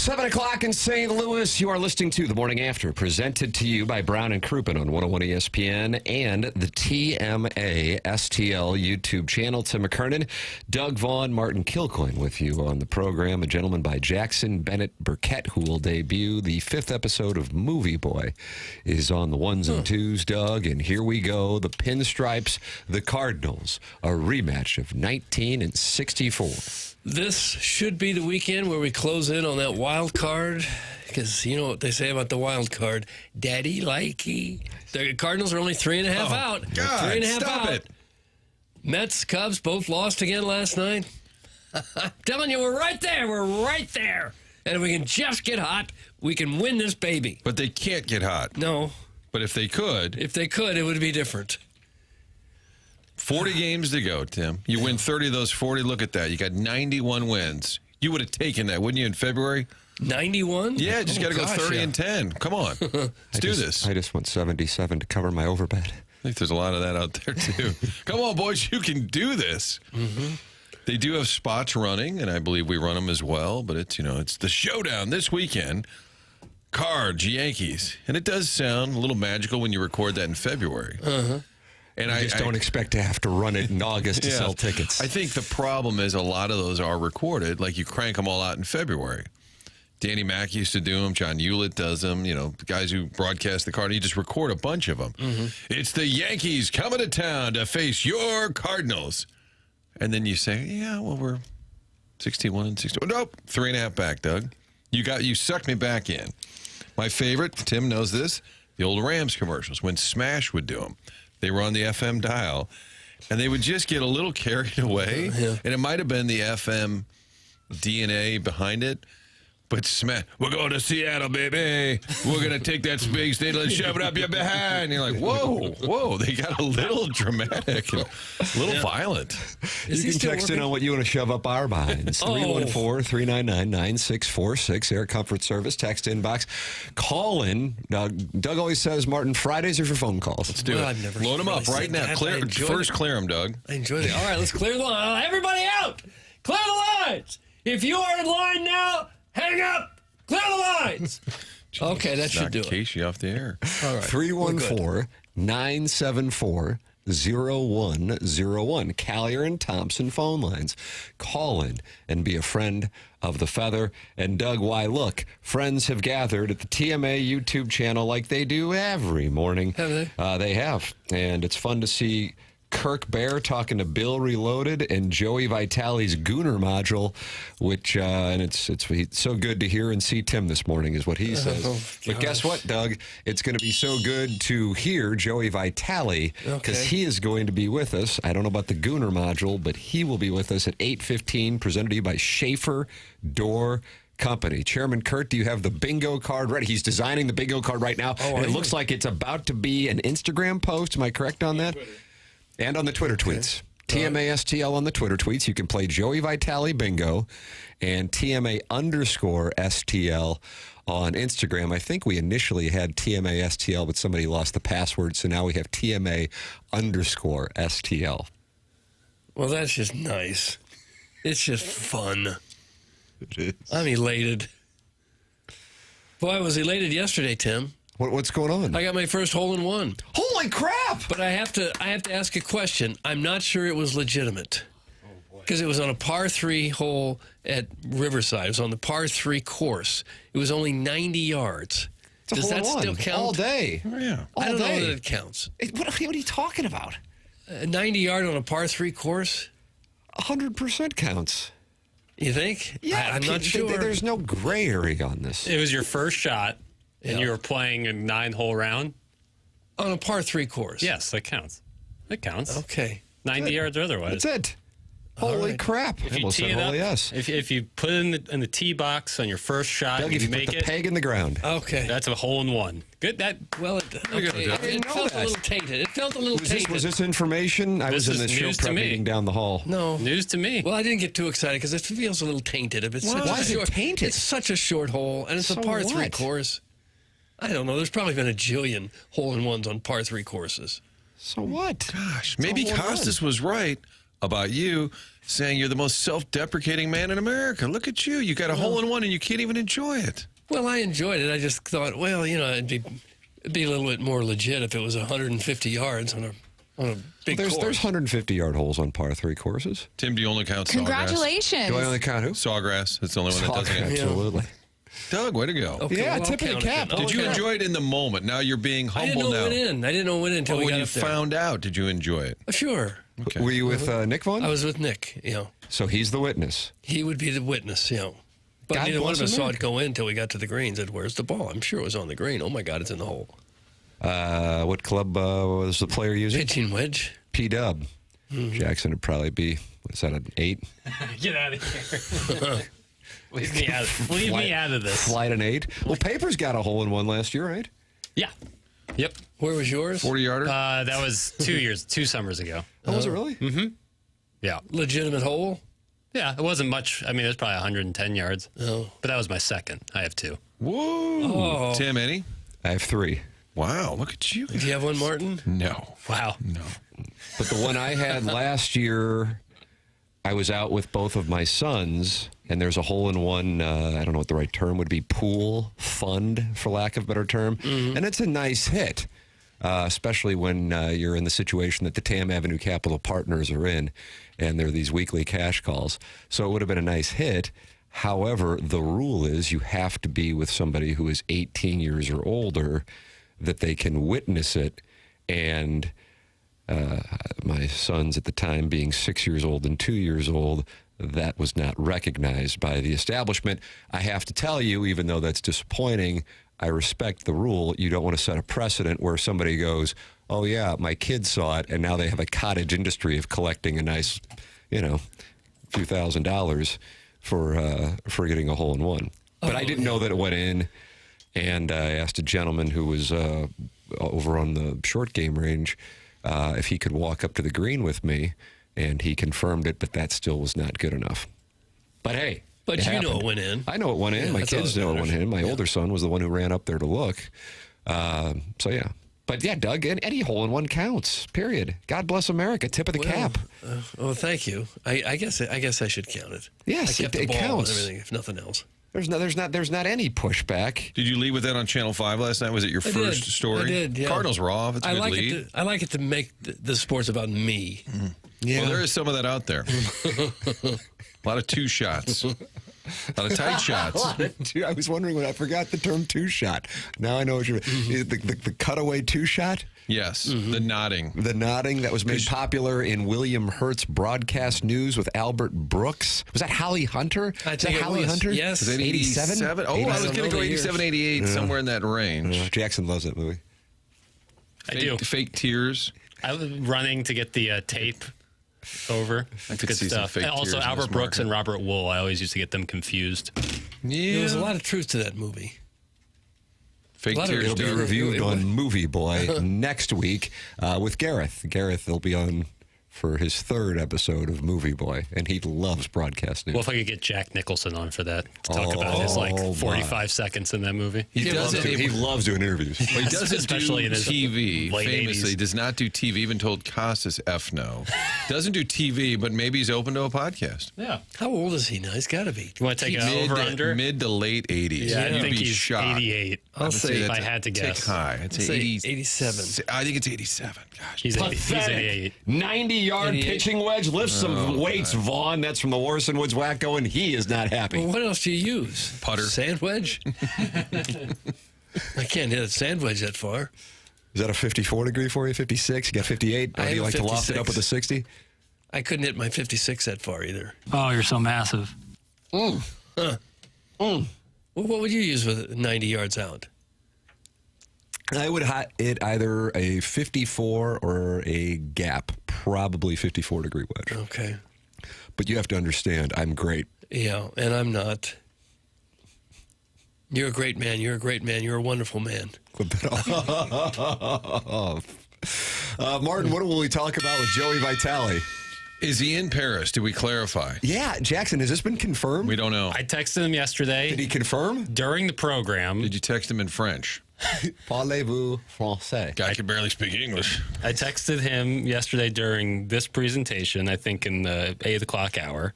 7 o'clock in St. Louis. You are listening to The Morning After, presented to you by Brown and Crouppen on 101 ESPN and the TMA STL YouTube channel. Tim McKernan, Doug Vaughn, Martin Kilcoyne with you on the program. A gentleman by Jackson Burkett, who will debut. The 5th episode of Movie Boy is on the ones and twos, Doug. And here we go. The Pinstripes, the Cardinals, a rematch of 19 and 64. This should be the weekend where we close in on that wild card, because you know what they say about the wild card. Daddy likey. The Cardinals are only 3.5 out. God, 3.5 stop out. it. Mets, Cubs both lost again last night. I'm telling you, we're right there. We're right there. And if we can just get hot, we can win this baby. But they can't get hot. No. But if they could, it would be different. 40 games to go, Tim. You win 30 of those 40. Look at that. You got 91 wins. You would have taken that, wouldn't you, in February? 91? Yeah, just got to go 30 and 10. Come on. Let's do this. I just want 77 to cover my overbet. I think there's a lot of that out there, too. Come on, boys. You can do this. Mm-hmm. They do have spots running, and I believe we run them as well. But it's, it's the showdown this weekend. Cards, Yankees. And it does sound a little magical when you record that in February. Uh-huh. And I just don't expect to have to run it in August to sell tickets. I think the problem is a lot of those are recorded. Like you crank them all out in February. Danny Mack used to do them. John Hewlett does them. The guys who broadcast the card, you just record a bunch of them. Mm-hmm. It's the Yankees coming to town to face your Cardinals. And then you say, we're 61 and 61. Nope, 3.5 back, Doug. You sucked me back in. My favorite, Tim knows this, the old Rams commercials when Smash would do them. They were on the FM dial, and they would just get a little carried away. Yeah. And it might have been the FM DNA behind it. But we're going to Seattle, baby. We're going to take that big state and shove it up your behind. And you're like, whoa. They got a little dramatic, and a little violent. You can text in on what you want to shove up our behinds. 314-399-9646, Air Comfort Service, text inbox. Call in. Doug always says, Martin, Fridays are for phone calls. Let's do it. I've never Load them up right now. Clear them, Doug. I enjoyed it. All right, let's clear the line. Everybody out. Clear the lines. If you are in line now, hang up! Clear the lines! Okay, that should do it. Casey off the air. All right. 314-974-0101. Callier and Thompson phone lines. Call in and be a friend of the Feather. And Doug, why look, friends have gathered at the TMA YouTube channel like they do every morning. Have they? They have. And it's fun to see Kirk Bear talking to Bill Reloaded and Joey Vitale's Gooner module, which and it's so good to hear and see Tim this morning is what he says. But guess what, Doug? It's going to be so good to hear Joey Vitale because he is going to be with us. I don't know about the Gooner module, but he will be with us at 8:15, presented to you by Schaefer Door Company. Chairman Kurt, do you have the bingo card ready? He's designing the bingo card right now, and it looks like it's about to be an Instagram post. Am I correct on that? And on the Twitter tweets. TMA STL on the Twitter tweets. You can play Joey Vitale Bingo and TMA_STL on Instagram. I think we initially had TMA STL, but somebody lost the password, so now we have TMA_STL. Well, that's just nice. It's just fun. It is. I'm elated. Boy, I was elated yesterday, Tim. What's going on? I got my first hole-in-one. Holy crap! But I have to ask a question. I'm not sure it was legitimate. Because it was on a par 3 hole at Riverside. It was on the par 3 course. It was only 90 yards. Does that still count? All day. Oh, yeah. I don't know that it counts. What are you talking about? 90 yard on a par 3 course? 100% counts. You think? Yeah, I'm not sure. There's no gray area on this. It was your first shot. And you were playing a 9-hole round? On a par 3 course? Yes, that counts. It counts. Okay. 90 yards or otherwise. That's it. Holy crap. If you tee it up, if you put it in the tee box on your first shot, Doug, if you make put the peg in the ground. Okay. That's a hole-in-one. Good. It felt a little tainted. It felt a little tainted. Was this information? I was in the show prep meeting down the hall. No. News to me. Well, I didn't get too excited because it feels a little tainted. Why is it tainted? It's such a short hole, and it's a par 3 course. I don't know. There's probably been a jillion hole-in-ones on par 3 courses. So what? Gosh, maybe Costas was right. about you, saying you're the most self-deprecating man in America. Look at you. You got a hole-in-one and you can't even enjoy it. Well, I enjoyed it. I just thought, well, it'd be a little bit more legit if it was 150 yards on a big There's course. 150-yard holes on par 3 courses. Tim, do you only count Congratulations. Do I only count who? Sawgrass? That's the only one that doesn't count. Absolutely. Doug, way to go. Okay, Yeah, well, tip of the I'll count cap. it. Did you Okay. enjoy it in the moment? Now you're being I didn't humble know now. it went in. I didn't know it went in until But we when got you up there. found out, did you enjoy it? Sure. Okay. Were you with Nick Vaughn? I was with Nick, So he's the witness. He would be the witness, But God neither one of bless us saw America. it go in until we got to the green. Said, "Where's the ball?" I'm sure it was on the green. Oh my God, it's in the hole. What club was the player using? Pitching wedge. P-Dub. Jackson would probably be, what's that, an 8? Get out of here. Leave me out of this. Flight an 8? Well, Papers got a hole-in-one last year, right? Yeah. Yep. Where was yours? 40-yarder? That was 2 summers ago. Oh, was it really? Yeah. Legitimate hole. Yeah, it wasn't much. I mean, it was probably 110 yards. Oh. But that was my second. I have 2. Whoa. Oh. Tim, any? I have 3. Wow, look at you. Do you have one, Martin? No. Wow. No. But the one I had last year, I was out with both of my sons, and there's a hole-in-one, I don't know what the right term would be, pool fund, for lack of a better term. And it's a nice hit, especially when you're in the situation that the Tam Avenue Capital Partners are in, and there are these weekly cash calls. So it would have been a nice hit. However, the rule is you have to be with somebody who is 18 years or older that they can witness it. And my sons at the time being 6 years old and 2 years old, that was not recognized by the establishment. I have to tell you, even though that's disappointing, I respect the rule. You don't want to set a precedent where somebody goes, oh yeah, my kids saw it, and now they have a cottage industry of collecting a nice, few $1,000s for getting a hole-in-one. But I didn't know that it went in, and I asked a gentleman who was over on the short game range if he could walk up to the green with me, and he confirmed it, but that still was not good enough. But hey. But it you know happened. it went in. I know it went in. Yeah, My that's all kids that know it matters. went in. My older son was the one who ran up there to look. So, yeah. But, yeah, Doug, any hole-in-one counts, period. God bless America. Tip of the cap. Oh, thank you. I guess I should count it. Yes, I kept it the ball counts. and everything, if nothing else. There's not any pushback. Did you lead with that on Channel 5 last night? Was it your I first did. story? I did, yeah. Cardinals were off. It's a I good like lead. it. I like it to make the sports about me. Yeah. Well, there is some of that out there. A lot of 2 shots. A lot of tight shots. I was wondering when I forgot the term two-shot. Now I know what you're the cutaway two-shot. Yes, the nodding. The nodding that was made popular in William Hurt's broadcast news with Albert Brooks. Was that Holly Hunter? I Was think that it Holly was. Hunter? Yes. Was it 87? Oh, I was don't going to know go the years. 87, 88, somewhere in that range. Jackson loves that movie. I do. Fake tears. I was running to get the tape over. That's could good see some stuff. fake And also, tears in Albert this Brooks market. and Robert Wool. I always used to get them confused. Yeah. There was a lot of truth to that movie. Fake lot of tears. It'll be Doug. reviewed on Movie Boy next week with Gareth. Gareth will be on for his 3rd episode of Movie Boy, and he loves broadcast news. Well, if I could get Jack Nicholson on for that to talk about his Oh, 45 seconds in that movie. He doesn't. he loves doing interviews. Well, he doesn't Especially do in his TV. late Famously, 80s. does not do TV. Even told Costas F no. Doesn't do TV, but maybe he's open to a podcast. Yeah. How old is he now? He's got to be. You want to take it over under? Mid to late 80s. Yeah, I You'd think be he's shocked. 88. I'll say if that's I had to a guess. tick high. I'd Say say 87. I think it's 87. Gosh. He's 88. 90-yard 88. pitching wedge. Lift some weights, Vaughn. That's from the Warson Woods Wacko, and he is not happy. Well, what else do you use? Putter. Sand wedge? I can't hit a sand wedge that far. Is that a 54 degree for you? 56? You got 58? I Or do you have like a to loft it up 56. with a 60? I couldn't hit my 56 that far either. Oh, you're so massive. Well, what would you use with 90 yards out? I would hit either a 54 or a gap, probably 54 degree wedge. Okay. But you have to understand, I'm great. Yeah, and I'm not. You're a great man. You're a great man. You're a wonderful man. Martin, what will we talk about with Joey Vitale? Is he in Paris? Do we clarify? Yeah, Jackson, has this been confirmed? We don't know. I texted him yesterday Did he confirm? during the program. Did you text him in French? Parlez-vous français? Guy can barely speak English. I texted him yesterday during this presentation, I think in the 8 o'clock hour.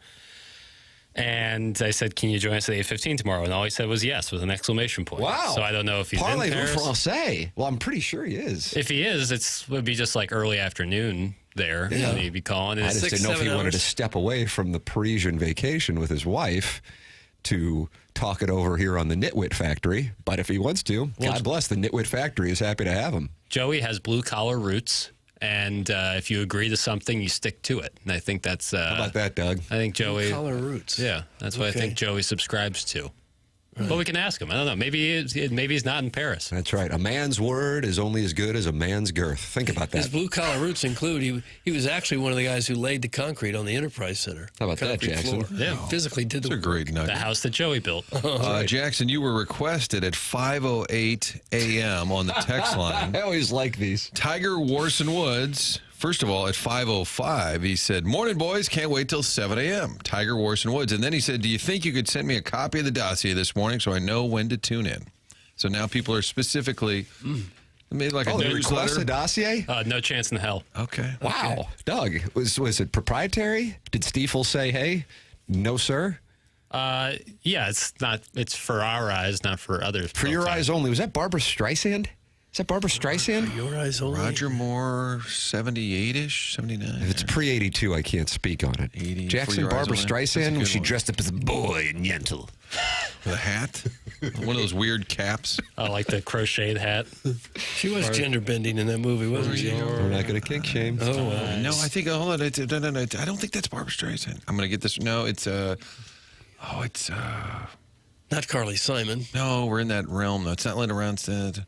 And I said, can you join us at 8:15 tomorrow? And all he said was yes, with an exclamation point. Wow. So I don't know if he's in Parlez-vous Paris. français? Well, I'm pretty sure he is. If he is, it would be just like early afternoon there. Yeah. And he'd be calling. And I just didn't know if he 6-7 wanted to hours. step away from the Parisian vacation with his wife to talk it over here on the Nitwit Factory. But if he wants to, God bless, the Nitwit Factory is happy to have him. Joey has blue-collar roots. And if you agree to something, you stick to it. And I think that's... How about that, Doug? I think Joey... Color roots. Yeah, that's what I Okay. think Joey subscribes to. But we can ask him. I don't know. Maybe he's not in Paris. That's right. A man's word is only as good as a man's girth. Think about His that. blue collar roots include he was actually one of the guys who laid the concrete on the Enterprise Center. How about that, Concrete Jackson? floor. Yeah. Physically did the That's a great The nugget. house that Joey built. Jackson, you were requested at 5:08 a.m. on the text line. I always like these. Tiger Warson Woods. First of all, at 5:05, he said, "Morning, boys. Can't wait till 7 a.m." Tiger Warson Woods. And then he said, "Do you think you could send me a copy of the dossier this morning so I know when to tune in?" So now people are specifically made like a Oh, they requested newsletter. a dossier? No chance in hell. Okay. Wow. Doug, was it proprietary? Did Stiefel say, hey, no, sir? Yeah, it's not. It's for our eyes, not for others. For your eyes only. Was that Barbara Streisand? Is that Barbara Streisand? Your eyes only. Roger Moore, 78-ish, 79. If it's pre-82, I can't speak on it. 80, Jackson, For Your Eyes Barbara Only. That's a Streisand, good was she one. dressed up as a boy in Yentl? With a hat? One of those weird caps. Like the crocheted hat. She was gender bending in that movie, wasn't she? We're not going to kink shame. Oh, wow. No, I think, hold on. No, I don't think that's Barbara Streisand. I'm going to get this. No, it's, Not Carly Simon. no, we're in that realm, though. It's not Linda Ronstadt.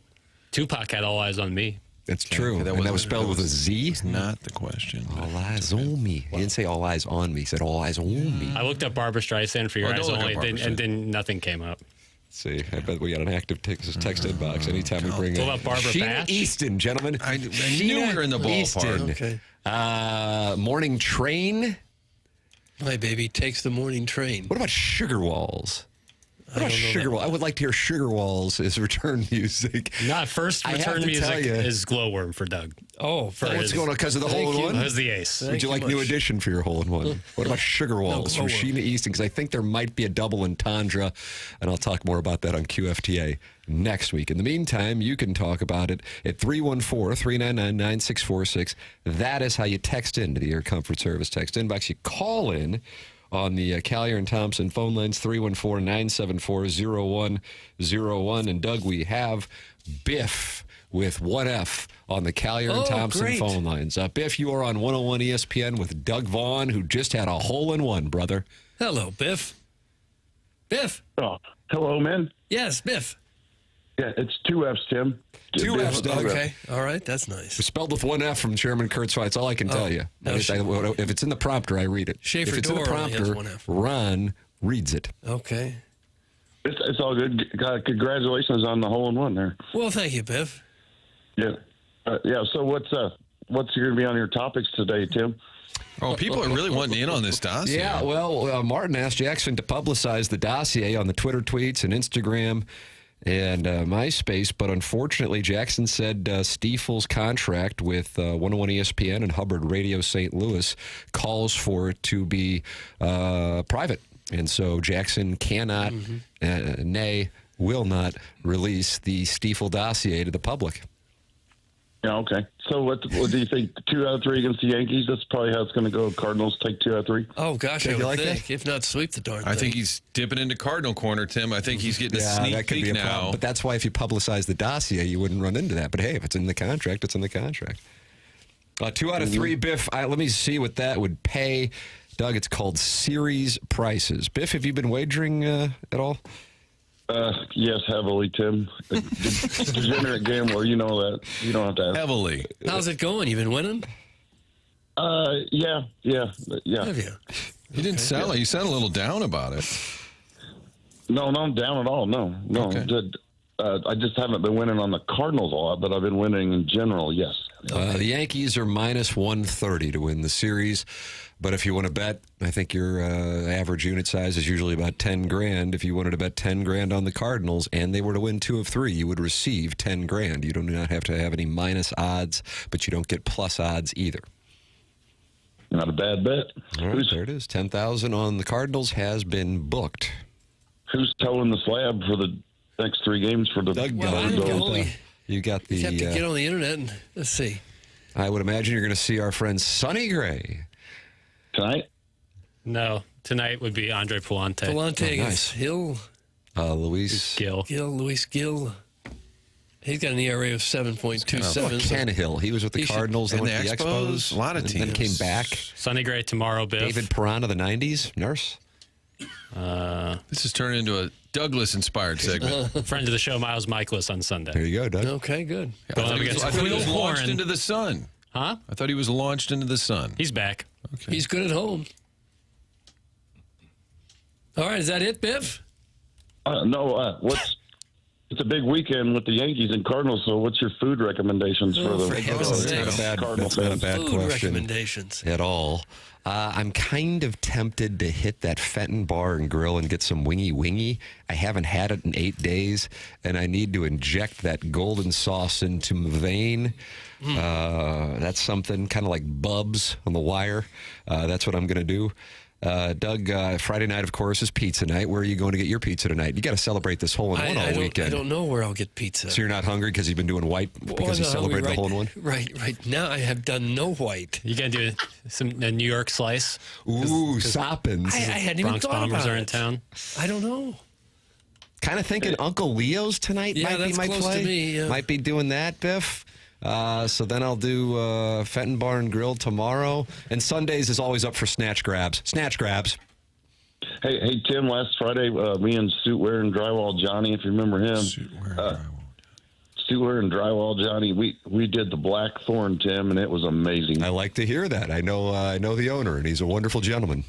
Tupac had all eyes on me. It's true. that And that wasn't- was spelled with a Z? It's not the question. All eyes on me. He didn't say all eyes on me. He said all eyes on me. I looked up Barbara Streisand for your Oh, eyes don't look up only, Barbra and then nothing came up. See, I bet we got an active text inbox anytime we bring What in. about Barbara Sheena Batch? Easton, gentlemen. I knew Sheena we were in the ballpark. Easton. Okay. Morning Train. My baby takes the morning train. What about Sugar Walls? What about Sugar Walls? I would like to hear Sugar Walls as return music. Not first I have return to tell music ya. is Glowworm for Doug. Oh, What's going on because of the hole in one? Who's the ace? Would you Thank like you new much. addition for your hole in one? What about Sugar Walls from Glowworm. Sheena Easton? Because I think there might be a double entendre, and I'll talk more about that on QFTA next week. In the meantime, you can talk about it at 314-399-9646. That is how you text into the Air Comfort Service text inbox. You call in on the Callier and Thompson phone lines, 314-974-0101. And Doug, we have Biff with 1F on the Callier and Oh, Thompson great. phone lines. Biff, you are on 101 ESPN with Doug Vaughn, who just had a hole in one, brother. Hello, Biff. Biff. Oh, hello, man. Yes, Biff. Yeah, it's two F's, Tim. Two F's, Doug. Okay. All right. That's nice. Spelled with 1F from Chairman Kurtz. That's all I can tell you. no, If it's in the prompter, I read it. Schaefer if it's in the Door only has prompter, 1F. Ron reads it. Okay. It's all good. Congratulations on the hole in one there. Well, thank you, Biff. Yeah, yeah. So what's going to be on your topics today, Tim? Oh, people are really wanting in on this dossier. Yeah, well, Martin asked Jackson to publicize the dossier on the Twitter tweets and Instagram and MySpace, but unfortunately, Jackson said Stiefel's contract with 101 ESPN and Hubbard Radio St. Louis calls for it to be private. And so Jackson cannot, nay, will not release the Stiefel dossier to the public. Yeah, okay. So what do you think? 2 out of 3 against the Yankees? That's probably how it's going to go. Cardinals take 2 out of 3. Oh, gosh, Think I you would like think. If not, sweep the darn thing. I think he's dipping into Cardinal corner, Tim. I think he's getting a Yeah, sneak that could peek be a now. problem. But that's why if you publicize the dossier, you wouldn't run into that. But hey, if it's in the contract, it's in the contract. 2 out of 3, Biff. Let me see what that would pay. Doug, it's called series prices. Biff, have you been wagering at all? Yes, heavily, Tim. Degenerate gambler, you know that. You don't have to ask. Heavily. How's it going? You been winning? Yeah. Have you? You didn't sound like you sound a little down about it. No, not down at all. No. Okay. I just haven't been winning on the Cardinals a lot, but I've been winning in general, yes. The Yankees are minus 130 to win the series. But if you want to bet, I think your average unit size is usually about 10 grand. If you wanted to bet 10 grand on the Cardinals and they were to win 2 of 3, you would receive 10 grand. You do not have to have any minus odds, but you don't get plus odds either. Not a bad bet. All right, there it is. 10,000 on the Cardinals has been booked. Who's towing the slab for the next 3 games for the? Well, I can only You got the. have to get on the internet and let's see. I would imagine you're going to see our friend Sonny Gray. Tonight? No, tonight would be Andre Palante. Palante nice. is Hill, Luis Gill. Luis Gill. He's got an ERA of 7.27. Ken Hill. He was with the He should- Cardinals and And went the to the Expos. Expos, a lot of and then teams. came back. Sonny Gray tomorrow, Biff. David Perron of the 90s. Nurse. This has turned into a Douglas-inspired segment. Friend of the show, Miles Michaelis on Sunday. There you go, Doug. Okay, good. Going up I against thought he was Will launched Warren. into the sun. Huh? I thought he was launched into the sun. He's back. He's good at home. All right, is that it, Biff? No. It's a big weekend with the Yankees and Cardinals. So, what's your food recommendations for the? for heaven's That's sake. not a bad, Cardinal that's not a fans. bad Food question recommendations. at all. I'm kind of tempted to hit that Fenton Bar and Grill and get some wingy. I haven't had it in 8 days, and I need to inject that golden sauce into my vein. That's something kind of like Bubs on the Wire. That's what I'm going to do. Doug, Friday night, of course, is pizza night. Where are you going to get your pizza tonight? You got to celebrate this hole-in-one all weekend. I don't know where I'll get pizza. So you're not hungry because you've been doing white because you I'm celebrated the hungry hole-in-one? Right now, I have done no white. You gonna do a New York slice? Ooh, Soppins. I hadn't even Bronx thought Bombers about are in it. town. I don't know. Kind of thinking Uncle Leo's tonight Yeah, might be that's my close to play. me, yeah. Might be doing that, Biff. So then I'll do Fenton Bar and Grill tomorrow. And Sundays is always up for snatch grabs. Snatch grabs. Hey, Tim. Last Friday, me and Suit Wearing Drywall Johnny, if you remember him. Suit Wearing Drywall Johnny. We did the Blackthorn, Tim, and it was amazing. I like to hear that. I know the owner, and he's a wonderful gentleman.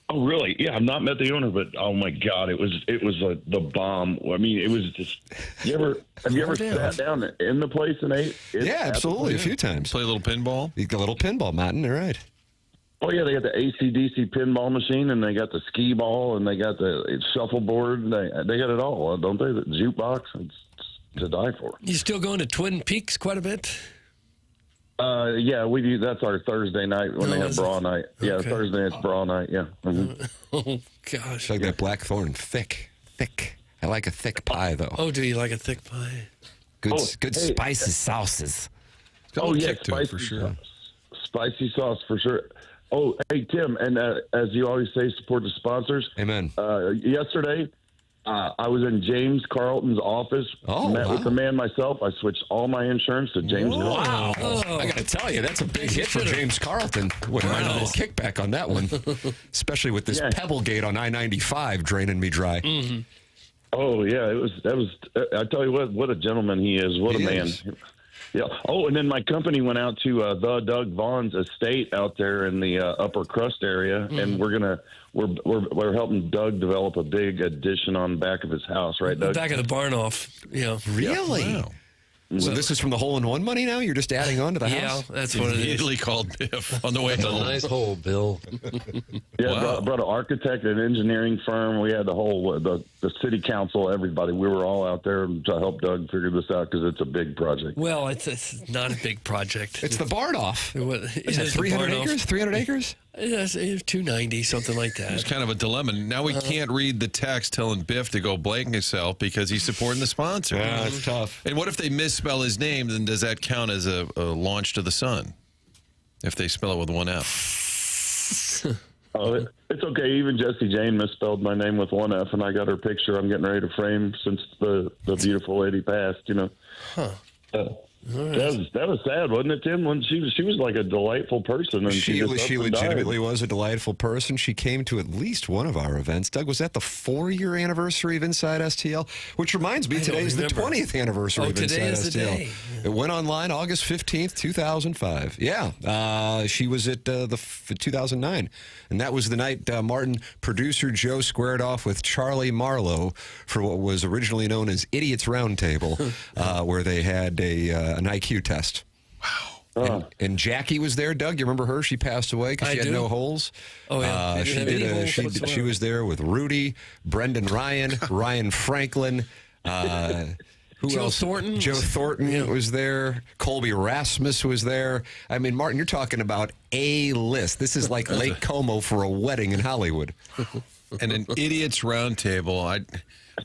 Oh, really? Yeah, I've not met the owner, but oh my God, it was the bomb. I mean, it was just. Have you ever sat down in the place and ate? Yeah, absolutely, a few times. Play a little pinball. You got a little pinball, Martin. All right. Oh yeah, they got the AC/DC pinball machine, and they got the skee ball, and they got the shuffleboard. And they got it all, don't they? The jukebox, it's to die for. You still going to Twin Peaks quite a bit? Yeah, we do. That's our Thursday night when they have bra night. Yeah, Okay. Thursday it's bra night. Yeah. Mhm. Oh gosh. It's like that Blackthorn, thick. I like a thick pie though. Oh, do you like a thick pie? Good, Oh, good hey, spicy sauces. It's got a Oh little yeah, kick to it for sure. Spicy sauce for sure. Oh, hey Tim, and as you always say, support the sponsors. Amen. Yesterday, I was in James Carlton's office. Oh, met wow. with the man myself. I switched all my insurance to James. Wow. Oh. I got to tell you, that's a big hit for James Carlton. Wouldn't mind a little kickback on that one. Especially with this Yeah. Pebble Gate on I-95 draining me dry. Oh yeah, that was. I tell you what a gentleman he is. What He a man. is. Yeah. Oh, and then my company went out to the Doug Vaughn's estate out there in the upper crust area, and we're helping Doug develop a big addition on the back of his house, right, Doug? Back of the barn off. Yeah. Really? Wow. So this is from the hole-in-one money now? You're just adding on to the Yeah, house? that's what it is. Immediately called Biff on the way home. Nice hole, Bill. Yeah, Wow. brought an architect, an engineering firm. We had the whole the city council, everybody. We were all out there to help Doug figure this out because it's a big project. Well, it's not a big project. It's the barn off. It Is that is the 300 barn off. acres? 300 acres? It's 290, something like It's that. kind of a dilemma. Now we can't read the text telling Biff to go blank himself because he's supporting the sponsor. Yeah, it's tough. And what if they misspell his name? Then does that count as a launch to the sun? If they spell it with one F. Oh, it's okay. Even Jessie Jane misspelled my name with one F, and I got her picture. I'm getting ready to frame since the beautiful lady passed. You know. Huh. That was sad, wasn't it, Tim? When she was like a delightful person, and She just up and died. legitimately was a delightful person. She came to at least one of our events. Doug, was that the 4-year anniversary of Inside STL? Which reminds me, I don't today's the remember. 20th anniversary Oh, of Inside today is the STL. day. It went online August 15th, 2005. Yeah, she was at 2009. And that was the night Martin, producer Joe, squared off with Charlie Marlowe for what was originally known as Idiots Roundtable, where they had an IQ test. And Jackie was there, Doug. You remember her? She passed away because she had no holes. Oh, yeah. She was there with Rudy, Brendan Ryan, Ryan Franklin. Who Joe else? Thornton. Joe Thornton was there. Colby Rasmus was there. I mean, Martin, you're talking about a list. This is like Lake Como for a wedding in Hollywood. And an idiot's roundtable.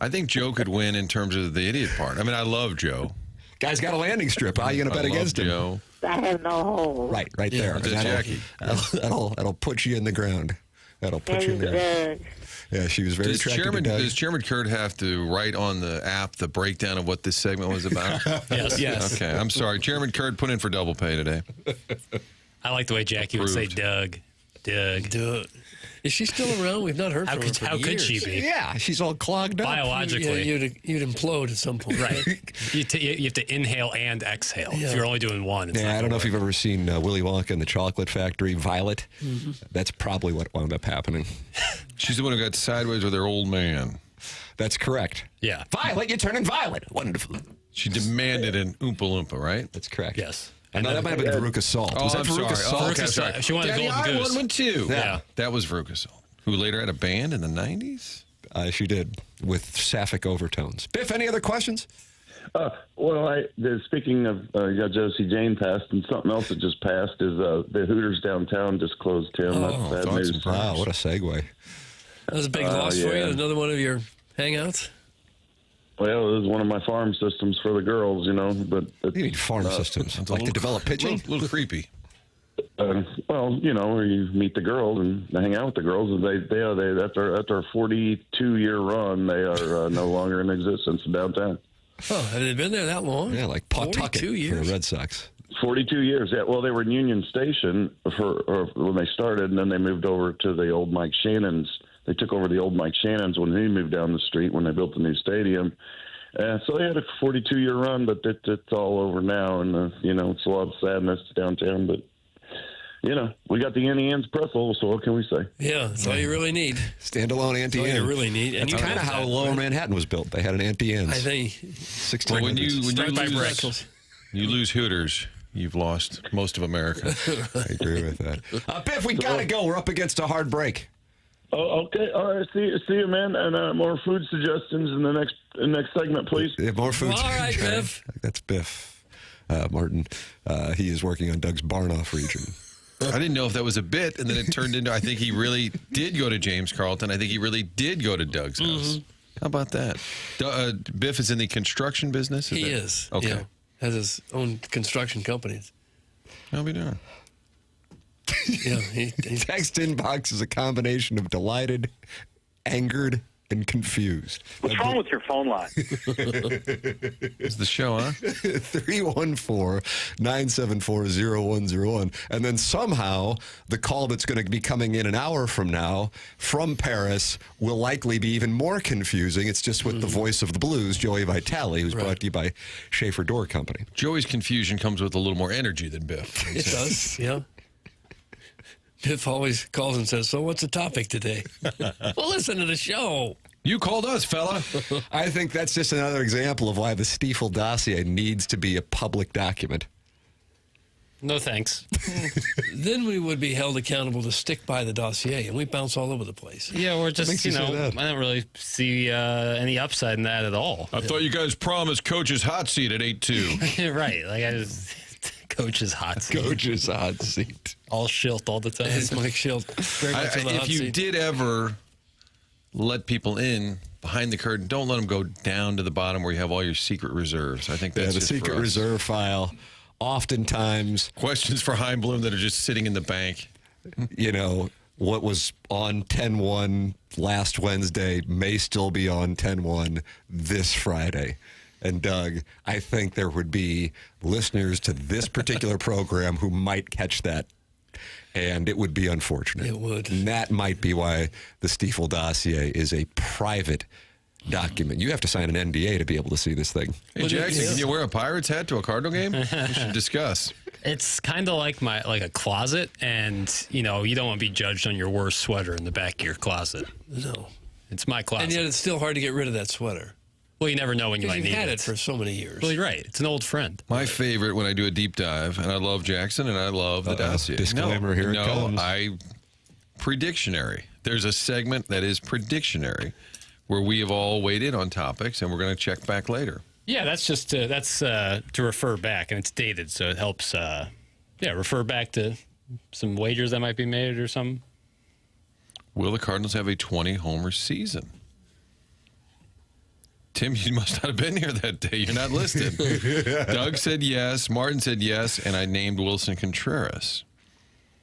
I think Joe could win in terms of the idiot part. I mean, I love Joe. Guy's got a landing strip. How are you going to bet against Joe. him? I have no hole. Right there. That's Jackie. That'll put you in the ground. That'll put you in the ground. Yeah, she was very attractive. Does Chairman Kurt have to write on the app the breakdown of what this segment was about? Yes. Okay, I'm sorry. Chairman Kurt put in for double pay today. I like the way Jackie would say Doug. Is she still around? We've not heard from her for How could she be? Yeah, she's all clogged up. Biologically. You'd implode at some point. Right. You have to inhale and exhale. Yeah. If you're only doing one. It's not I don't know if work. you've ever seen Willy Wonka and the Chocolate Factory, Violet. Mm-hmm. That's probably what wound up happening. She's the one who got sideways with her old man. That's correct. Yeah. Violet, you're turning violet. Wonderful. She demanded an Oompa Loompa, right? That's correct. Yes. I know that might have been Veruca Salt. Oh, Was that I'm Veruca sorry. Salt? Oh, okay, I'm sorry. She wanted Daddy, a golden I goose. won one too. Yeah. That was Veruca Salt, who later had a band in the 90s. She did, with sapphic overtones. Biff, any other questions? Speaking of Josie Jane passed, and something else that just passed is the Hooters downtown just closed, Tim. That's bad news. Wow, what a segue. That was a big loss for you. Another one of your hangouts. Well, it was one of my farm systems for the girls, but You need farm systems. Like to develop pitching? A little creepy. well, where you meet the girls and hang out with the girls, and they after a 42-year run, they are no longer in existence downtown. Oh, have they been there that long? Yeah, like Pawtucket 42 years. for the Red Sox. 42 years. Yeah. Well, they were in Union Station when they started, and then they moved over to the old Mike Shannon's. They took over the old Mike Shannon's when he moved down the street when they built the new stadium. So they had a 42-year run, but it's all over now, and it's a lot of sadness downtown. But we got the Annie Ann's pretzel, so what can we say? Yeah, that's all you really need. Standalone Auntie That's all Anne. you really need. And That's kind of how Lower Manhattan was built. They had an Auntie Anne's. I think 1600s. Well, when you pretzels. lose Hooters, you've lost most of America. I agree with that. Biff, we got to go. We're up against a hard break. Oh, okay. All right. See you, man. And more food suggestions in the next segment, please. Yeah, more food. All right, Biff. That's Biff. Martin. He is working on Doug's Barnoff region. I didn't know if that was a bit, and then it turned into, I think he really did go to James Carlton. I think he really did go to Doug's house. How about that? Biff is in the construction business? He is. Okay. Yeah. Has his own construction companies. I'll be darned. Yeah. He Text inbox is a combination of delighted, angered, and confused. What's wrong with your phone line? It's the show, huh? 314-974-0101. And then somehow the call that's going to be coming in an hour from now from Paris will likely be even more confusing. It's just with the voice of the blues, Joey Vitale, who's brought to you by Schaefer Door Company. Joey's confusion comes with a little more energy than Biff. It does, yeah. Biff always calls and says, so what's the topic today? Well, listen to the show. You called us, fella. I think that's just another example of why the Stiefel dossier needs to be a public document. No thanks. Then we would be held accountable to stick by the dossier, and we bounce all over the place. Yeah, we're just, Makes you say that. I don't really see any upside in that at all. I thought you guys promised Coach's hot seat at 8-2. Right. Like, I just, Coach's hot seat. Coach's hot seat. All shilt all the time. It's Mike Schilt. Very much on the hot If you seat. did ever let people in behind the curtain, don't let them go down to the bottom where you have all your secret reserves. I think that's the just for secret us. reserve file. Oftentimes, Questions for Heimblum that are just sitting in the bank. What was on 10-1 last Wednesday may still be on 10-1 this Friday. And Doug, I think there would be listeners to this particular program who might catch that. And it would be unfortunate. It would. And that might be why the Stiefel dossier is a private document. You have to sign an NDA to be able to see this thing. Hey, Jackson, can you wear a Pirates hat to a Cardinal game? We should discuss. It's kind of like a closet, and you don't want to be judged on your worst sweater in the back of your closet. No. It's my closet. And yet it's still hard to get rid of that sweater. Well, you never know when you might You've need had it. it for so many years. Well, you're right. It's an old friend. My favorite when I do a deep dive, and I love Jackson, and I love the dossier. Disclaimer, here it comes. Predictionary. There's a segment that is predictionary, where we have all weighed in on topics, and we're going to check back later. Yeah, that's just to refer back, and it's dated, so it helps. Refer back to some wagers that might be made or something. Will the Cardinals have a 20-homer season? Tim, you must not have been here that day. You're not listed. Doug said yes. Martin said yes, and I named Wilson Contreras.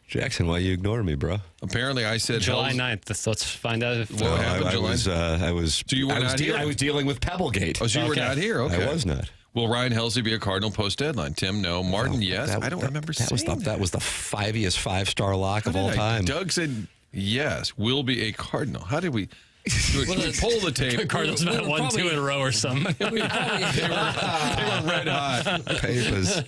Jackson, why you ignoring me, bro? Apparently, I said July 9th. Let's find out if What happened, I July? was. So you were not here? I was dealing with Pebblegate. Oh, so you were Okay. not here? Okay. I was not. Will Ryan Helsey be a Cardinal post-deadline? Tim, no. Martin, yes. I don't remember that saying was that was the fiviest five-star lock of all time. Doug said yes. Will be a Cardinal. How did we... we pull the tape. Cardinals we about were 1-2 probably- in a row or something. They were red hot. Papers.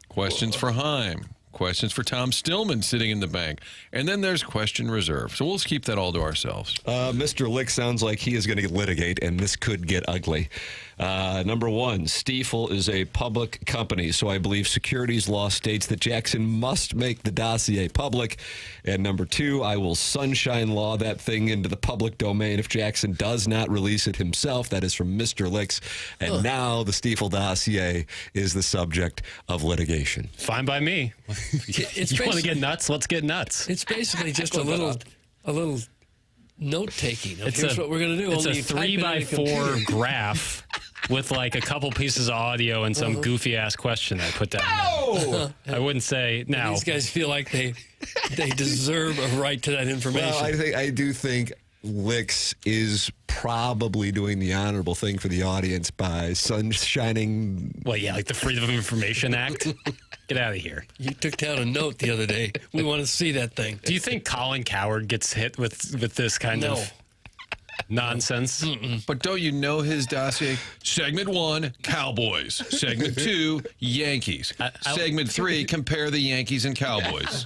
Questions for Heim. Questions for Tom Stillman sitting in the bank. And then there's question reserve. So we'll just keep that all to ourselves. Mr. Lick sounds like he is going to litigate, and this could get ugly. Number one, Stiefel is a public company, so I believe securities law states that Jackson must make the dossier public. And number two, I will sunshine law that thing into the public domain if Jackson does not release it himself. That is from Mr. Licks. And now the Stiefel dossier is the subject of litigation. Fine by me. It's You want to basic- get nuts? Let's get nuts. It's basically just a little note taking. It's Here's what we're going to do. It's Only a you type it in a 3x4 computer. graph with like a couple pieces of audio and some goofy ass question I put down. Oh! I wouldn't say now. These guys feel like they deserve a right to that information. Well, I do think Licks is probably doing the honorable thing for the audience by sunshining. Well, yeah, like the Freedom of Information Act. Get out of here. You took down a note the other day. We want to see that thing. Do you think Colin Cowherd gets hit with this kind No. of nonsense? But don't you know his dossier? Segment 1, Cowboys. Segment 2, Yankees. Segment 3, compare the Yankees and Cowboys.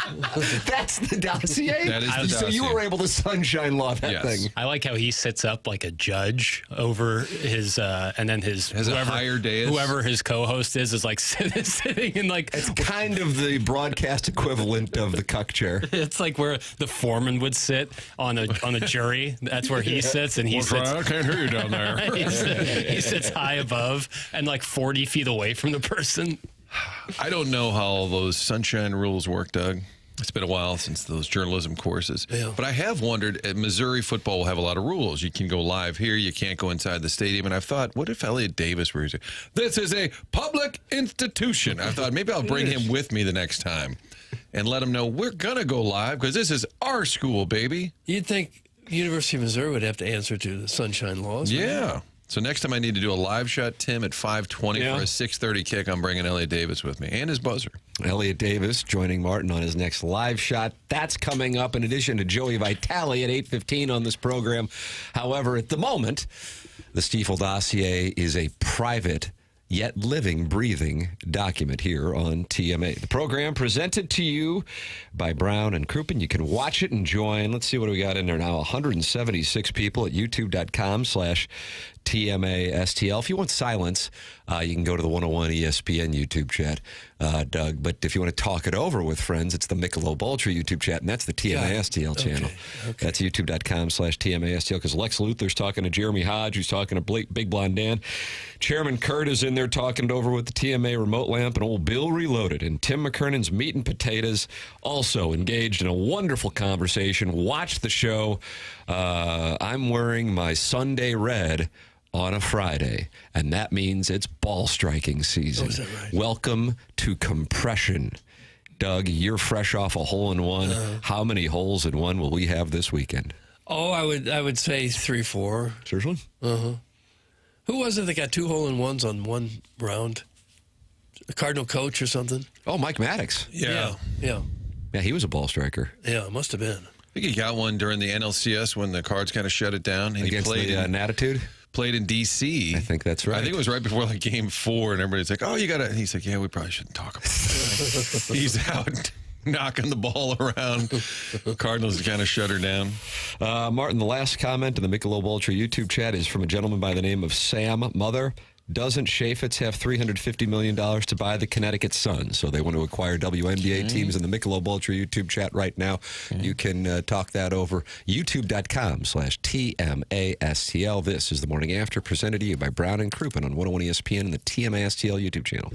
That's the dossier? That is the So you dossier. were able to sunshine law that Yes. thing. I like how he sits up like a judge over his, and then his Has a higher dais? whoever his co-host is like sitting in like It's kind of the broadcast equivalent of the cuck chair. it's like where the foreman would sit on a jury. That's where he sits, and he sits. I can't hear you down there. he sits high above and like 40 feet away from the person. I don't know how all those sunshine rules work, Doug. It's been a while since those journalism courses. Yeah. But I have wondered, Missouri football will have a lot of rules. You can go live here. You can't go inside the stadium. And I've thought, what if Elliot Davis were here? This is a public institution. I thought maybe I'll bring him with me the next time and let him know we're going to go live because this is our school, baby. You'd think University of Missouri would have to answer to the sunshine laws. Yeah. So next time I need to do a live shot, Tim, at 5:20 Yeah. for a 6:30 kick, I'm bringing Elliot Davis with me and his buzzer. Elliot Davis joining Martin on his next live shot. That's coming up in addition to Joey Vitale at 8:15 on this program. However, at the moment, the Stiefel dossier is a private yet living, breathing document here on TMA. The program presented to you by Brown and Crouppen. You can watch it and join. Let's see what we got in there now. 176 people at youtube.com/TMASTL. If you want silence, you can go to the 101 ESPN YouTube chat, Doug. But if you want to talk it over with friends, it's the Michelob Ultra YouTube chat, and that's the TMASTL channel. Okay. That's youtube.com/TMASTL, because Lex Luthor's talking to Jeremy Hodge, who's talking to Big Blonde Dan. Chairman Kurt is in there talking it over with the TMA remote lamp, and old Bill Reloaded. And Tim McKernan's Meat and Potatoes also engaged in a wonderful conversation. Watch the show. I'm wearing my Sunday red on a Friday, and that means it's ball striking season. Oh, is that right? Welcome to compression. Doug, you're fresh off a hole-in-one. How many holes in one will we have this weekend? Oh, I would say 3, 4. Seriously? Who was it that got 2 hole-in-ones on one round? A Cardinal coach or something? Oh, Mike Maddox. Yeah. Yeah, he was a ball striker. Yeah, it must have been. I think he got one during the NLCS when the Cards kind of shut it down. And Against he played the Natitude? played in D.C. I think that's right. I think it was right before like Game 4, and everybody's like, "Oh, you got to." And he's like, "Yeah, we probably shouldn't talk about it." He's out. knocking the ball around. Cardinals kind of shut her down. Martin, the last comment in the Michelob Ultra YouTube chat is from a gentleman by the name of Sam Mother. Doesn't Chaffetz have $350 million to buy the Connecticut Sun? So they want to acquire WNBA teams in the Michelob Ultra YouTube chat right now. You can talk that over youtube.com/TMASTL. This is the Morning After, presented to you by Brown and Crouppen on 101 ESPN and the TMASTL YouTube channel.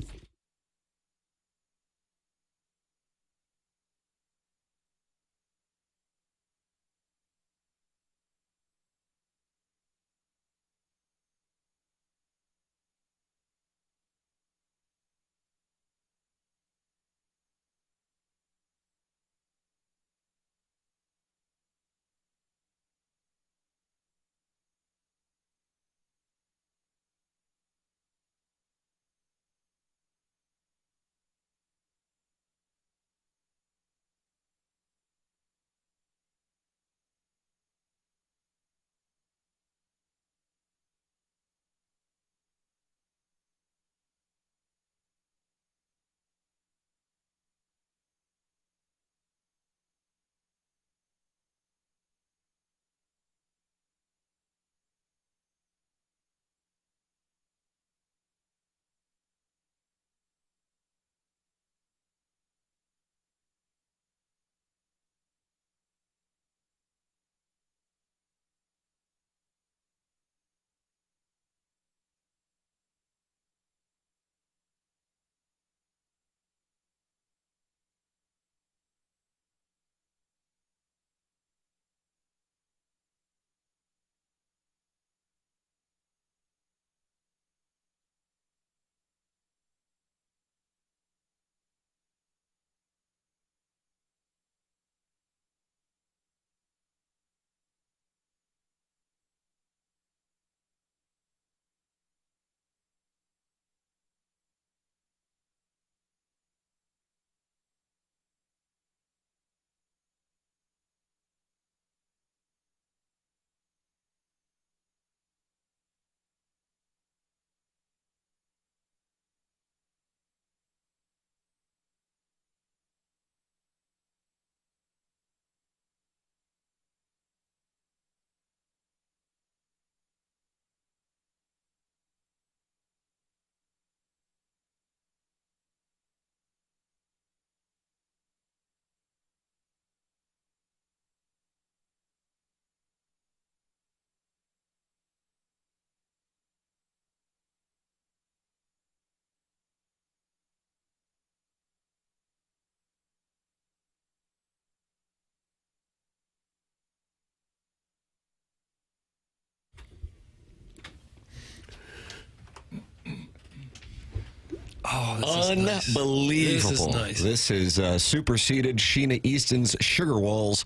Oh, this is nice. Unbelievable. This is nice. This is superseded Sheena Easton's Sugar Walls.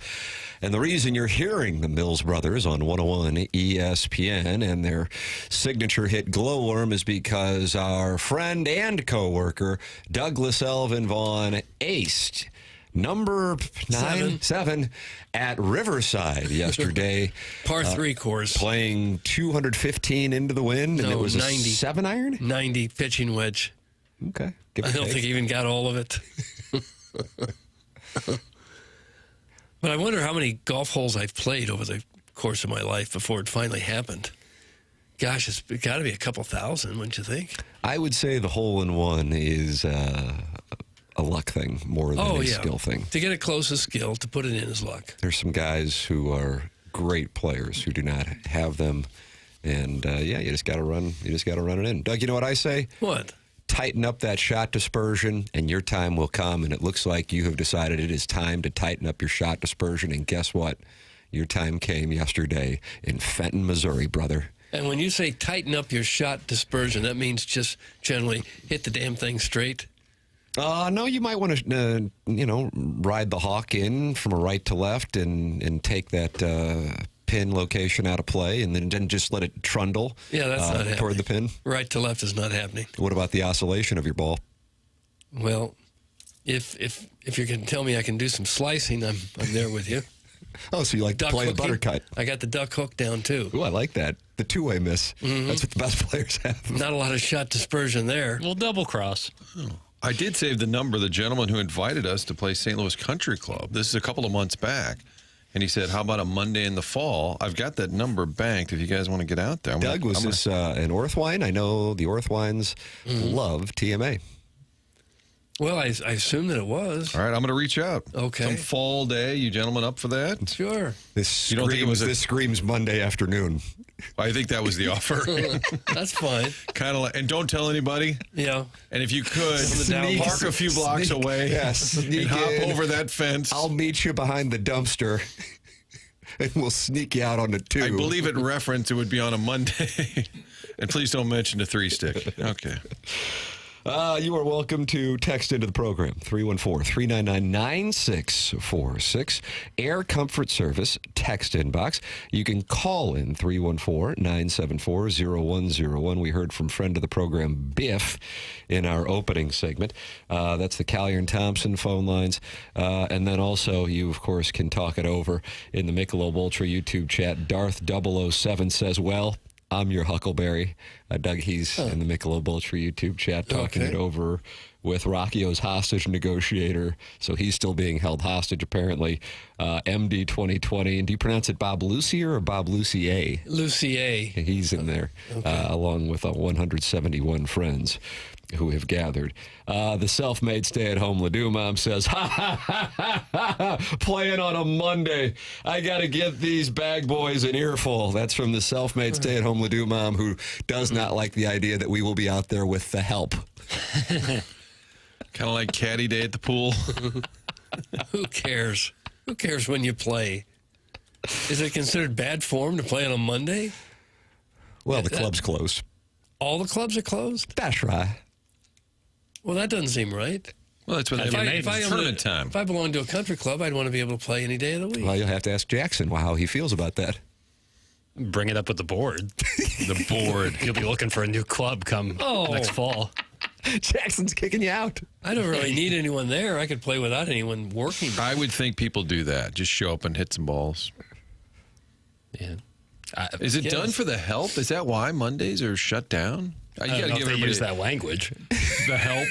And the reason you're hearing the Mills Brothers on 101 ESPN and their signature hit Glowworm is because our friend and co-worker Douglas Elvin Vaughn aced number 7 at Riverside yesterday. Par 3 course. Playing 215 into the wind, and No, it was 90. a 7-iron? 90 pitching wedge. Okay. I don't think he even got all of it. But I wonder how many golf holes I've played over the course of my life before it finally happened. Gosh, it's got to be a couple thousand, wouldn't you think? I would say the hole-in-one is a luck thing more than a skill thing. To get it close is skill. To put it in is luck. There's some guys who are great players who do not have them, and you just got to run. You just got to run it in. Doug, you know what I say? What? Tighten up that shot dispersion, and your time will come. And it looks like you have decided it is time to tighten up your shot dispersion. And guess what? Your time came yesterday in Fenton, Missouri, brother. And when you say tighten up your shot dispersion, that means just generally hit the damn thing straight? No, you might want to, ride the hawk in from a right to left and take that pin location out of play and then just let it trundle that's not happening. toward the pin. Right to left is not happening. What about the oscillation of your ball? Well, if you can tell me I can do some slicing, I'm there with you. Oh, so you like to play the butter cut. I got the duck hook down, too. Ooh, I like that. The two-way miss. Mm-hmm. That's what the best players have. Not a lot of shot dispersion there. Well, double cross. I did save the number of the gentleman who invited us to play St. Louis Country Club. This is a couple of months back. And he said, how about a Monday in the fall? I've got that number banked if you guys want to get out there. Doug, was this an Orthwine? I know the Orthwines love TMA. Well, I assume that it was. All right, I'm going to reach out. Okay. Some fall day. You gentlemen up for that? Sure. This You don't think it was this screams Monday afternoon. I think that was the offer. That's fine. Kind of like, and don't tell anybody. Yeah. And if you could, Sneak- park a few blocks away. Yeah, and sneak hop in. over that fence. I'll meet you behind the dumpster, and we'll sneak you out on the tube. I believe in reference it would be on a Monday. And please don't mention the 3-stick. Okay. You are welcome to text into the program, 314-399-9646. Air Comfort Service, text inbox. You can call in 314-974-0101. We heard from friend of the program, Biff, in our opening segment. That's the Collier and Thompson phone lines. And then also, you, of course, can talk it over in the Michelob Ultra YouTube chat. Darth 007 says, well, I'm your Huckleberry. Doug, he's in the Michelob Ultra YouTube chat talking it over with Rockio's hostage negotiator. So he's still being held hostage, apparently. MD 2020. And do you pronounce it Bob Lucier or Bob Lucier? Lucier. He's in there, along with 171 friends who have gathered. The self-made stay-at-home Ledoux mom says, ha, ha, ha, ha, ha, playing on a Monday. I got to get these bag boys an earful. That's from the self-made stay-at-home Ledoux mom who does not like the idea that we will be out there with the help. Kind of like caddy day at the pool. Who cares? Who cares when you play? Is it considered bad form to play on a Monday? Well, the club's closed. All the clubs are closed? That's right. Well, that doesn't seem right. Well, that's what they made tournament time. If I belonged to a country club, I'd want to be able to play any day of the week. Well, you'll have to ask Jackson how he feels about that. Bring it up with the board. The board. You'll be looking for a new club come next fall. Jackson's kicking you out. I don't really need anyone there. I could play without anyone working. I would think people do that. Just show up and hit some balls. Yeah. Is it Yes. done for the help? Is that why Mondays are shut down? I don't know if they use that language. the help.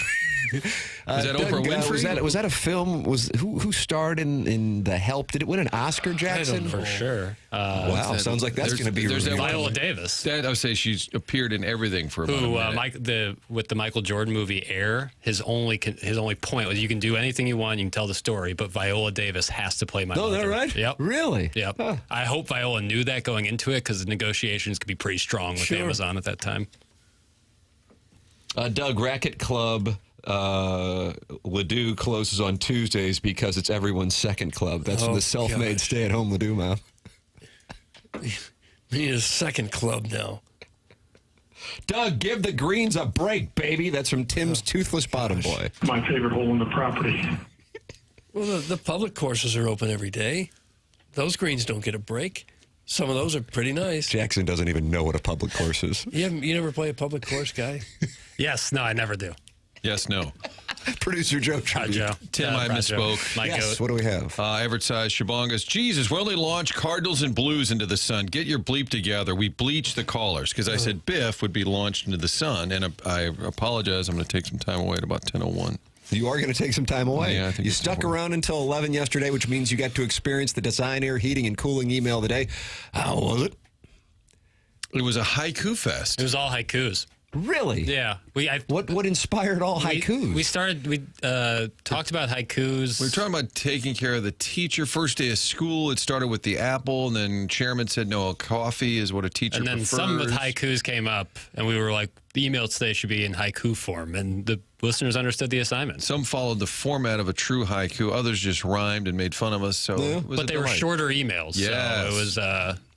Was that Oprah Winfrey? Was that a film? Who starred in The Help? Did it win an Oscar, Jackson? For sure. Wow, sounds like that's going to be there's that reviewed. Viola Davis. That I would say she's appeared in everything for about a minute. With the Michael Jordan movie Air, his only point was you can do anything you want, you can tell the story, but Viola Davis has to play my mother. Oh, is that right? Yep. Really? Yep. Huh. I hope Viola knew that going into it because the negotiations could be pretty strong with Amazon at that time. Doug, Racket Club Ledoux closes on Tuesdays because it's everyone's second club. That's from the self-made gosh. stay-at-home Ledoux mom. We need a second club now. Doug, give the greens a break, baby. That's from Tim's Toothless Bottom Boy. My favorite hole in the property. Well, the public courses are open every day. Those greens don't get a break. Some of those are pretty nice. Jackson doesn't even know what a public course is. You never play a public course, guy? Yes. No, I never do. Yes, no. Producer Joe. Hi, Joe. Tim, I misspoke. My Yes, goat. what do we have? Average size Shabongas. Jesus, we only launched Cardinals and Blues into the sun. Get your bleep together. We bleached the callers because I said Biff would be launched into the sun, and I apologize. I'm going to take some time away at about 10:01. You are going to take some time away. Yeah, I think you it's stuck important. around until 11 yesterday, which means you got to experience the Design Air Heating and Cooling email of the day. How was it? It was a haiku fest. It was all haikus. Really? Yeah. What inspired all haikus? We talked about haikus. We were talking about taking care of the teacher. First day of school, it started with the apple, and then chairman said, no, coffee is what a teacher and then prefers. some with haikus came up, and we were like, the emails today should be in haiku form, and the listeners understood the assignment. Some followed the format of a true haiku. Others just rhymed and made fun of us. So it was But they were shorter emails. Yes. So it was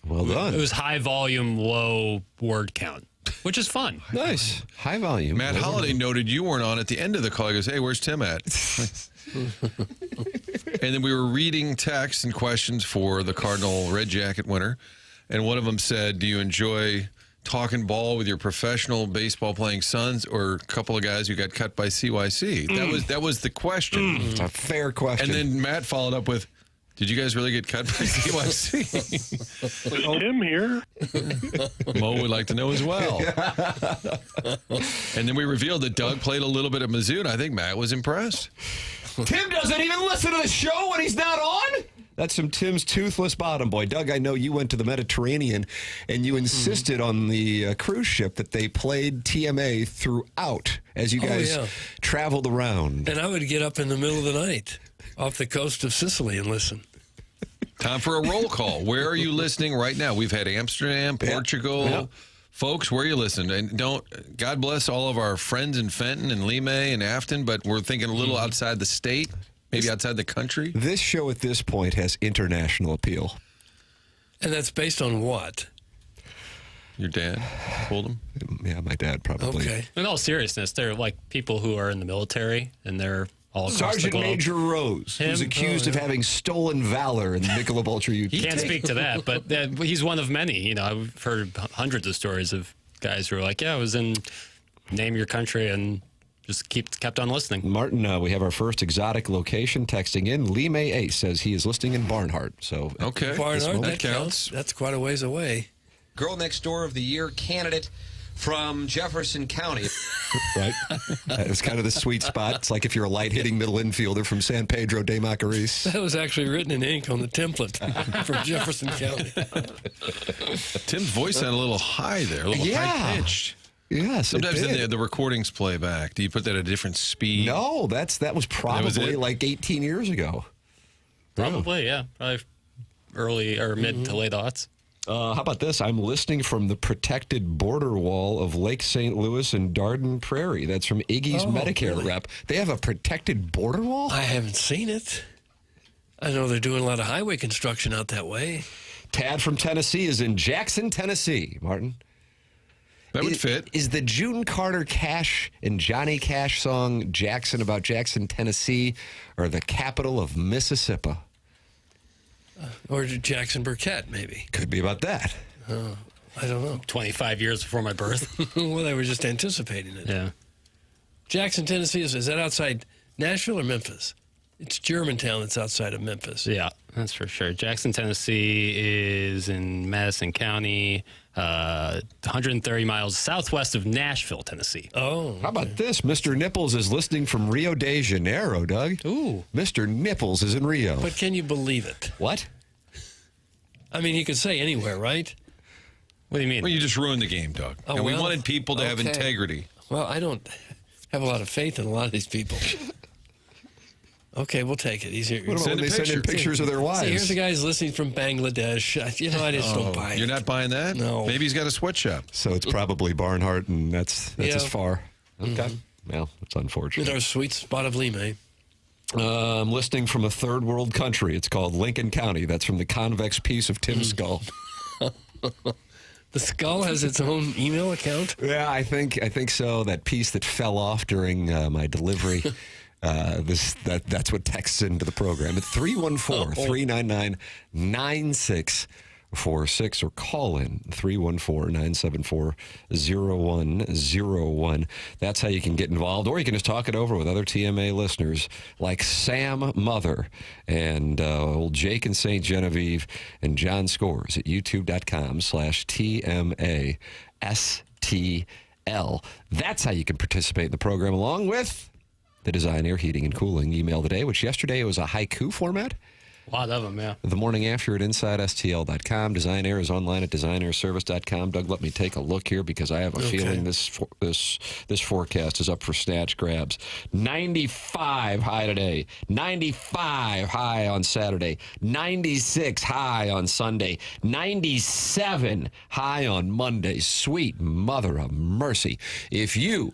well done. It was high volume, low word count, which is fun. Nice. High volume. Matt Holliday noted you weren't on at the end of the call. He goes, hey, where's Tim at? And then we were reading texts and questions for the Cardinal Red Jacket winner. And one of them said, do you enjoy talking ball with your professional baseball playing sons or a couple of guys who got cut by CYC? That was the question. It's a fair question. And then Matt followed up with, Did you guys really get cut by CYC? Is Tim here? Mo would like to know as well. And then we revealed that Doug played a little bit of Mizzou, and I think Matt was impressed. Tim doesn't even listen to the show when he's not on. That's from Tim's toothless bottom boy. Doug, I know you went to the Mediterranean and you insisted on the cruise ship that they played TMA throughout as you guys traveled around. And I would get up in the middle of the night off the coast of Sicily and listen. Time for a roll call. Where are you listening right now? We've had Amsterdam, Portugal. Yeah. Folks, where are you listening? And God bless all of our friends in Fenton and Lime and Afton, but we're thinking a little outside the state, maybe outside the country. This show at this point has international appeal. And that's based on what? Your dad told him? Yeah, my dad probably. Okay. In all seriousness, they're like people who are in the military, and they're all across the Sergeant globe. Major Rose, who's Him? accused of having stolen valor in the Michelob Ultra UT. Can't speak to that, but he's one of many. You know, I've heard hundreds of stories of guys who are like, yeah, I was in name your country and just kept on listening. Martin, we have our first exotic location texting in. Lee May Ace says he is listening in Barnhart. So Okay. Barnard, that counts. That's quite a ways away. Girl Next Door of the Year candidate from Jefferson County. Right. It's kind of the sweet spot. It's like if you're a light-hitting middle infielder from San Pedro de Macorís. That was actually written in ink on the template from Jefferson County. Tim's voice sounded a little high there, a little high-pitched. Yes, Sometimes it did. the recordings play back. Do you put that at a different speed? No, that was probably it? like 18 years ago. Probably, yeah. Probably early or mid to late aughts. How about this? I'm listening from the protected border wall of Lake St. Louis and Darden Prairie. That's from Iggy's Medicare really? rep. They have a protected border wall? I haven't seen it. I know they're doing a lot of highway construction out that way. Tad from Tennessee is in Jackson, Tennessee. Martin? That would fit. Is the June Carter Cash and Johnny Cash song Jackson about Jackson, Tennessee, or the capital of Mississippi? Or Jackson Burkett, maybe. Could be about that. I don't know. 25 years before my birth. Well, they were just anticipating it. Yeah. Jackson, Tennessee, is that outside Nashville or Memphis? It's Germantown that's outside of Memphis. Yeah, that's for sure. Jackson, Tennessee is in Madison County, 130 miles southwest of Nashville, Tennessee. Oh. How about this? Mr. Nipples is listening from Rio de Janeiro, Doug. Ooh. Mr. Nipples is in Rio. But can you believe it? What? I mean, he could say anywhere, right? What do you mean? Well, you just ruined the game, Doug. Oh, and we well, wanted people to have okay. integrity. Well, I don't have a lot of faith in a lot of these people. Okay, we'll take it. He's here. What about when they send in pictures of their wives? See, here's a guy who's listening from Bangladesh. You know, I just don't buy it. You're not buying that? No. Maybe he's got a sweatshop. So it's probably Barnhart, and that's Yeah. as far. Okay. Well, it's In unfortunate. our sweet spot of Lime. I'm listening from a third world country. It's called Lincoln County. That's from the convex piece of Tim's skull. The skull has its own email account? Yeah, I think so. That piece that fell off during my delivery. That's what texts into the program at 314-399-9646 or call in 314-974-0101. That's how you can get involved, or you can just talk it over with other TMA listeners like Sam Mother and old Jake in St. Genevieve and John Scores at youtube.com/TMASTL. That's how you can participate in the program, along with the Design Air Heating and Cooling email today, which yesterday was a haiku format. A lot of them, yeah. The morning after at InsideSTL.com. Design Air is online at designairservice.com. Doug, let me take a look here because I have a feeling this forecast is up for snatch grabs. 95 high today. 95 high on Saturday. 96 high on Sunday. 97 high on Monday. Sweet mother of mercy. If you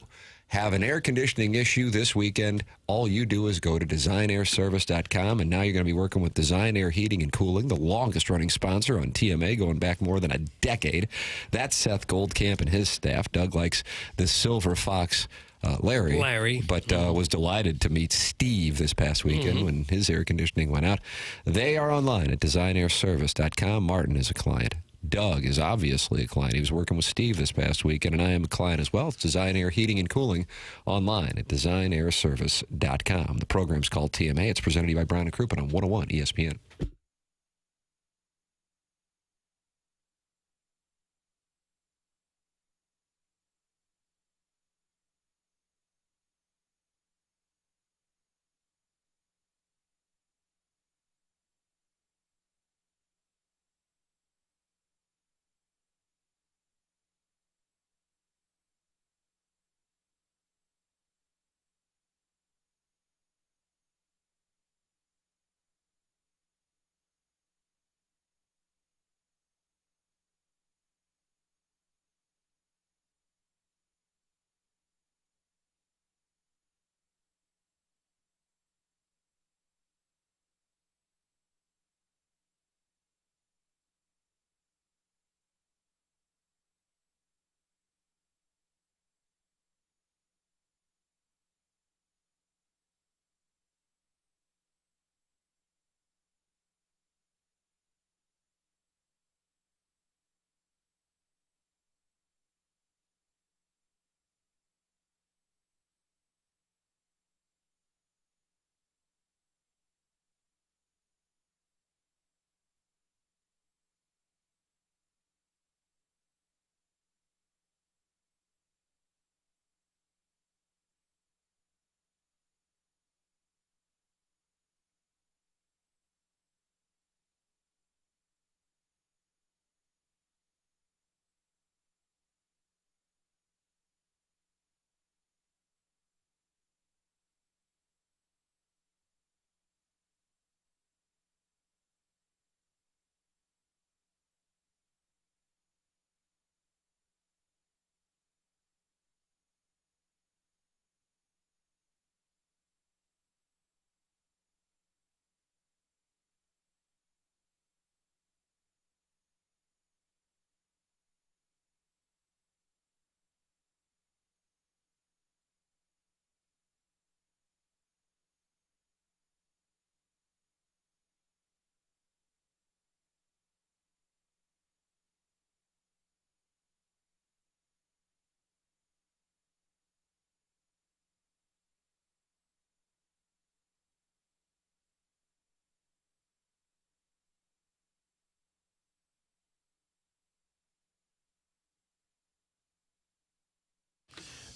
have an air conditioning issue this weekend, all you do is go to designairservice.com, and now you're going to be working with Design Air Heating and Cooling, the longest-running sponsor on TMA, going back more than a decade. That's Seth Goldcamp and his staff. Doug likes the Silver Fox Larry. But was delighted to meet Steve this past weekend when his air conditioning went out. They are online at designairservice.com. Martin is a client. Doug is obviously a client. He was working with Steve this past weekend, and I am a client as well. It's Design Air Heating and Cooling online at designairservice.com. The program's called TMA. It's presented to you by Brown & Crouppen on 101 ESPN.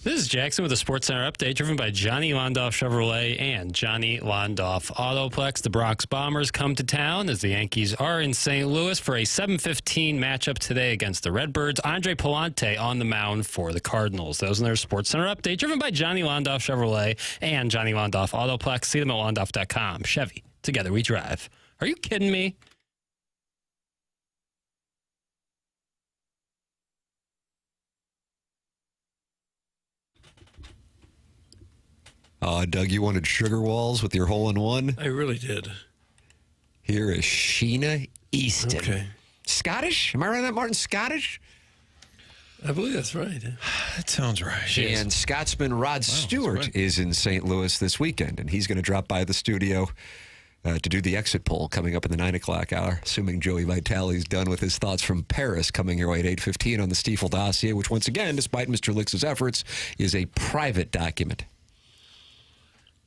This is Jackson with a Sports Center update driven by Johnny Londoff Chevrolet and Johnny Londoff Autoplex. The Bronx Bombers come to town as the Yankees are in St. Louis for a 7:15 matchup today against the Redbirds. Andre Palante on the mound for the Cardinals. Those are their Sports Center update driven by Johnny Londoff Chevrolet and Johnny Londoff Autoplex. See them at londoff.com. Chevy, together we drive. Are you kidding me? Doug, you wanted sugar walls with your hole-in-one? I really did. Here is Sheena Easton. Okay. Scottish? Am I right on that, Martin? Scottish? I believe that's right. That sounds right. And Scotsman Rod Stewart is in St. Louis this weekend, and he's going to drop by the studio to do the exit poll coming up in the 9 o'clock hour, assuming Joey Vitale's done with his thoughts from Paris coming your way at 8:15 on the Stiefel dossier, which once again, despite Mr. Lix's efforts, is a private document.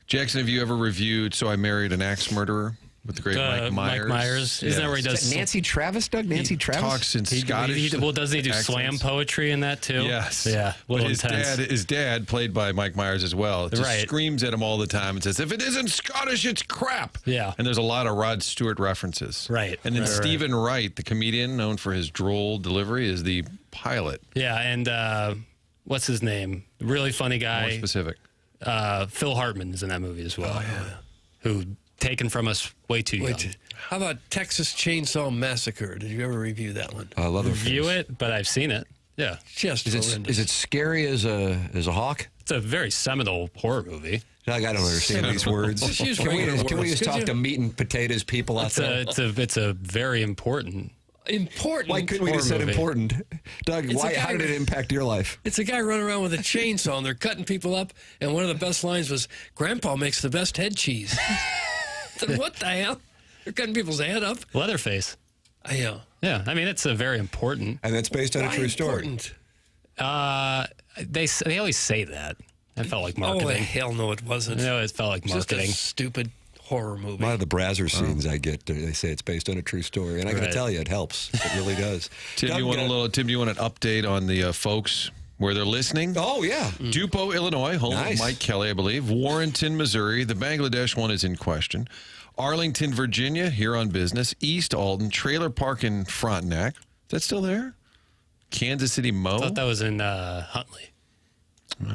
Jackson, have you ever reviewed So I Married an Axe Murderer with the great Mike Myers? Mike Myers. Isn't that where he does? Is that Nancy Travis, Doug? Nancy Travis? Talks in Scottish. Doesn't he do accents? slam poetry in that too? Yes. Yeah. But Little his intense. his dad, played by Mike Myers as well, just Right. screams at him all the time and says, "If it isn't Scottish, it's crap." Yeah. And there's a lot of Rod Stewart references. Right. And then Right. Stephen Wright, the comedian known for his droll delivery, is the pilot. Yeah, and what's his name? Really funny More guy. specific. Phil Hartman is in that movie as well. Who taken from us way too young. How about Texas Chainsaw Massacre? Did you ever review that one? Review it, but I've seen it. Yeah, Just Is horrendous. it scary as a hawk? it's a very seminal horror movie. Doug, I don't understand these words. Just use Can we regular just words, could talk you? to meat and potatoes people out there? It's a very important. Important. Why couldn't we horror just said movie. important? Doug, It's a how guy- did it impact your life? It's a guy running around with a chainsaw and they're cutting people up. And one of the best lines was, "Grandpa makes the best head cheese." I said, what the hell? They're cutting people's head up. Leatherface. Yeah. Yeah, I mean it's a very important. And that's based on a Why true story. important? They always say that. That felt like Oh, marketing. hell no, it wasn't. No, it felt like Just marketing. a stupid horror A movie. lot of the Brazzer scenes I get, they say it's based on a true story, and I got to Right. tell you, it helps. It really does. Tim, Doug, you want an update on the folks where they're listening? Oh yeah, Dupo, Illinois, home Nice. of Mike Kelly, I believe. Warrenton, Missouri. The Bangladesh one is in question. Arlington, Virginia, here on business. East Alton, Trailer Park in Frontenac. Is that still there? Kansas City, Mo. I thought that was in Huntley.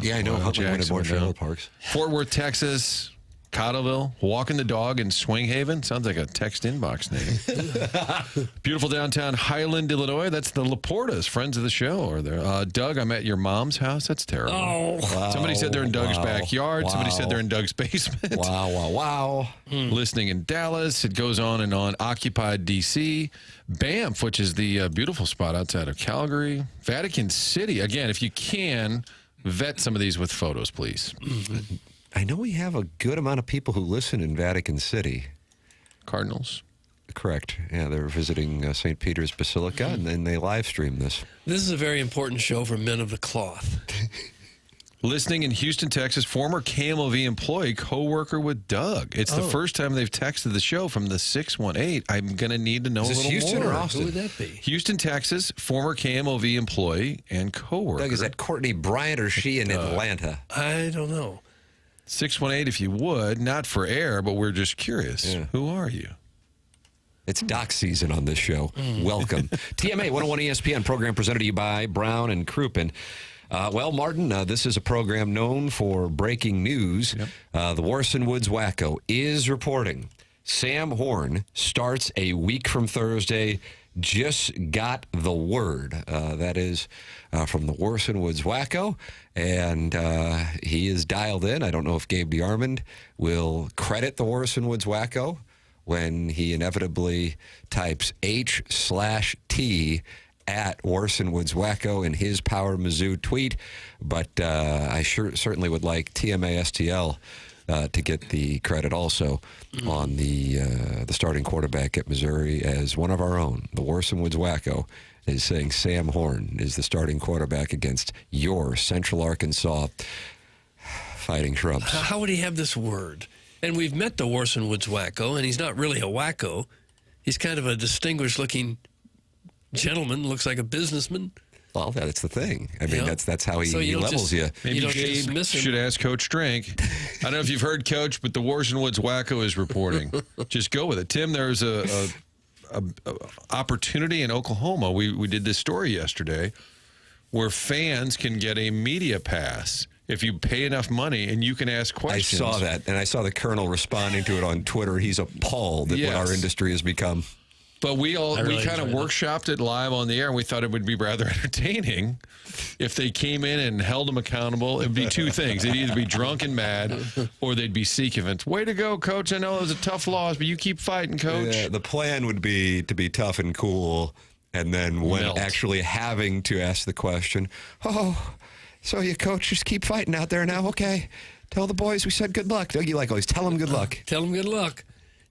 yeah, I know. Well, Huntley wanted Jackson more would know. trailer parks. Fort Worth, Texas. Cottleville, Walking the Dog in Swing Haven. Sounds like a text inbox name. Beautiful downtown Highland, Illinois. That's the Laportas, friends of the show, are there. Doug, I'm at your mom's house. That's terrible. Oh, Somebody said they're in Doug's Wow. backyard. Somebody said Wow. they're in Doug's basement. Wow. Listening in Dallas. It goes on and on. Occupied D.C. Banff, which is the beautiful spot outside of Calgary. Vatican City. Again, if you can, vet some of these with photos, please. I know we have a good amount of people who listen in Vatican City. Cardinals. Correct. Yeah, they're visiting St. Peter's Basilica, and then they live stream this. this is a very important show for men of the cloth. Listening in Houston, Texas, former KMOV employee, co-worker with Doug. It's the first time they've texted the show from the 618. I'm going to need to know Is a this little Houston more. or Austin? Who would that be? Houston, Texas, former KMOV employee and co-worker. Doug, is that Courtney Bryant or is she in Atlanta? I don't know. 618, if you would, not for air, but we're just curious. Yeah. Who are you? It's doc season on this show. Welcome. TMA 101 ESPN program presented to you by Brown and Crouppen. Well, Martin, this is a program known for breaking news. The Warson Woods Wacko is reporting Sam Horn starts a week from Thursday. Just got the word. That is from the Warson Woods Wacko, and he is dialed in. I don't know if Gabe DeArmond will credit the Warson Woods Wacko when he inevitably types H/T at Warson Woods Wacko in his Power Mizzou tweet, but I certainly would like TMA STL to get the credit also on the starting quarterback at Missouri as one of our own. The Warson Woods Wacko is saying Sam Horn is the starting quarterback against your Central Arkansas Fighting Shrubs. How would he have this word? And we've met the Warson Woods Wacko, and he's not really a wacko. He's kind of a distinguished-looking gentleman, looks like a businessman. Well, that's the thing. I mean, Yeah. that's how So he you don't levels just- you. Maybe You don't Gabe dismiss him. should ask Coach Drink. I don't know if you've heard, Coach, but the Warson Woods Wacko is reporting. Just go with it. Tim, there's a opportunity in Oklahoma. We did this story yesterday where fans can get a media pass if you pay enough money and you can ask questions. I saw that, and I saw the Colonel responding to it on Twitter. He's appalled at what our industry has become. But we really kind of enjoyed workshopped it live on the air, and we thought it would be rather entertaining if they came in and held them accountable. It would be two things. They'd either be drunk and mad, or they'd be sycophants. Way to go, Coach. I know it was a tough loss, but you keep fighting, Coach. Yeah, the plan would be to be tough and cool, and then when Melt. actually having to ask the question, oh, so you coach just keep fighting out there now? Okay, tell the boys we said good luck. Don't you like always tell them good luck? Tell him good luck.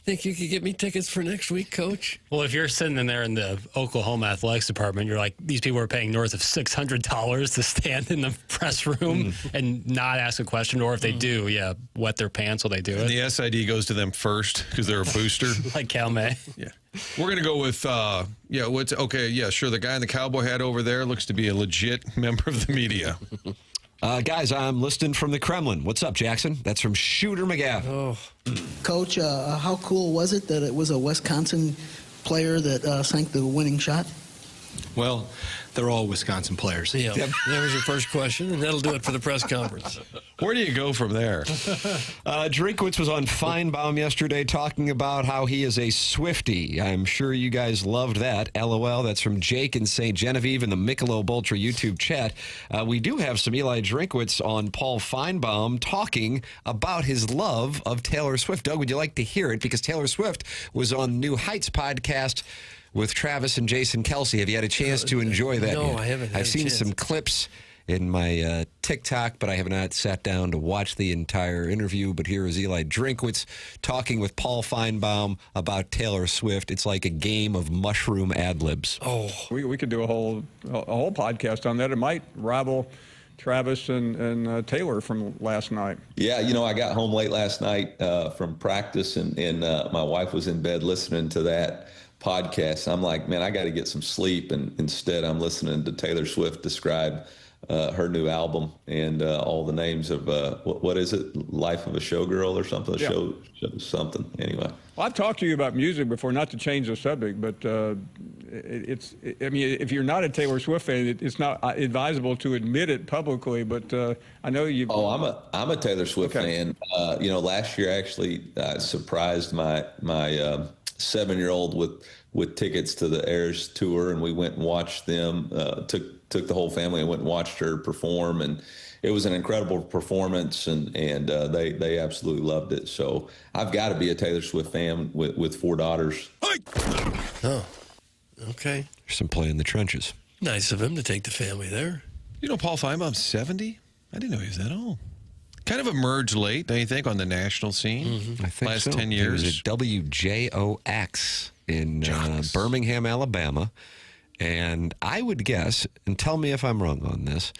Think you could get me tickets for next week, Coach? Well, if you're sitting in there in the Oklahoma athletics department, you're like, these people are paying north of $600 to stand in the press room and not ask a question, or if they do, wet their pants while they do And it, the SID goes to them first because they're a booster. like Cal May. Yeah. We're going to go with, sure. The guy in the cowboy hat over there looks to be a legit member of the media. Guys, I'm listening from the Kremlin. What's up, Jackson? That's from Shooter McGavin. Oh, Coach, how cool was it that it was a Wisconsin player that sank the winning shot? Well, they're all Wisconsin players. yeah. That was your first question, and that'll do it for the press conference. Where do you go from there? Drinkwitz was on Finebaum yesterday talking about how he is a Swiftie. I'm sure you guys loved that. LOL. That's from Jake in St. Genevieve in the Michelob Ultra YouTube chat. We do have some Eli Drinkwitz on Paul Finebaum talking about his love of Taylor Swift. Doug, would you like to hear it? Because Taylor Swift was on New Heights podcast with Travis and Jason Kelsey. Have you had a chance to enjoy that No, yet? I haven't had I've a seen chance. some clips in my TikTok, but I have not sat down to watch the entire interview. But here is Eli Drinkwitz talking with Paul Finebaum about Taylor Swift. It's like a game of mushroom ad-libs. Oh, We could do a whole podcast on that. It might rival Travis and Taylor from last night. Yeah, I got home late last night from practice, and my wife was in bed listening to that podcast. I'm like, man, I got to get some sleep, and instead I'm listening to Taylor Swift describe her new album and all the names of what is it, Life of a Showgirl or something? Yeah. Show something. Anyway. Well, I've talked to you about music before, not to change the subject, but if you're not a Taylor Swift fan, it's not advisable to admit it publicly. But I know you. Oh, I'm a Taylor Swift Okay. fan. Last year actually surprised my 7-year-old with tickets to the Eras tour, and we went and watched them. Took the whole family and went and watched her perform, and it was an incredible performance, and they absolutely loved it. So I've got to be a Taylor Swift fan with 4 daughters. okay. There's some play in the trenches. Nice of him to take the family there. Paul Finebaum's 70? I didn't know he was that old. Kind of emerged late, don't you think, on the national scene? I think Last so. 10 He was years. at WJOX in Birmingham, Alabama. And I would guess, and tell me if I'm wrong on this,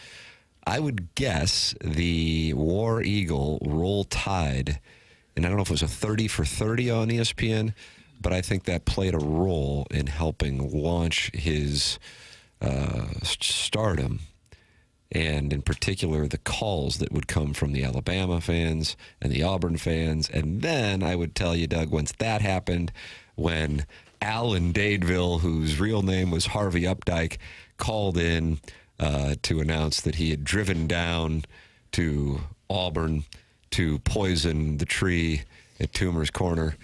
I would guess the War Eagle Roll Tide, and I don't know if it was a 30 for 30 on ESPN, but I think that played a role in helping launch his stardom. And in particular, the calls that would come from the Alabama fans and the Auburn fans. And then I would tell you, Doug, once that happened, when Al in Dadeville, whose real name was Harvey Updike, called in to announce that he had driven down to Auburn to poison the tree at Toomer's Corner.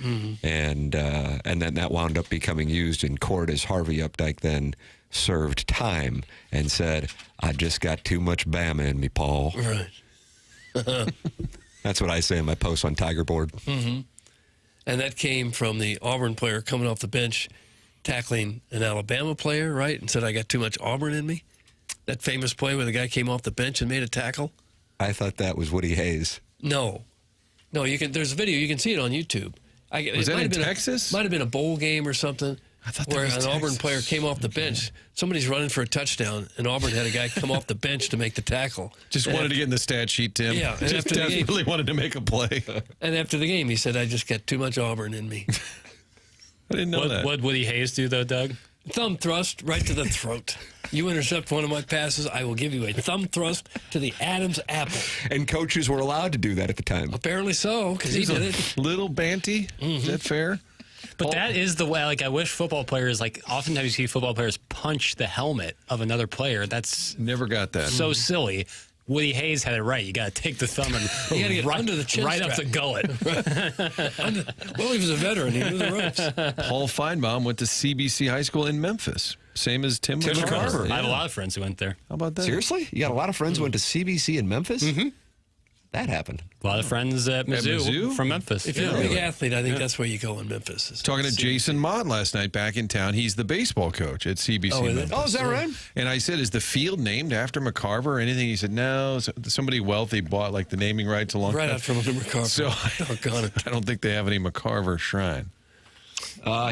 And then that wound up becoming used in court as Harvey Updike then served time and said, I just got too much Bama in me, Paul. Right. That's what I say in my post on Tiger Board. And that came from the Auburn player coming off the bench, tackling an Alabama player, right? And said, I got too much Auburn in me. That famous play where the guy came off the bench and made a tackle. I thought that was Woody Hayes. No, you can. There's a video. You can see it on YouTube. Was that in Texas? Might have been a bowl game or something. I thought that where was an Auburn Texas. player came off the bench. Somebody's running for a touchdown, and Auburn had a guy come off the bench to make the tackle. Just wanted to get in the stat sheet, Tim. Yeah, and Just after the game- desperately wanted to make a play. And after the game, he said, I just got too much Auburn in me. I didn't know that. What would Woody Hayes do, though, Doug? Thumb thrust right to the throat. You intercept one of my passes, I will give you a thumb thrust to the Adam's apple. And coaches were allowed to do that at the time. Apparently so, because he did it. Little banty. Is that fair? But that is the way, like, I wish football players, like, oftentimes you see football players punch the helmet of another player. That's Never got that. so silly. Woody Hayes had it right. You got to take the thumb and You got to get right, under the chin right up strap. the gullet. Well, he was a veteran. He knew the ropes. Paul Finebaum went to CBC High School in Memphis. Same as Tim McCarver. I have a lot of friends who went there. How about that? Seriously? You got a lot of friends who went to CBC in Memphis? Mm-hmm. That happened. A lot of friends at Mizzou, Mizzou? from Memphis. If you're a big athlete, I think that's where you go in Memphis. Talking to Jason Mott last night back in town. He's the baseball coach at CBC. Oh, is it? Memphis. Oh, is that right? And I said, is the field named after McCarver or anything? He said, no. Somebody wealthy bought like the naming rights a long Right time. out from under McCarver. So Doggone it. I don't think they have any McCarver shrine.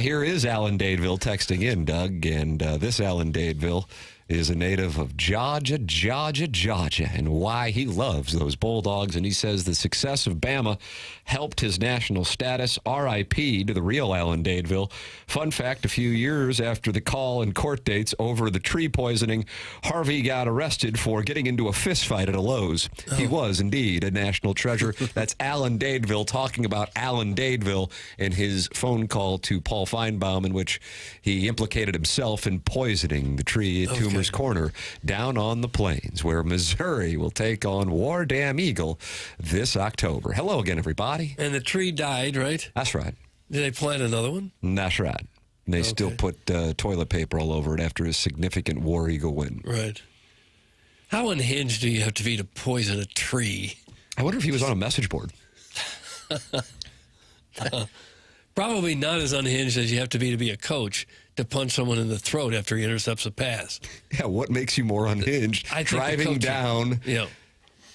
Here is Alan Dadeville texting in, Doug. And this Alan Dadeville is a native of Georgia, and why he loves those Bulldogs. And he says the success of Bama helped his national status. R.I.P. to the real Alan Dadeville. Fun fact, a few years after the call and court dates over the tree poisoning, Harvey got arrested for getting into a fist fight at a Lowe's. He was indeed a national treasure. That's Alan Dadeville talking about Alan Dadeville and his phone call to Paul Finebaum, in which he implicated himself in poisoning the tree at Toomer's Corner down on the plains, where Missouri will take on War Dam Eagle this October. Hello again, everybody. And the tree died, right? That's right. Did they plant another one? That's right. And they still put toilet paper all over it after a significant War Eagle win. Right. How unhinged do you have to be to poison a tree? I wonder if he was on a message board. Probably not as unhinged as you have to be a coach to punch someone in the throat after he intercepts a pass. Yeah, what makes you more unhinged? I think Driving the coaching. down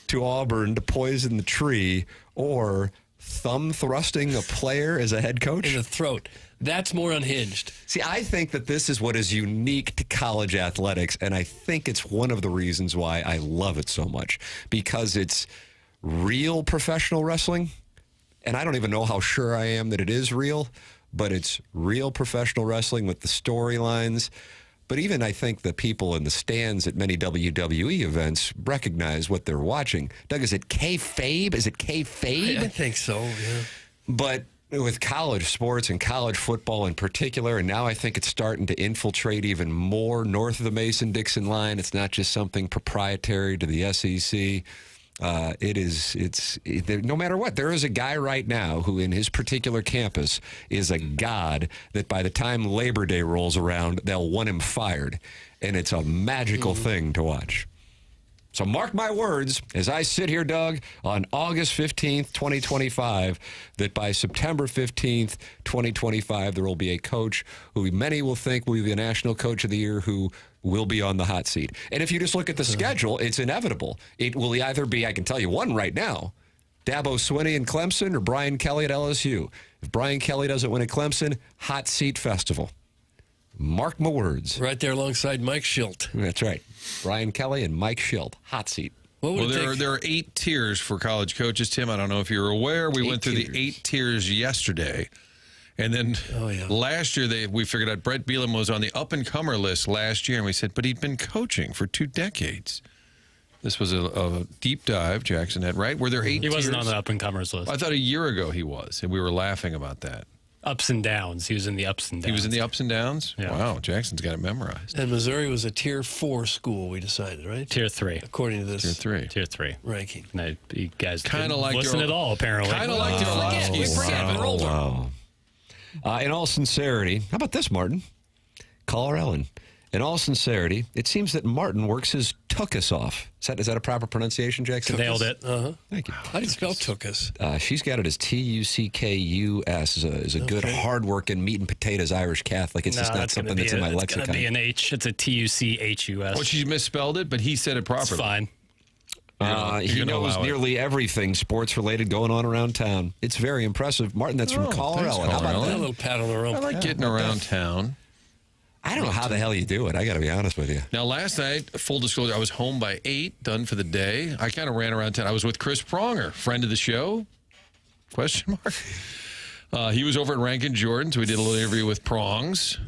to Auburn to poison the tree, or thumb thrusting a player as a head coach? In the throat. That's more unhinged. See, I think that this is what is unique to college athletics, and I think it's one of the reasons why I love it so much, because it's real professional wrestling, and I don't even know how sure I am that it is real, but it's real professional wrestling with the storylines. But even I think the people in the stands at many WWE events recognize what they're watching. Doug, is it kayfabe? Is it kayfabe? I think so, yeah. But with college sports and college football in particular, and now I think it's starting to infiltrate even more north of the Mason-Dixon line. It's not just something proprietary to the SEC. No matter what, there is a guy right now who in his particular campus is a god that by the time Labor Day rolls around, they'll want him fired. And it's a magical thing to watch. So mark my words as I sit here, Doug, on August 15th, 2025, that by September 15th, 2025, there will be a coach who many will think will be the National Coach of the Year who will be on the hot seat. And if you just look at the schedule, it's inevitable. It will either be, I can tell you one right now, Dabo Swinney in Clemson or Brian Kelly at LSU. If Brian Kelly doesn't win at Clemson, hot seat festival. Mark my words. Right there alongside Mike Schilt. That's right. Brian Kelly and Mike Schilt. Hot seat. Well, there are 8 tiers for college coaches, Tim. I don't know if you're aware. We went through the 8 tiers yesterday. And then last year, we figured out Brett Bielema was on the up-and-comer list last year. And we said, but he'd been coaching for 2 decades. This was a deep dive Jackson had, right? Were there 8 tiers? He wasn't on the up-and-comers list. I thought a year ago he was, and we were laughing about that. Ups and downs. He was in the ups and downs. He was in the ups and downs? Yeah. Wow, Jackson's got it memorized. And Missouri was a Tier 4 school, we decided, right? Tier 3. According to this Tier 3 ranking. No, you guys kind of didn't listen at all, apparently. Kind of like Wow. In all sincerity, how about this, Martin? Caller Ellen. In all sincerity, it seems that Martin works his tuchus off. Is that a proper pronunciation, Jackson? Nailed it. Thank you. How do you spell tuchus? She's got it as Tuckus. Is a good, hard-working, meat and potatoes Irish Catholic. It's just not something that's in my lexicon. It's going to be an H. It's a Tuchus. Well, she misspelled it, but he said it properly. It's fine. He knows nearly everything sports-related going on around town. It's very impressive. Martin, that's from Caller Ellen. How about that? A little pat on the rump. I like getting around town. I don't know how the hell you do it. I got to be honest with you. Now, last night, full disclosure, I was home by 8, done for the day. I kind of ran around town. I was with Chris Pronger, friend of the show? Question mark. He was over at Rankin Jordan, so we did a little interview with Prongs.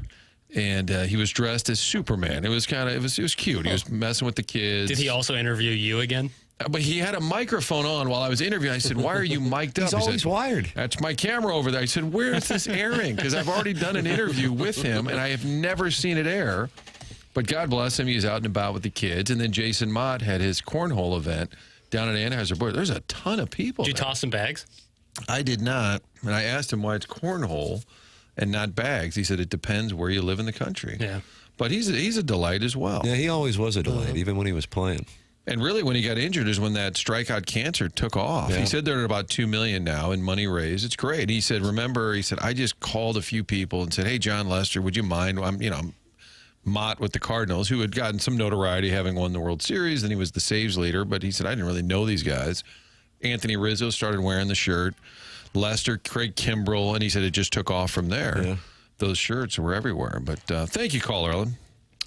And he was dressed as Superman. It was cute. He was messing with the kids. Did he also interview you again? But he had a microphone on while I was interviewing. I said, "Why are you mic'd up?" He's always wired. That's my camera over there. I said, "Where is this airing?" Because I've already done an interview with him, and I have never seen it air. But God bless him, he's out and about with the kids. And then Jason Mott had his cornhole event down at Anheuser-Busch. There's a ton of people. Did you toss some bags? I did not. And I asked him why it's cornhole and not bags. He said it depends where you live in the country. Yeah. But he's a delight as well. Yeah, he always was a delight, even when he was playing. And really, when he got injured is when that strikeout cancer took off. Yeah. He said they're at about $2 million now in money raised. It's great. He said, I just called a few people and said, "Hey, John Lester, would you mind? I'm Mott with the Cardinals, who had gotten some notoriety having won the World Series, and he was the saves leader. But he said, I didn't really know these guys. Anthony Rizzo started wearing the shirt. Lester, Craig Kimbrell, and he said it just took off from there. Yeah. Those shirts were everywhere. But thank you, caller Ellen.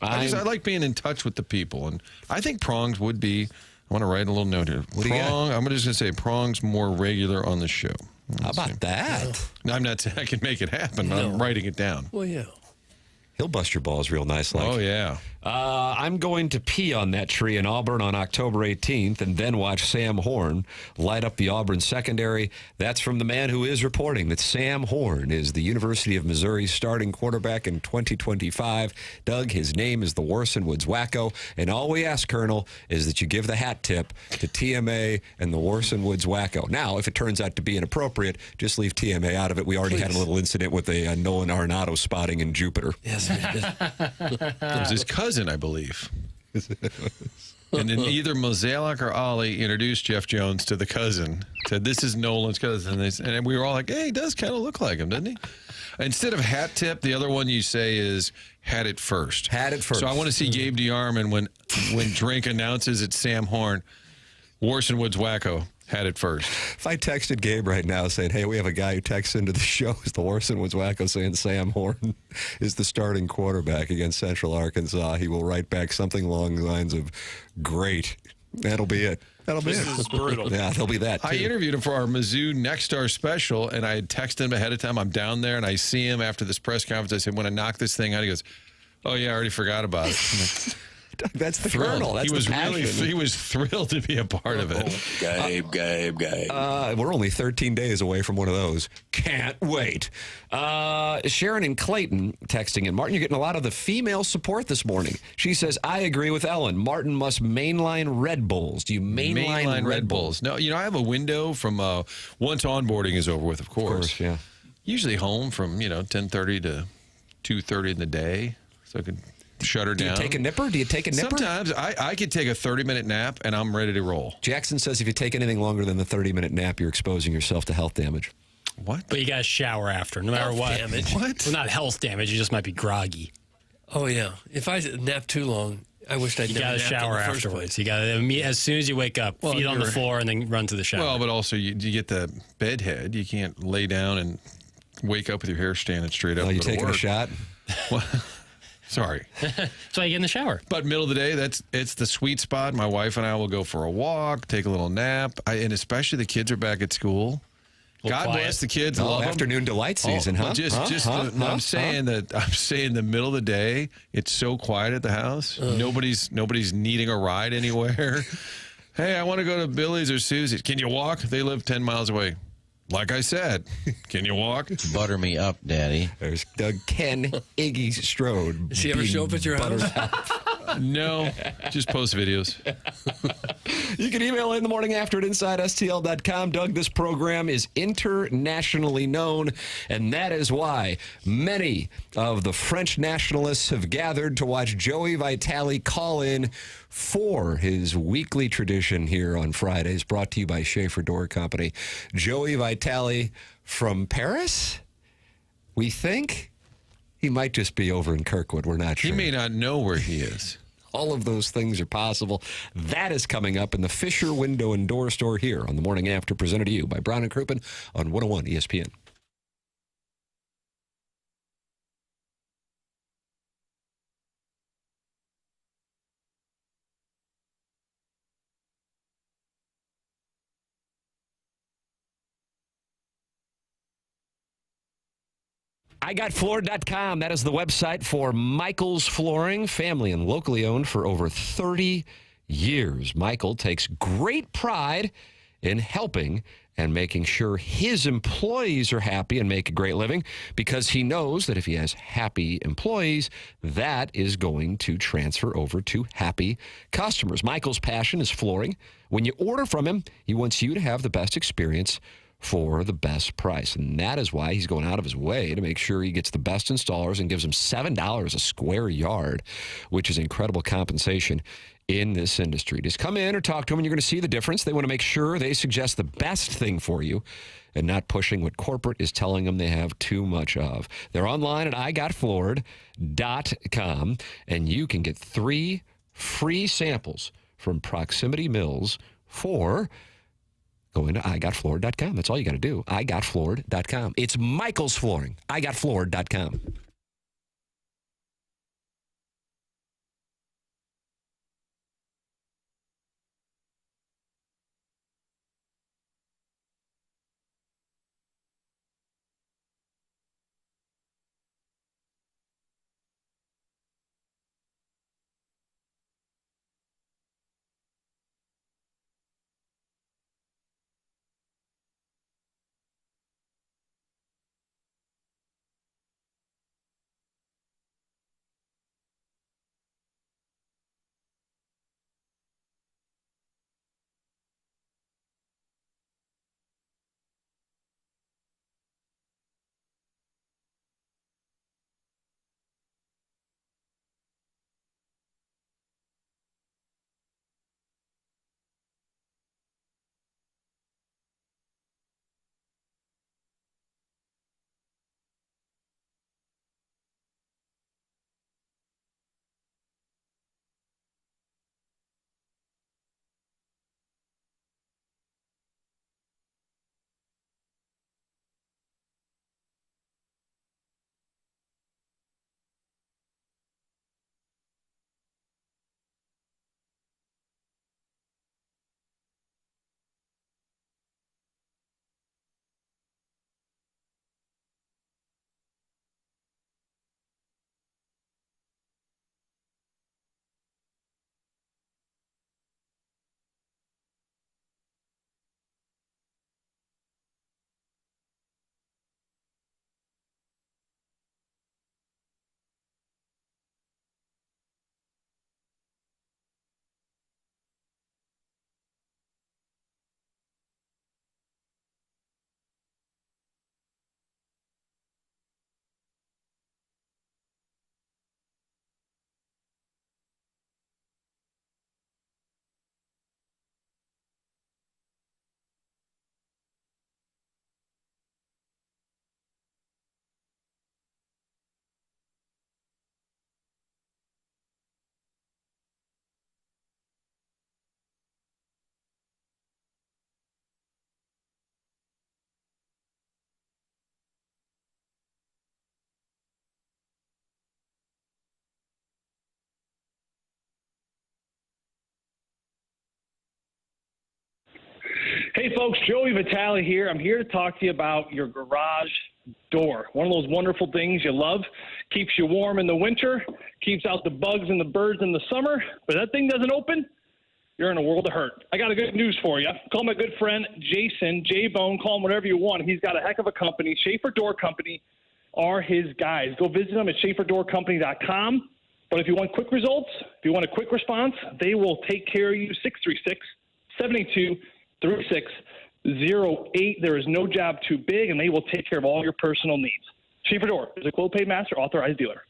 I like being in touch with the people, and I think Prongs would be. I want to write a little note here. What do you got? I'm just going to say Prongs more regular on the show. How about that? No, I'm not saying I can make it happen, but I'm writing it down. Well, yeah. He'll bust your balls real nice. Oh, yeah. I'm going to pee on that tree in Auburn on October 18th and then watch Sam Horn light up the Auburn secondary. That's from the man who is reporting that Sam Horn is the University of Missouri's starting quarterback in 2025. Doug, his name is the Warson Woods Wacko. And all we ask, Colonel, is that you give the hat tip to TMA and the Warson Woods Wacko. Now, if it turns out to be inappropriate, just leave TMA out of it. We already had a little incident with a Nolan Arenado spotting in Jupiter. Yes, It was his cousin, I believe. And then either Mozeliak or Ollie introduced Jeff Jones to the cousin. Said, "This is Nolan's cousin." And we were all like, "Hey, he does kind of look like him, doesn't he?" Instead of hat tip, the other one you say is had it first. Had it first. So I want to see Gabe DeArmond when Drink announces it's Sam Horn, Warson Woods Wacko. Had it first. If I texted Gabe right now saying, "Hey, we have a guy who texts into the show," it's the Warson Woods Wacko saying Sam Horn is the starting quarterback against Central Arkansas, he will write back something along the lines of, "Great." That'll be it. This is brutal. Yeah, there'll be that, too. I interviewed him for our Mizzou Next Star special, and I had texted him ahead of time. I'm down there, and I see him after this press conference. I said, "When I knock this thing out," he goes, "Oh, yeah, I already forgot about it." I'm like, that's the Colonel. That's he was thrilled to be a part of it. Gabe. We're only 13 days away from one of those. Can't wait. Sharon and Clayton texting in. Martin, you're getting a lot of the female support this morning. She says, "I agree with Ellen. Martin must mainline Red Bulls." Do you mainline Red Bulls? No, I have a window from once onboarding is over with, of course. Of course, yeah. Usually home from 10:30 to 2:30 in the day, so I can shut her down. Do you take a nipper? Sometimes I could take a 30-minute nap and I'm ready to roll. Jackson says if you take anything longer than the 30-minute nap, you're exposing yourself to health damage. What? But you got to shower after, no matter what. Damage. What? Well, not health damage. You just might be groggy. Oh, yeah. If I nap too long, I wish I'd You never got to napped shower in the first afterwards. place. You got to, as soon as you wake up, feet on the floor and then run to the shower. Well, but also you get the bed head. You can't lay down and wake up with your hair standing straight up. Are you and go to taking a work. shot? Well, sorry. So you get in the shower. But middle of the day, it's the sweet spot. My wife and I will go for a walk, take a little nap, and especially the kids are back at school. God quiet. bless the kids. Oh, Love 'em. afternoon delight season, huh? I'm saying the middle of the day, it's so quiet at the house. Nobody's needing a ride anywhere. Hey, I want to go to Billy's or Susie's. Can you walk? They live 10 miles away. Like I said, can you walk? Butter me up, Daddy. There's Doug Ken Iggy Strode. Does he ever show up at your house? No, just post videos. You can email in the morning after at InsideSTL.com. Doug, this program is internationally known, and that is why many of the French nationalists have gathered to watch Joey Vitale call in for his weekly tradition here on Fridays, brought to you by Schaefer Door Company. Joey Vitale from Paris, we think. He might just be over in Kirkwood. We're not sure. He may not know where he is. All of those things are possible. That is coming up in the Fisher Window and Door Store here on the Morning After, presented to you by Brown & Crouppen on 101 ESPN. IGotFloored.com. That is the website for Michael's Flooring, family and locally owned for over 30 years. Michael takes great pride in helping and making sure his employees are happy and make a great living, because he knows that if he has happy employees, that is going to transfer over to happy customers. Michael's passion is flooring. When you order from him, he wants you to have the best experience for the best price. And that is why he's going out of his way to make sure he gets the best installers and gives them $7 a square yard, which is incredible compensation in this industry. Just come in or talk to them and you're going to see the difference. They want to make sure they suggest the best thing for you and not pushing what corporate is telling them they have too much of. They're online at IGotFloored.com, and you can get 3 free samples from Proximity Mills for going to IGotFloored.com. That's all you got to do. IGotFloored.com. It's Michael's Flooring. IGotFloored.com. Hey, folks, Joey Vitale here. I'm here to talk to you about your garage door. One of those wonderful things you love. Keeps you warm in the winter, keeps out the bugs and the birds in the summer. But that thing doesn't open, you're in a world of hurt. I got a good news for you. Call my good friend Jason, J-Bone, call him whatever you want. He's got a heck of a company. Schaefer Door Company are his guys. Go visit them at SchaeferDoorCompany.com. But if you want quick results, if you want a quick response, they will take care of you. 636-782-3608. There is no job too big, and they will take care of all your personal needs. Schaefer Door is a quote paid master, authorized dealer.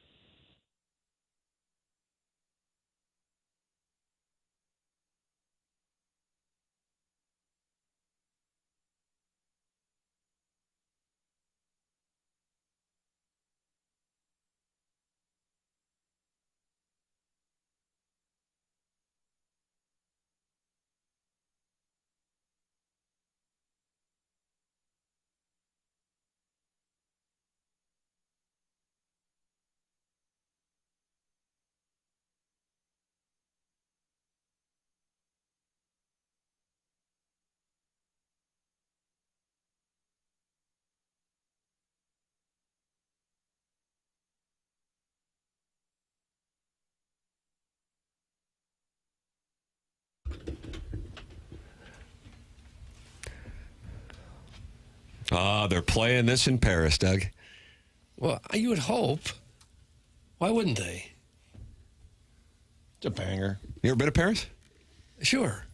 They're playing this in Paris, Doug. Well, you would hope. Why wouldn't they? It's a banger. You ever been to Paris? Sure.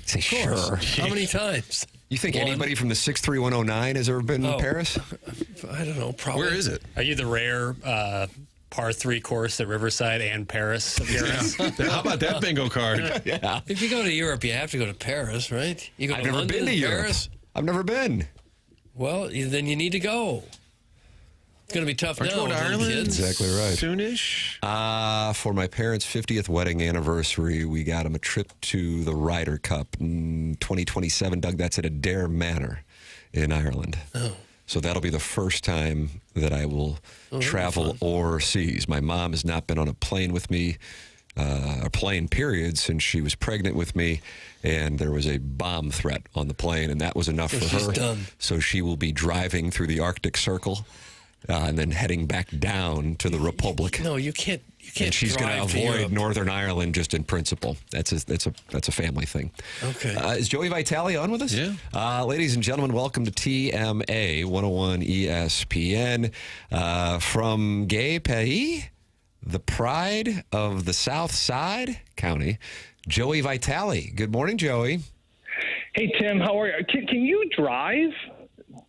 Say Sure. How many times? You think anybody from the 63109 has ever been to Paris? I don't know. Probably. Where is it? Are you the rare par 3 course at Riverside and Paris appearance? How about that bingo card? Yeah. If you go to Europe, you have to go to Paris, right? You go I've to never London, been to Paris. Europe. I've never been. Well, then you need to go. It's going to be tough Aren't you now, going to little Ireland? kids. Exactly right. Soonish? For my parents' 50th wedding anniversary, we got them a trip to the Ryder Cup in 2027. Doug, that's at Adair Manor in Ireland. Oh. So that'll be the first time that I will travel overseas. My mom has not been on a plane with me, a plane period, since she was pregnant with me, and there was a bomb threat on the plane, and that was enough for she's her. done. So she will be driving through the Arctic Circle and then heading back down to the Republic. No, you can't. You can't. And she's going to drive to avoid Europe. Northern Ireland just in principle. That's a family thing. Okay. Is Joey Vitale on with us? Yeah. Ladies and gentlemen, welcome to TMA 101 ESPN from Gay Pays, the pride of the South Side County. Joey Vitale. Good morning, Joey. Hey, Tim, how are you? Can you drive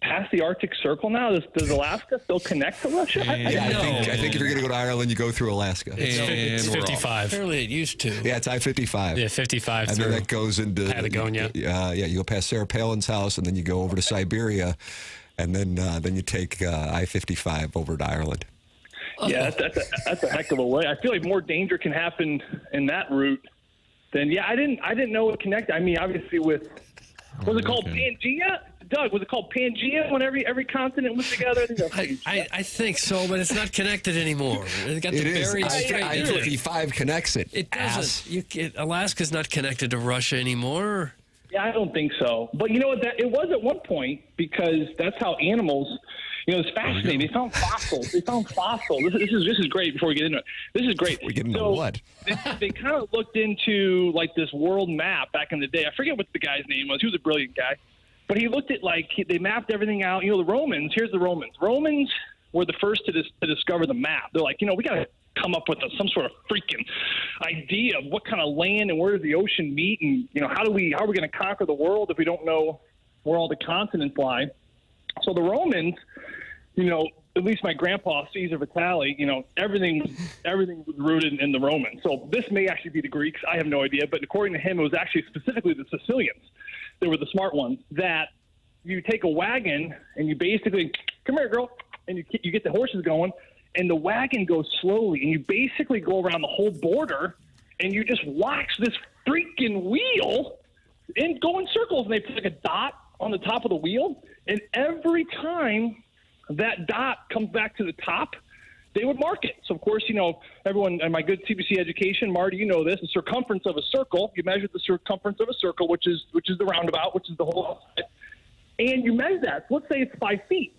past the Arctic Circle now? Does Alaska still connect to Russia? I think if you're going to go to Ireland, you go through Alaska. It's 55. Apparently it used to. Yeah, it's I-55. Yeah, 55 And through then that goes into Patagonia. You go past Sarah Palin's house, and then you go over to Siberia, and then you take I-55 over to Ireland. Yeah, that's a heck of a way. I feel like more danger can happen in that route than I didn't know it connected. I mean, obviously was it called Pangea? Doug, was it called Pangea when every continent was together? I think so, but it's not connected anymore. It got the buried straight. I-55 connects it. It doesn't. Alaska's not connected to Russia anymore. Yeah, I don't think so. But you know what? It was at one point, because that's how animals. It's fascinating. They found fossils. This is great. Before we get into it, this is great. We get into what? They kind of looked into like this world map back in the day. I forget what the guy's name was. He was a brilliant guy, but he looked at they mapped everything out. The Romans. Here's the Romans. Romans were the first to discover the map. They're like, we got to come up with some sort of freaking idea of what kind of land and where does the ocean meet, and how are we going to conquer the world if we don't know where all the continents lie? So the Romans, at least my grandpa, Caesar Vitale, everything was rooted in the Romans. So this may actually be the Greeks. I have no idea. But according to him, it was actually specifically the Sicilians. They were the smart ones. That you take a wagon and you basically, come here, girl, and you get the horses going, and the wagon goes slowly, and you basically go around the whole border, and you just watch this freaking wheel and go in circles. And they put like a dot on the top of the wheel, and every time that dot comes back to the top, they would mark it. So, of course, everyone in my good CBC education, Marty, you know this, the circumference of a circle. You measure the circumference of a circle, which is the roundabout, which is the whole outside. And you measure that. So let's say it's 5 feet.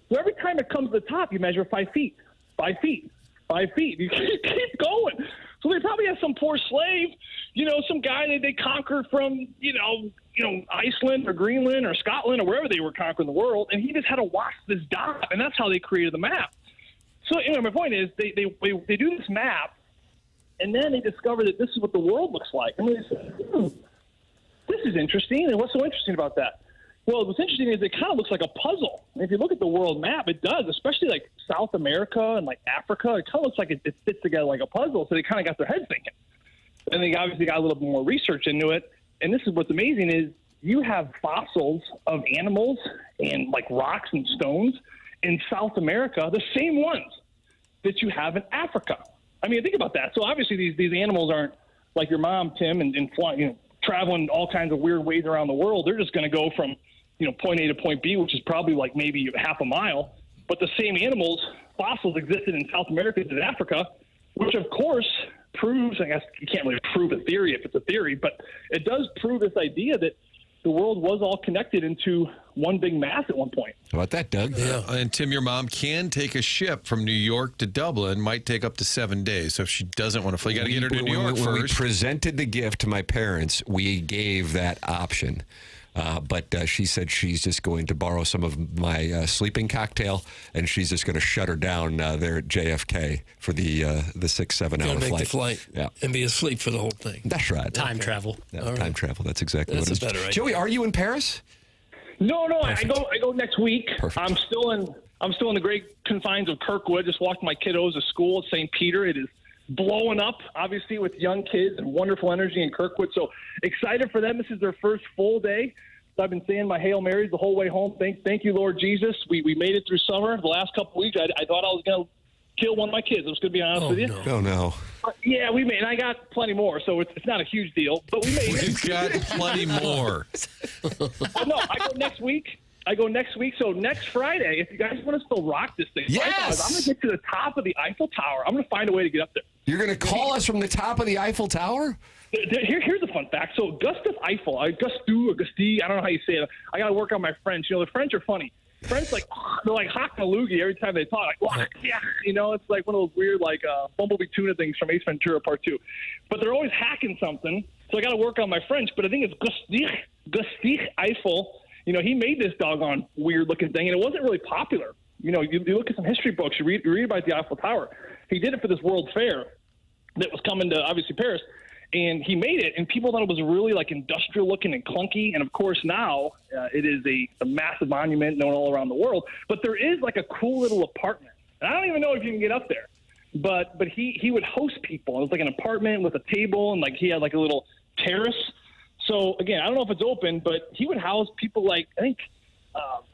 So every time it comes to the top, you measure 5 feet, 5 feet, 5 feet. You keep going. So they probably have some poor slave, some guy that they conquered from, Iceland or Greenland or Scotland or wherever they were conquering the world, and he just had to watch this dot, and that's how they created the map. So, my point is they do this map, and then they discover that this is what the world looks like. I mean, they say, this is interesting, and what's so interesting about that? Well, what's interesting is it kind of looks like a puzzle. And if you look at the world map, it does, especially like South America and like Africa. It kind of looks like it fits together like a puzzle, so they kind of got their heads thinking. And they obviously got a little bit more research into it. And this is what's amazing is you have fossils of animals and like rocks and stones in South America, the same ones that you have in Africa. I mean, think about that. So obviously these animals aren't like your mom, Tim, and traveling all kinds of weird ways around the world. They're just going to go from, point A to point B, which is probably like maybe half a mile. But the same animals, fossils existed in South America and Africa, which of course proves, I guess you can't really prove a theory if it's a theory, but it does prove this idea that the world was all connected into one big mass at one point. How about that, Doug? Yeah. And Tim, your mom can take a ship from New York to Dublin, might take up to 7 days. So if she doesn't want to fly, you got to get her to New York when first. we presented the gift to my parents, we gave that option. But she said she's just going to borrow some of my sleeping cocktail, and she's just going to shut her down there at JFK for the 6-7 hour Make flight. the flight and be asleep for the whole thing. That's right. Time travel. Yeah, time travel. That's exactly That's what it a is. better idea. Joey, are you in Paris? No, I go next week. Perfect. I'm still in the great confines of Kirkwood. Just walked my kiddos to school at St. Peter. It is blowing up, obviously, with young kids and wonderful energy in Kirkwood. So excited for them. This is their first full day. So I've been saying my Hail Marys the whole way home. Thank you, Lord Jesus. We made it through summer. The last couple of weeks, I thought I was going to kill one of my kids. I was going to be honest with you. No. Oh, no. Yeah, we made it. I got plenty more, so it's not a huge deal. But we made it. We've got plenty more. Oh, no, I go next week. So next Friday, if you guys want to still rock this thing, yes! I'm going to get to the top of the Eiffel Tower. I'm going to find a way to get up there. You're going to call us from the top of the Eiffel Tower? Here's a fun fact. So Gustav Eiffel, Gusti, I don't know how you say it. I got to work on my French. The French are funny. French, they're like hock and a loogie every time they talk. Like, yeah. It's like one of those weird, Bumblebee tuna things from Ace Ventura Part 2. But they're always hacking something, so I got to work on my French. But I think it's Gusti Eiffel. He made this doggone weird-looking thing, and it wasn't really popular. You look at some history books, you read about the Eiffel Tower. He did it for this World Fair that was coming to, obviously, Paris, and he made it, and people thought it was really, industrial-looking and clunky. And, of course, now it is a massive monument known all around the world. But there is, a cool little apartment. And I don't even know if you can get up there. But he would host people. It was like an apartment with a table, and, he had, a little terrace. So, again, I don't know if it's open, but he would house people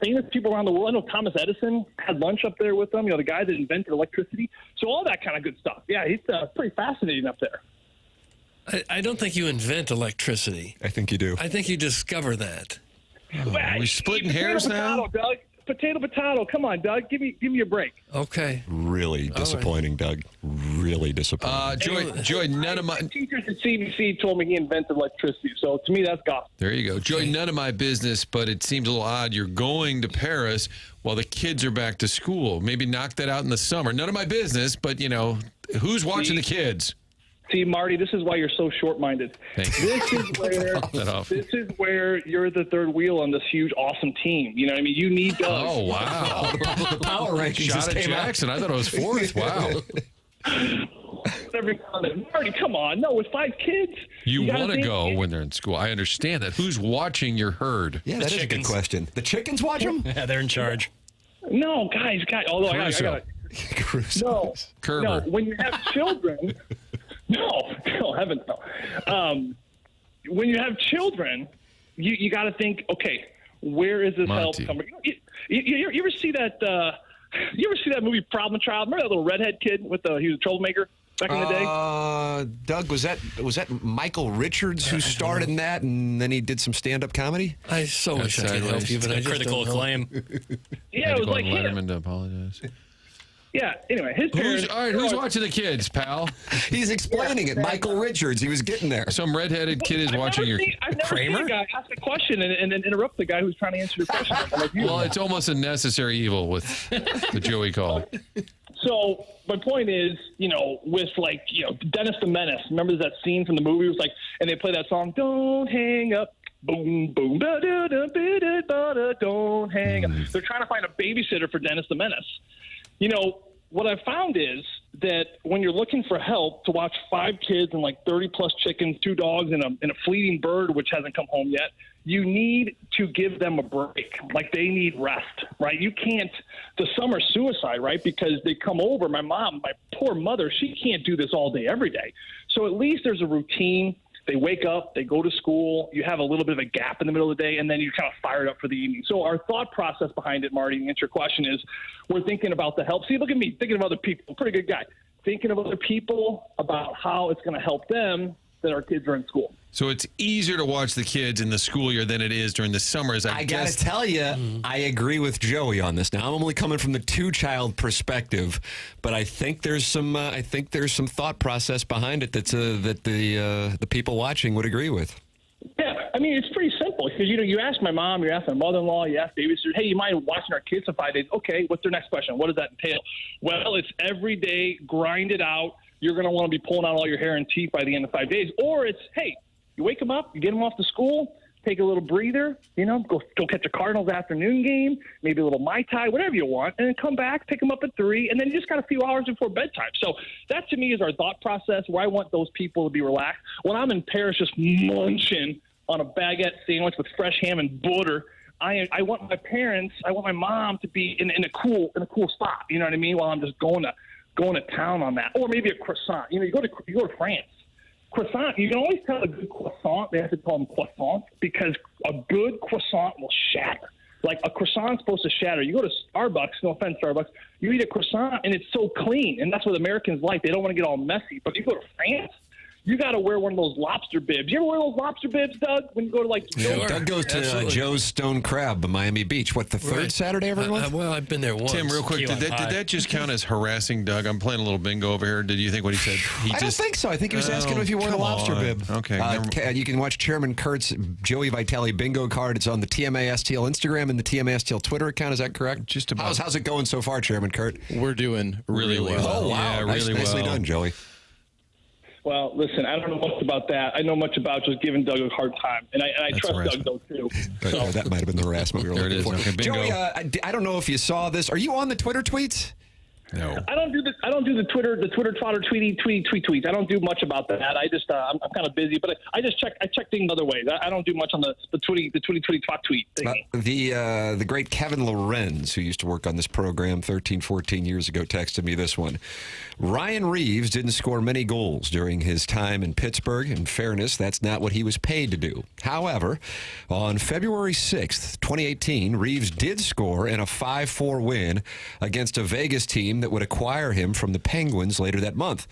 famous people around the world. I know Thomas Edison had lunch up there with them, the guy that invented electricity. So all that kind of good stuff. Yeah, he's pretty fascinating up there. I don't think you invent electricity. I think you do. I think you discover that. Are we splitting hairs now? Doug. Potato. Come on, Doug. Give me a break. Okay. Really disappointing, Doug. Really disappointing. Joy, none of my teachers at CBC told me he invented electricity. So to me, that's gospel. There you go. Joy, none of my business, but it seems a little odd. You're going to Paris while the kids are back to school. Maybe knock that out in the summer. None of my business, but, who's watching the kids? See, Marty, this is why you're so short-minded. Thank you. This is where you're the third wheel on this huge, awesome team. You know what I mean? You need Doug. Oh, wow. The power rankings Shot at Jackson. I thought it was fourth. Wow. Marty, come on. No, with 5 kids. You want to go when they're in school. I understand that. Who's watching your herd? Yeah, that is a good question. The chickens watch them? Yeah, they're in charge. No, guys. Although I got No. Kerber. No, when you have children... No, heavens no. When you have children, you got to think, okay, where is this help coming? You ever see that? You ever see that movie Problem Child? Remember that little redhead kid he was a troublemaker back in the day? Doug, was that Michael Richards who starred in that, and then he did some stand-up comedy? I so wish I could help you, but I just critical don't know. acclaim. Yeah, it was like Letterman to apologize. Yeah. Anyway, his parents. Who's watching the kids, pal? He's explaining it. Michael Richards. He was getting there. Some redheaded kid is watching your. I've never seen a guy ask a question and then interrupt the guy who's trying to answer the question. Well, it's almost a necessary evil with the Joey call. So my point is, with Dennis the Menace. Remember that scene from the movie? It was and they play that song, "Don't Hang Up." Boom, boom, da da da da da da. Don't hang up. They're trying to find a babysitter for Dennis the Menace. What I found is that when you're looking for help to watch 5 kids and 30-plus chickens, 2 dogs, and a fleeting bird which hasn't come home yet, you need to give them a break. They need rest, right? You can't – the summer suicide, right? Because they come over. My mom, my poor mother, she can't do this all day, every day. So at least there's a routine. They wake up, they go to school, you have a little bit of a gap in the middle of the day, and then you're kind of fired up for the evening. So our thought process behind it, Marty, to answer your question is we're thinking about the help. See, look at me, thinking of other people. Pretty good guy. Thinking of other people about how it's going to help them that our kids are in school. So it's easier to watch the kids in the school year than it is during the summers. I got to tell you, I agree with Joey on this. Now, I'm only coming from the 2-child perspective, but I think there's some thought process behind it that the people watching would agree with. Yeah, I mean, it's pretty simple because, you ask my mom, you ask my mother-in-law, you ask babysitters, hey, you mind watching our kids for 5 days? Okay, what's their next question? What does that entail? Well, it's every day, grind it out. You're going to want to be pulling out all your hair and teeth by the end of 5 days. Or it's, hey, you wake them up, you get them off to school, take a little breather, go catch a Cardinals afternoon game, maybe a little Mai Tai, whatever you want, and then come back, pick them up at 3, and then you just got a few hours before bedtime. So that, to me, is our thought process where I want those people to be relaxed. When I'm in Paris just munching on a baguette sandwich with fresh ham and butter, I want my parents, I want my mom to be in a cool spot, you know what I mean, while I'm just going to town on that. Or maybe a croissant. You go to France. Croissant, you can always tell a good croissant, they have to call them croissants, because a good croissant will shatter. Like, a croissant's supposed to shatter. You go to Starbucks, no offense, Starbucks, you eat a croissant, and it's so clean, and that's what Americans like. They don't want to get all messy. But if you go to France, you got to wear one of those lobster bibs. You ever wear those lobster bibs, Doug, when you go to, like... Yeah, Doug goes to Joe's Stone Crab, Miami Beach. What, the third Saturday every month? Well, I've been there once. Tim, real quick, did that just count as harassing Doug? I'm playing a little bingo over here. Did you think what he said? I don't think so. I think he was asking him if you wore the lobster bib. Okay. You can watch Chairman Kurt's Joey Vitale bingo card. It's on the TMA STL Instagram and the TMA STL Twitter account. Is that correct? Just about. How's it going so far, Chairman Kurt? We're doing really well. Oh, wow. Yeah, really Nicely well. done, Joey. Well, listen, I don't know much about that. I know much about just giving Doug a hard time. And I trust harassment. Doug, though, too. So. That might have been the harassment we were looking for. Okay, bingo. Joey, I don't know if you saw this. Are you on the Twitter tweets? No. I don't do the Twitter trotter tweets. I don't do much about that. I just I'm kind of busy, but I check things other ways. I don't do much on the tweet thingy. The great Kevin Lorenz, who used to work on this program 13, 14 years ago, texted me this one. Ryan Reeves didn't score many goals during his time in Pittsburgh. In fairness, that's not what he was paid to do. However, on February 6th, 2018, Reeves did score in a 5-4 win against a Vegas team that would acquire him from the Penguins later that month.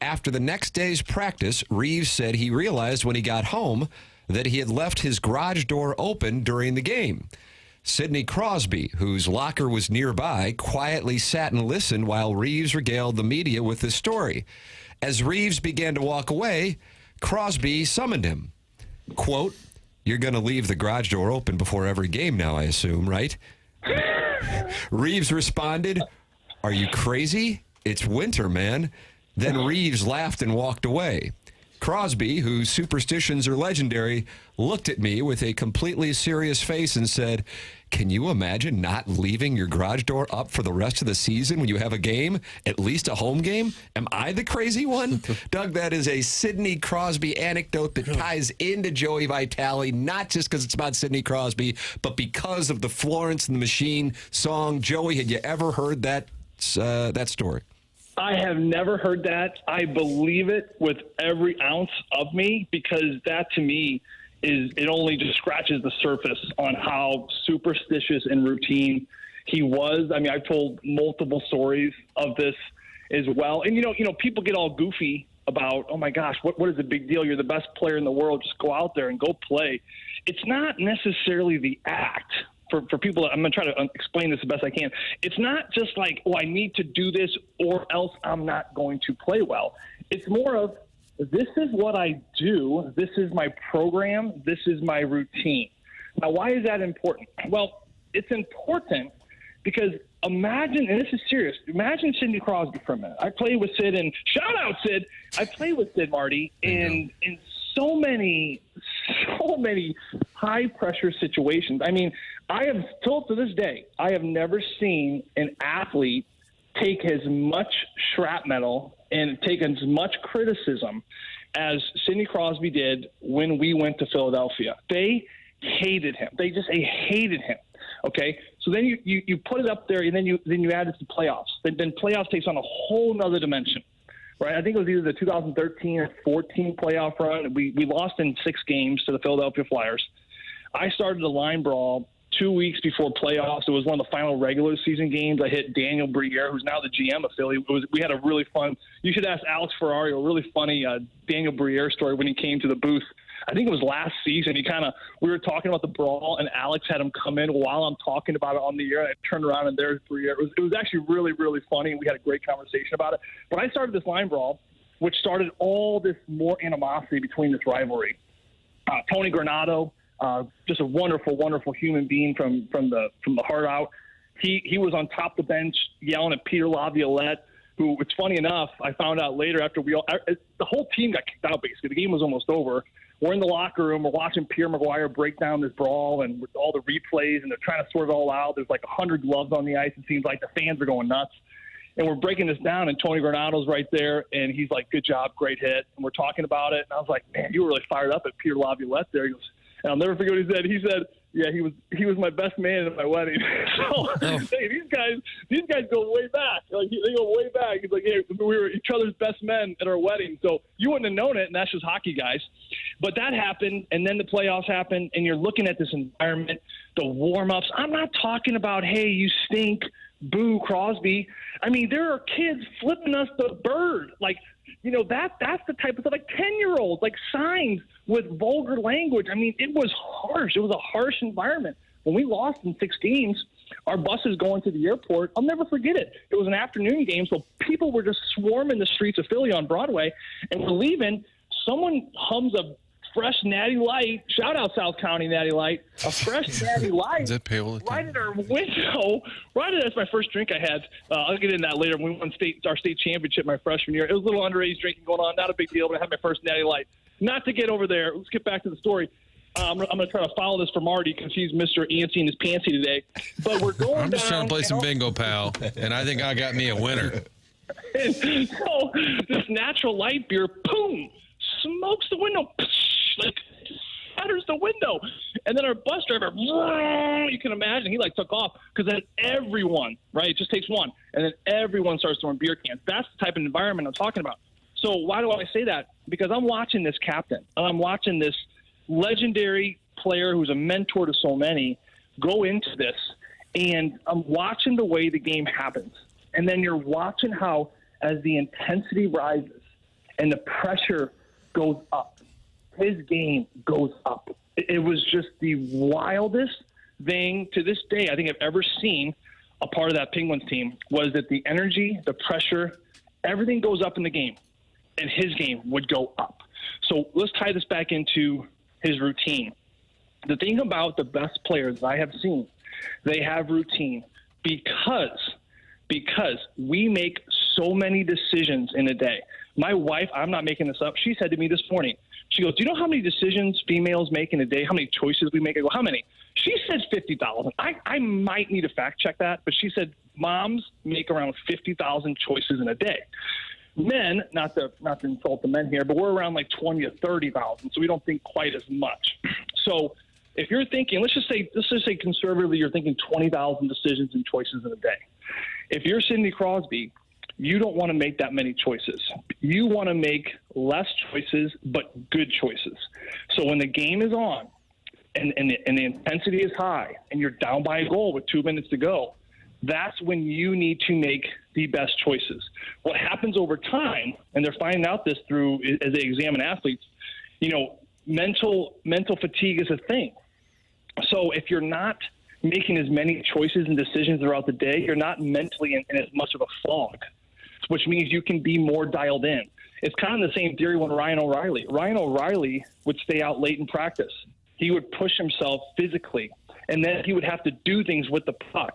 After the next day's practice, Reeves said he realized when he got home that he had left his garage door open during the game. Sidney Crosby, whose locker was nearby, quietly sat and listened while Reeves regaled the media with his story. As Reeves began to walk away, Crosby summoned him. Quote, "You're going to leave the garage door open before every game now, I assume, right?" Reeves responded, "Are you crazy? It's winter, man." Then Reeves laughed and walked away. Crosby, whose superstitions are legendary, looked at me with a completely serious face and said, "Can you imagine not leaving your garage door up for the rest of the season when you have a game, at least a home game? Am I the crazy one?" Doug, that is a Sidney Crosby anecdote that ties into Joey Vitale, not just because it's about Sidney Crosby, but because of the Florence and the Machine song. Joey, had you ever heard that story? I have never heard that. I believe it with every ounce of me, because that, to me, it only just scratches the surface on how superstitious and routine he was. I mean, I've told multiple stories of this as well. And, you know, people get all goofy about, oh, my gosh, what is the big deal? You're the best player in the world. Just go out there and go play. It's not necessarily the act. For people, I'm going to try to explain this the best I can. It's not just like, oh, I need to do this or else I'm not going to play well. It's more of, this is what I do. This is my program. This is my routine. Now, why is that important? Well, it's important because imagine, and this is serious, imagine Sidney Crosby for a minute. I played with Sid, and shout out Sid. I played with Sid, Marty, in so many high-pressure situations. I mean, I have told to this day, I have never seen an athlete take as much shrapnel and take as much criticism as Sidney Crosby did when we went to Philadelphia. They hated him. They hated him. Okay, so then you put it up there, and then you add it to playoffs. Then playoffs takes on a whole nother dimension. Right, I think it was either the 2013 or 14 playoff run. We lost in 6 games to the Philadelphia Flyers. I started a line brawl 2 weeks before playoffs. It was one of the final regular season games. I hit Daniel Briere, who's now the GM of Philly. We had a really fun – you should ask Alex Ferrari, a really funny Daniel Briere story when he came to the booth. I think it was last season. We were talking about the brawl, and Alex had him come in while I'm talking about it on the air. And I turned around, and there's Briere. It was actually really, really funny. We had a great conversation about it. But I started this line brawl, which started all this more animosity between this rivalry. Tony Granato, just a wonderful, wonderful human being from the heart out. He was on top of the bench yelling at Peter Laviolette, who, it's funny enough, I found out later after the whole team got kicked out, basically. The game was almost over. we're in the locker room. We're watching Pierre Maguire break down this brawl and with all the replays, and they're trying to sort it all out. There's like 100 gloves on the ice. It seems like the fans are going nuts. And we're breaking this down, and Tony Granado's right there, and he's like, good job, great hit. And we're talking about it. And I was like, man, you were really fired up at Pierre Laviolette there. He goes, and I'll never forget what he said. He said, yeah, he was my best man at my wedding. So hey, these guys go way back. Like they go way back. He's like, hey, we were each other's best men at our wedding. So you wouldn't have known it, and that's just hockey guys. But that happened, and then the playoffs happened, and you're looking at this environment, the warm-ups. I'm not talking about, hey, you stink, boo, Crosby. I mean, there are kids flipping us the bird. Like, you know, that's the type of stuff, like 10-year-olds, like signs with vulgar language. I mean, it was harsh. It was a harsh environment. When we lost in 6 games, our buses going to the airport, I'll never forget it. It was an afternoon game, so people were just swarming the streets of Philly on Broadway, and we're leaving. Someone hums a fresh Natty Light. Shout out South County Natty Light. A fresh Natty Light. Is that pale? Right at our window. That's my first drink I had. I'll get into that later. We won our state championship my freshman year. It was a little underage drinking going on. Not a big deal, but I had my first Natty Light. Not to get over there. Let's get back to the story. I'm going to try to follow this for Marty because he's Mr. Antsy in his pantsy today. But we're going I'm just trying to play some bingo, pal, and I think I got me a winner. And so this natural light beer, boom, smokes the window, like shatters the window. And then our bus driver, you can imagine, he like took off because then everyone, right, it just takes one, and then everyone starts throwing beer cans. That's the type of environment I'm talking about. So why do I say that? Because I'm watching this captain, and I'm watching this legendary player who's a mentor to so many go into this, and I'm watching the way the game happens. And then you're watching how as the intensity rises and the pressure goes up, his game goes up. It was just the wildest thing to this day I think I've ever seen a part of that Penguins team, was that the energy, the pressure, everything goes up in the game, and his game would go up. So let's tie this back into his routine. The thing about the best players I have seen, they have routine because we make so many decisions in a day. My wife, I'm not making this up, she said to me this morning, she goes, do you know how many decisions females make in a day? How many choices we make? I go, how mmany? She said 50,000. I might need to fact check that, but she said moms make around 50,000 choices in a day. Men, not to insult the men here, but we're around like 20 to 30,000, so we don't think quite as much. So if you're thinking, let's just say conservatively, you're thinking 20,000 decisions and choices in a day. If you're Sidney Crosby, you don't want to make that many choices. You want to make less choices, but good choices. So when the game is on and the intensity is high and you're down by a goal with 2 minutes to go, that's when you need to make the best choices. What happens over time, and they're finding out this through as they examine athletes, you know, mental fatigue is a thing. So if you're not making as many choices and decisions throughout the day, you're not mentally in as much of a fog, which means you can be more dialed in. It's kind of the same theory when Ryan O'Reilly would stay out late in practice. He would push himself physically, and then he would have to do things with the puck,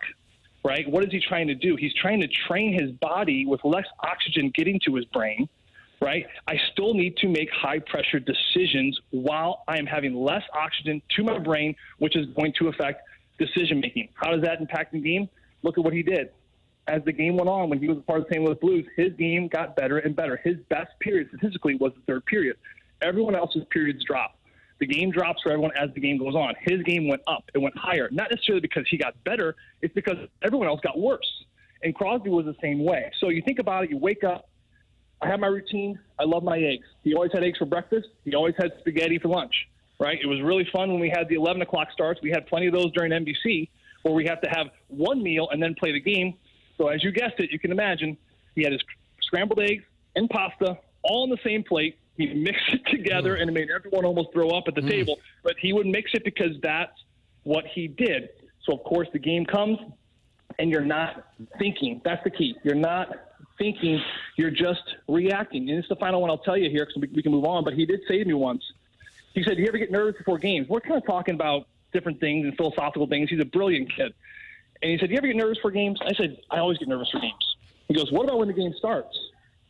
right? What is he trying to do? He's trying to train his body with less oxygen getting to his brain, right? I still need to make high-pressure decisions while I am having less oxygen to my brain, which is going to affect decision-making. How does that impact the game? Look at what he did. As the game went on, when he was a part of the St. Louis Blues, his game got better and better. His best period statistically was the third period. Everyone else's periods drop. The game drops for everyone as the game goes on. His game went up. It went higher. Not necessarily because he got better. It's because everyone else got worse. And Crosby was the same way. So you think about it. You wake up. I have my routine. I love my eggs. He always had eggs for breakfast. He always had spaghetti for lunch, right? It was really fun when we had the 11 o'clock starts. We had plenty of those during NBC where we have to have one meal and then play the game. So as you guessed it, you can imagine he had his scrambled eggs and pasta all on the same plate. He mixed it together and it made everyone almost throw up at the table. But he would mix it because that's what he did. So, of course, the game comes and you're not thinking. That's the key. You're not thinking. You're just reacting. And it's the final one I'll tell you here because we can move on. But he did say to me once, he said, do you ever get nervous before games? We're kind of talking about different things and philosophical things. He's a brilliant kid. And he said, do you ever get nervous for games? I said, I always get nervous for games. He goes, what about when the game starts?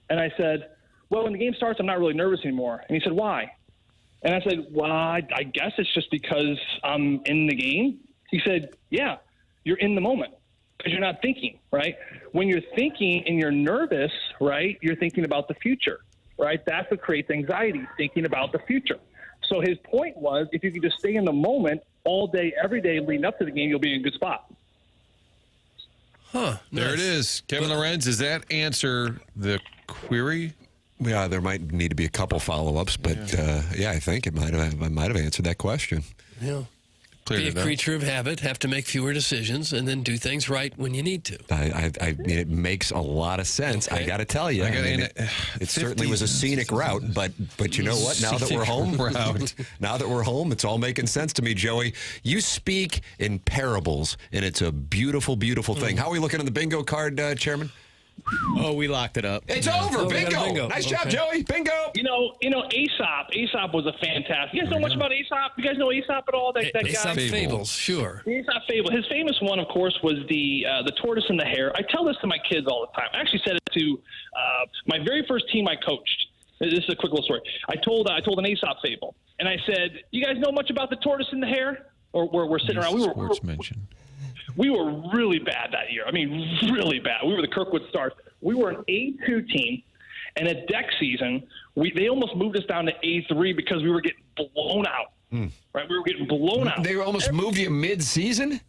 And I said, well, when the game starts, I'm not really nervous anymore. And he said, why? And I said, well, I guess it's just because I'm in the game. He said, yeah, you're in the moment because you're not thinking, right? When you're thinking and you're nervous, right, you're thinking about the future, right? That's what creates anxiety, thinking about the future. So his point was, if you can just stay in the moment all day, every day leading up to the game, you'll be in a good spot. Huh. There it is. Kevin Lorenz, does that answer the query? Yeah, there might need to be a couple follow-ups, but I think I might have answered that question. Yeah. Cleared Be a it up. creature of habit, have to make fewer decisions, and then do things right when you need to. I mean, it makes a lot of sense. Okay. I got to tell you, it certainly was a scenic route, but you know what? Now that we're home, it's all making sense to me, Joey. You speak in parables, and it's a beautiful, beautiful thing. How are we looking on the bingo card, Chairman? Oh, we locked it up. It's over. we got a Bingo. bingo. Nice job, Joey. Bingo. You know, Aesop was a fantastic. You guys know much about Aesop? You guys know Aesop at all? That guy? Aesop Fables, sure. The Aesop Fable. His famous one, of course, was the tortoise and the hare. I tell this to my kids all the time. I actually said it to my very first team I coached. This is a quick little story. I told an Aesop Fable, and I said, "You guys know much about the tortoise and the hare?" Or we're sitting around. We were really bad that year. I mean, really bad. We were the Kirkwood Stars. We were an A2 team, and at deck season, they almost moved us down to A3 because we were getting blown out. Right? We were getting blown out. They almost moved you mid-season?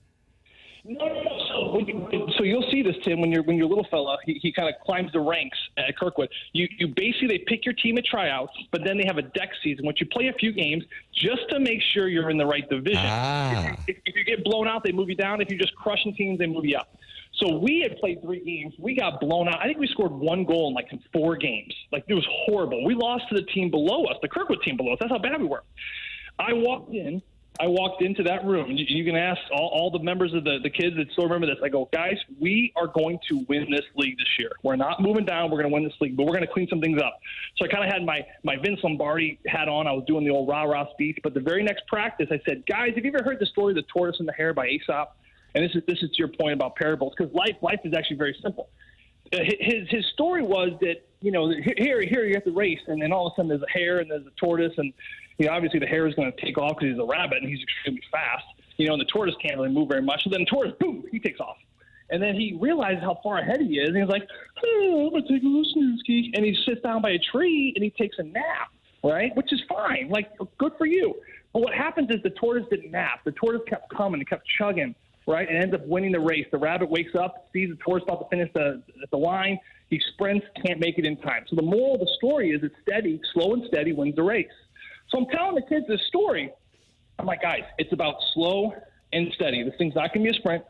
No. So you'll see this, Tim, when your little fella, he kind of climbs the ranks at Kirkwood. You basically, they pick your team at tryouts, but then they have a deck season, which you play a few games just to make sure you're in the right division. If you get blown out, they move you down. If you're just crushing teams, they move you up. So we had played 3 games. We got blown out. I think we scored 1 goal in 4 games. It was horrible. We lost to the team below us, the Kirkwood team below us. That's how bad we were. I walked into that room. You can ask all the members of the kids that still remember this. I go, guys, we are going to win this league this year. We're not moving down. We're going to win this league, but we're going to clean some things up. So I kind of had my Vince Lombardi hat on. I was doing the old rah-rah speech. But the very next practice, I said, guys, have you ever heard the story of the tortoise and the hare by Aesop? And this is to your point about parables, because life is actually very simple. His story was that, here you have to race, and then all of a sudden there's a hare and there's a tortoise, and obviously the hare is going to take off because he's a rabbit and he's extremely fast. And the tortoise can't really move very much. So then the tortoise, boom, he takes off. And then he realizes how far ahead he is, and he's like, oh, I'm going to take a little snooze-key. And he sits down by a tree and he takes a nap, right? Which is fine. Good for you. But what happens is the tortoise didn't nap. The tortoise kept coming and kept chugging, right, and ends up winning the race. The rabbit wakes up, sees the tortoise about to finish at the line. He sprints, can't make it in time. So the moral of the story is it's steady, slow and steady wins the race. So I'm telling the kids this story. I'm like, guys, it's about slow and steady. This thing's not going to be a sprint.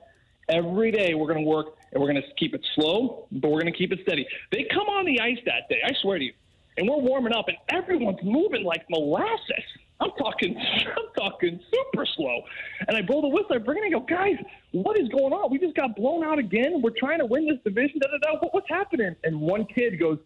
Every day we're going to work, and we're going to keep it slow, but we're going to keep it steady. They come on the ice that day, I swear to you, and we're warming up, and everyone's moving like molasses. I'm talking super slow. And I blow the whistle. I bring it in and go, guys, what is going on? We just got blown out again. We're trying to win this division. What's happening? And one kid goes,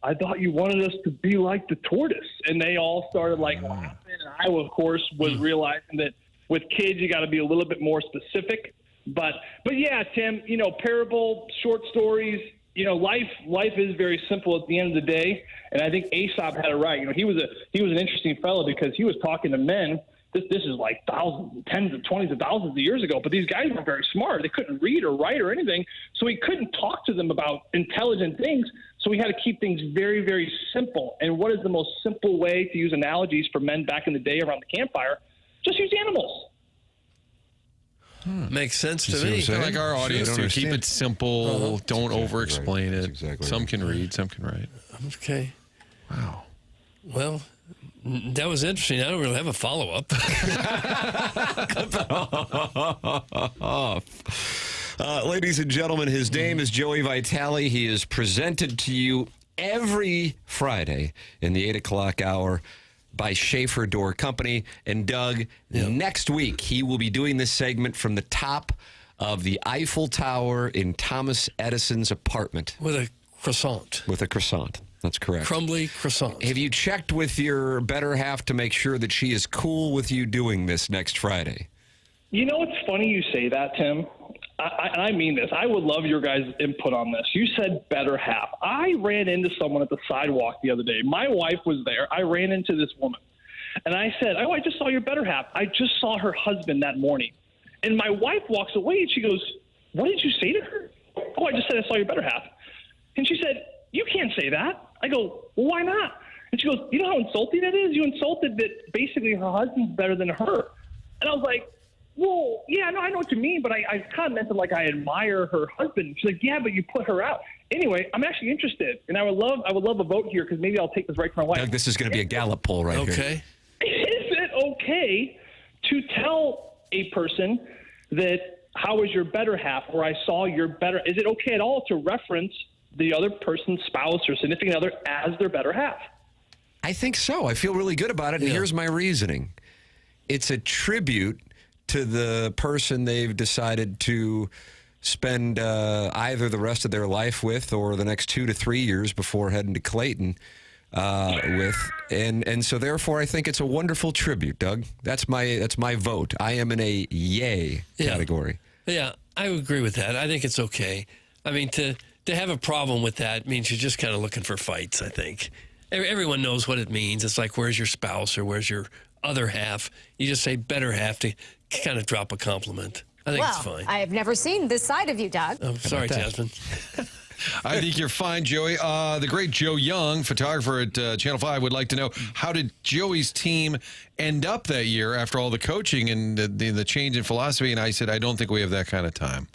I thought you wanted us to be like the tortoise. And they all started laughing. And I, of course, was realizing that with kids, you got to be a little bit more specific. But yeah, Tim, parable, short stories, life is very simple at the end of the day. And I think Aesop had it right. He was an interesting fellow because he was talking to men. This is like thousands, tens of twenties of thousands of years ago. But these guys weren't very smart. They couldn't read or write or anything. So he couldn't talk to them about intelligent things. So he had to keep things very, very simple. And what is the most simple way to use analogies for men back in the day around the campfire? Just use animals. Makes sense to me. Like our audience, too. Keep it simple. Don't over-explain it. Exactly some can read, some can write. Okay. Wow. Well, that was interesting. I don't really have a follow-up. Ladies and gentlemen, his name is Joey Vitale. He is presented to you every Friday in the 8 o'clock hour by Schaefer Door Company. And Doug, next week, he will be doing this segment from the top of the Eiffel Tower in Thomas Edison's apartment. With a croissant. With a croissant. That's correct. Crumbly croissant. Have you checked with your better half to make sure that she is cool with you doing this next Friday? It's funny you say that, Tim. I mean this. I would love your guys' input on this. You said better half. I ran into someone at the sidewalk the other day. My wife was there. I ran into this woman. And I said, oh, I just saw your better half. I just saw her husband that morning. And my wife walks away and she goes, what did you say to her? Oh, I just said I saw your better half. And she said, you can't say that. I go, well, why not? And she goes, you know how insulting that is? You insulted that basically her husband's better than her. And I was like, well, yeah, no, I know what you mean, but I kind of meant it like I admire her husband. She's like, yeah, but you put her out. Anyway, I'm actually interested, and I would love a vote here because maybe I'll take this right from my wife. Doug, this is going to be a Gallup poll right here. Okay. Is it okay to tell a person that how was your better half or I saw your better? Is it okay at all to reference the other person's spouse or significant other as their better half? I think so. I feel really good about it, and Yeah. here's my reasoning. It's a tribute to the person they've decided to spend either the rest of their life with or the next 2 to 3 years before heading to Clayton with. And so therefore I think it's a wonderful tribute, Doug. That's my vote. I am in a yay category. Yeah, I would agree with that. I think it's okay. I mean, to have a problem with that means you're just kind of looking for fights, I think. Everyone knows what it means. It's like, where's your spouse or where's your other half? You just say better half to kind of drop a compliment. I think it's fine. I have never seen this side of you, Doug. Oh, sorry, Jasmine. I think you're fine, Joey. The great Joe Young, photographer at Channel 5, would like to know, how did Joey's team end up that year after all the coaching and the change in philosophy? And I said, I don't think we have that kind of time.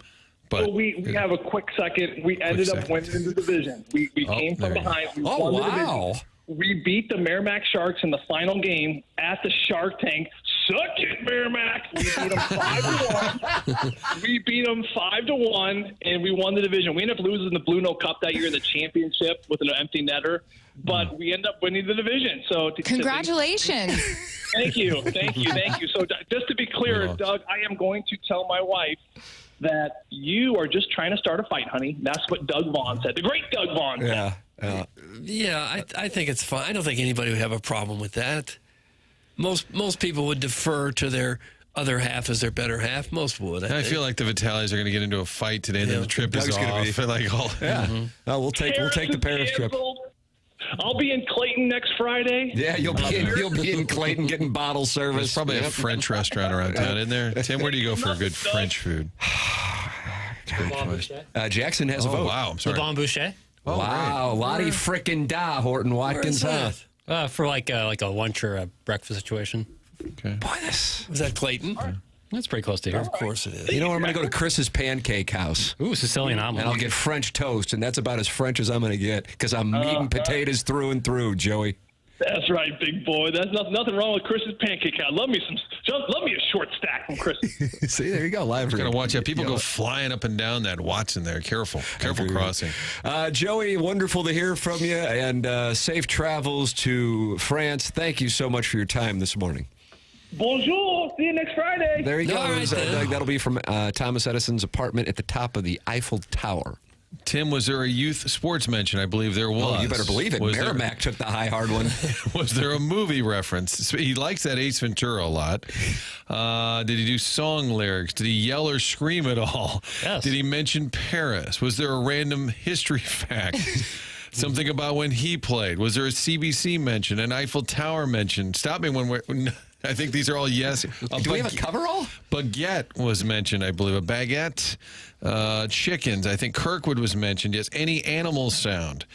But so we have a quick second. We ended up winning the division. We came from behind. We won the division. We beat the Merrimack Sharks in the final game at the Shark Tank. Suck it, Merrimack. We beat them 5-1. We beat them 5-1, and we won the division. We ended up losing the Blue Note Cup that year in the championship with an empty netter, but we ended up winning the division. So Congratulations. Thank you. So just to be clear, Doug, I am going to tell my wife that you are just trying to start a fight, honey. That's what Doug Vaughn said. The great Doug Vaughn said. Yeah, I think it's fine. I don't think anybody would have a problem with that. Most people would defer to their other half as their better half. Most would. I feel like the Vitales are going to get into a fight today, and then the trip is off. We'll take the Paris trip. I'll be in Clayton next Friday. Yeah, you'll be in Clayton getting bottle service. There's probably a French restaurant around town, isn't there? Tim, where do you go for good French food? Jackson has a vote. Wow, I'm sorry. Le Bon Boucher. Oh, wow, Lottie frickin' da, Horton Watkins, huh? For like a lunch or a breakfast situation. Okay. Boy, this was that Clayton? That's pretty close to here. Of course it is. You know what? I'm going to go to Chris's Pancake House. Ooh, Sicilian omelet. And I'll get French toast, and that's about as French as I'm going to get because I'm meat and potatoes through and through, Joey. That's right, big boy. There's nothing wrong with Chris's Pancake House. Love me a short stack from Chris. See, there you go. Live. Got to watch out. People go flying up and down that Watson there. Careful crossing. Joey, wonderful to hear from you, and safe travels to France. Thank you so much for your time this morning. Bonjour. See you next Friday. There you go. Right, that'll be from Thomas Edison's apartment at the top of the Eiffel Tower. Tim, was there a youth sports mention? I believe there was. Oh, you better believe it. Merrimack took the hard one. Was there a movie reference? He likes that Ace Ventura a lot. Did he do song lyrics? Did he yell or scream at all? Yes. Did he mention Paris? Was there a random history fact? Something about when he played? Was there a CBC mention? An Eiffel Tower mention? Stop me when I think these are all yes. Do we have a coverall? Baguette was mentioned, I believe. A baguette. Chickens. I think Kirkwood was mentioned. Yes. Any animal sound.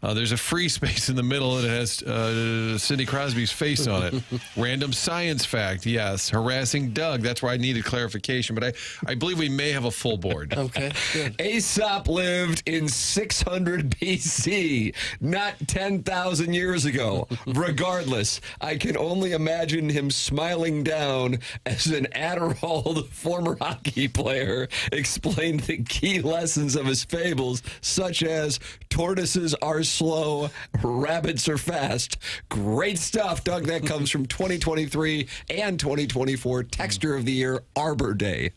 There's a free space in the middle and it has Sidney Crosby's face on it. Random science fact. Yes. Harassing Doug. That's where I needed clarification. But I believe we may have a full board. Okay, good. Aesop lived in 600 BC, not 10,000 years ago. Regardless, I can only imagine him smiling down as an Adderall former hockey player explained the key lessons of his fables, such as tortoises are slow, rabbits are fast. Great stuff, Doug. That comes from 2023 and 2024 Texture of the Year Arbor Day.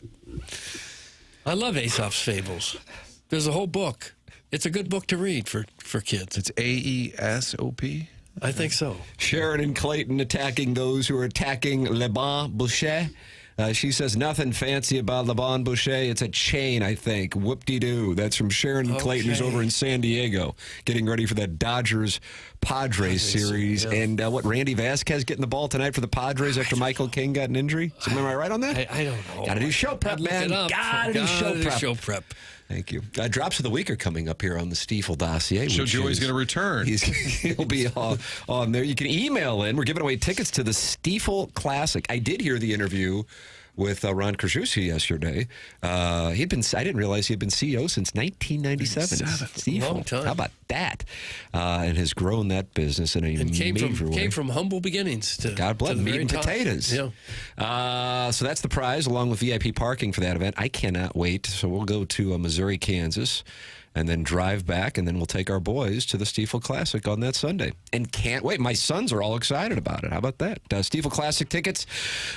I love Aesop's Fables. There's a whole book. It's a good book to read for kids. It's AESOP? I think so. Sharon and Clayton attacking those who are attacking Le Bon Boucher. She says, nothing fancy about Le Bon Boucher. It's a chain, I think. Whoop-de-doo. That's from Sharon Clayton, who's over in San Diego, getting ready for that Dodgers-Padres series. Yeah. And what, Randy Vasquez getting the ball tonight for the Padres after Michael King got an injury? So am I right on that? I don't know. Got to do show prep, man. Got to do show prep. Thank you. Drops of the week are coming up here on the Stiefel dossier. So Joey's going to return. He'll be on there. You can email in. We're giving away tickets to the Stiefel Classic. I did hear the interview with Ron Krasuski yesterday. I didn't realize he had been CEO since 1997. Stiefel. Long time. How about that? And has grown that business in a major way. Came from humble beginnings to God bless meat and potatoes. Yeah. So that's the prize, along with VIP parking for that event. I cannot wait. So we'll go to Missouri, Kansas, and then drive back, and then we'll take our boys to the Stiefel Classic on that Sunday. And can't wait. My sons are all excited about it. How about that? Stiefel Classic tickets,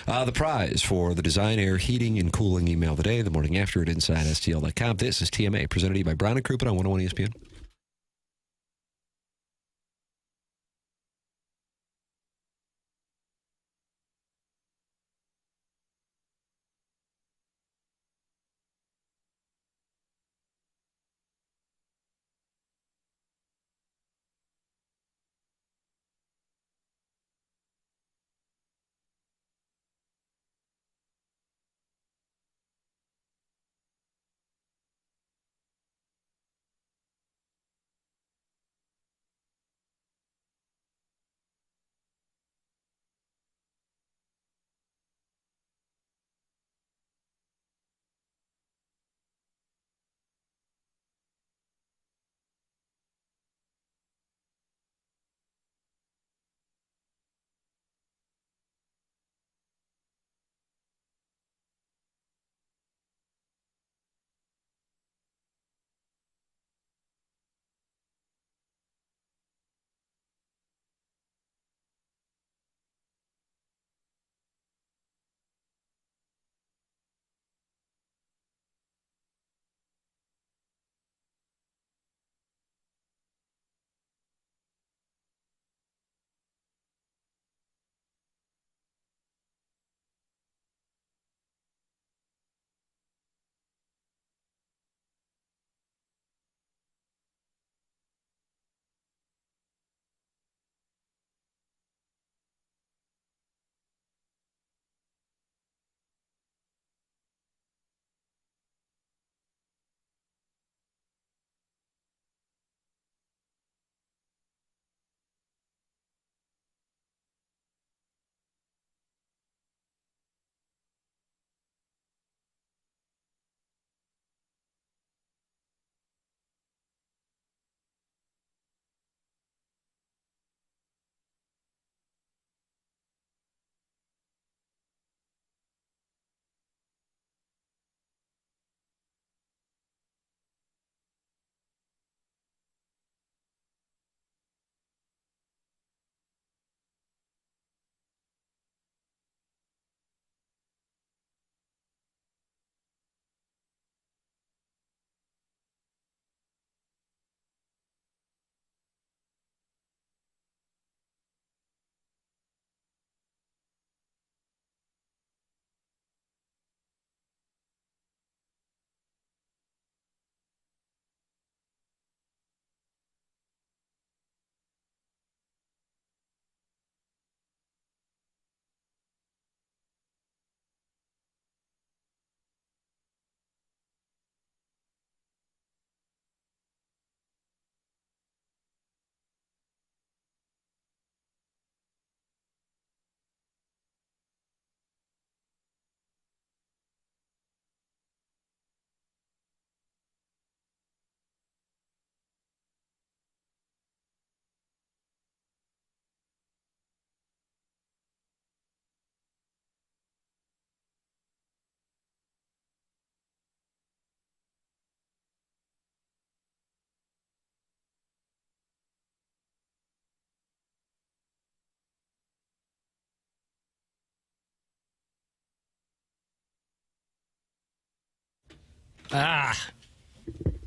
the prize for the Design Air Heating and Cooling email today, the morning after at InsideSTL.com. This is TMA, presented to you by Brown & Crouppen on 101 ESPN.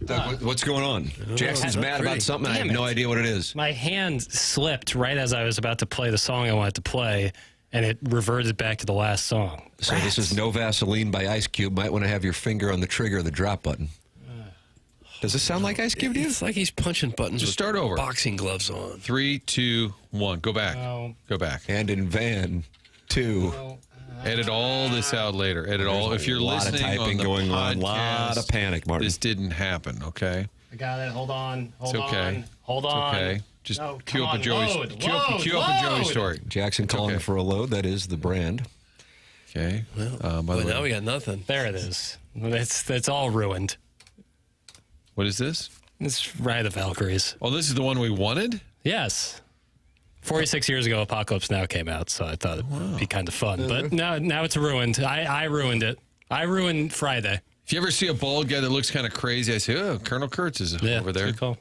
Doug, what's going on? Jackson's mad about something. I have no idea what it is. My hand slipped right as I was about to play the song I wanted to play, and it reverted back to the last song. So this is No Vaseline by Ice Cube. Might want to have your finger on the trigger of the drop button. Does this sound like Ice Cube to you? It's like he's punching buttons Just with start over. boxing gloves on. 3, 2, 1. Go back. No. Go back. And in Van 2. Edit all this out later. Edit all. If you're a lot of listening typing on the going podcast, on. Lot of panic, Martin. This didn't happen, okay? I got it. Hold on. Hold It's okay. on. Hold It's on. okay. Just No, cue come up a on, Joey's load, cue up a Joey story. Jackson calling okay. for a load. That is the brand. Okay. By the But way, now we got nothing. There it is. That's all ruined. what is this? It's Ride of the Valkyries. Oh, this is the one we wanted? Yes. 46 years ago, Apocalypse Now came out, so I thought it'd be kind of fun. But now it's ruined. I ruined it. I ruined Friday. If you ever see a bald guy that looks kind of crazy, I say, oh, Colonel Kurtz is over there. Good call.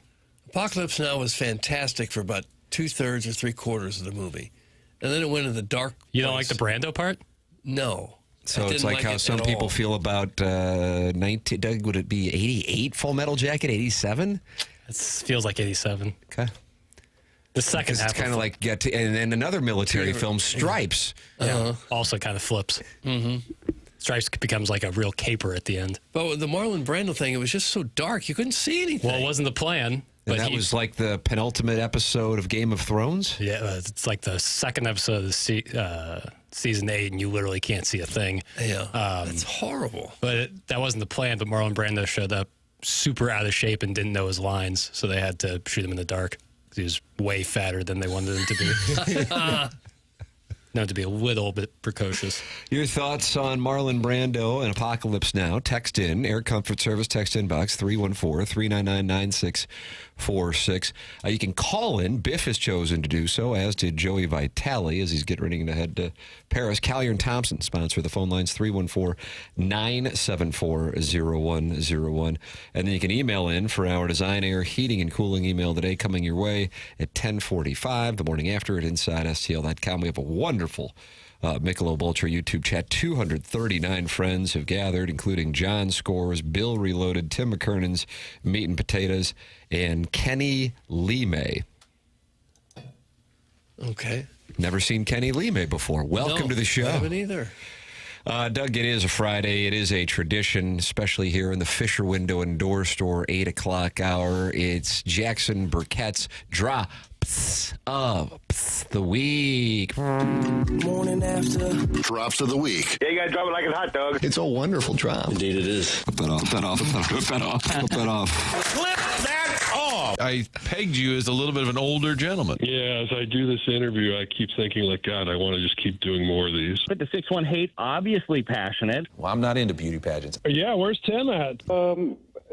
Apocalypse Now was fantastic for about 2/3 or 3/4 of the movie. And then it went into the dark. You don't like the Brando part? No. So I it's didn't like how it some at people all. feel about 19. Doug, would it be 88 Full Metal Jacket? 87? It feels like 87. Okay. The second It's half. kind of like and then another military film, Stripes. Also kind of flips. Mm-hmm. Stripes becomes like a real caper at the end. But with the Marlon Brando thing, it was just so dark. You couldn't see anything. Well, it wasn't the plan. And But that was like the penultimate episode of Game of Thrones? Yeah, it's like the second episode of the season 8, and you literally can't see a thing. Yeah, that's horrible. But that wasn't the plan. But Marlon Brando showed up super out of shape and didn't know his lines, so they had to shoot him in the dark. He was way fatter than they wanted him to be. Known to be a little bit precocious. Your thoughts on Marlon Brando and Apocalypse Now? Text in, Air Comfort Service text inbox 314-399-9646. You can call in. Biff has chosen to do so, as did Joey Vitale as he's getting ready to head to Paris. Callier and Thompson sponsor the phone lines 314-974-0101. And then you can email in for our Design, Air, Heating, and Cooling email today coming your way at 10:45, the morning after at InsideSTL.com. We have a wonderful Michelob Ultra YouTube chat. 239 friends have gathered, including John Scores, Bill Reloaded, Tim McKernan's Meat and Potatoes, and Kenny Lee-May. Okay. Never seen Kenny Lee-May before. Welcome to the show. I haven't either. Doug, it is a Friday. It is a tradition, especially here in the Fisher Window and Door Store 8 o'clock hour. It's Jackson Burkett's Drops of the Week. Morning After. Drops of the Week. Yeah, you gotta drop it like it's hot, dog. It's a wonderful drop. Indeed it is. Flip that off. Flip that off. Flip that off. Flip that off. Flip that off. I pegged you as a little bit of an older gentleman. Yeah, as I do this interview, I keep thinking, like, God, I want to just keep doing more of these. But the 6'1" hate, obviously passionate. Well, I'm not into beauty pageants. Yeah, where's Tim at?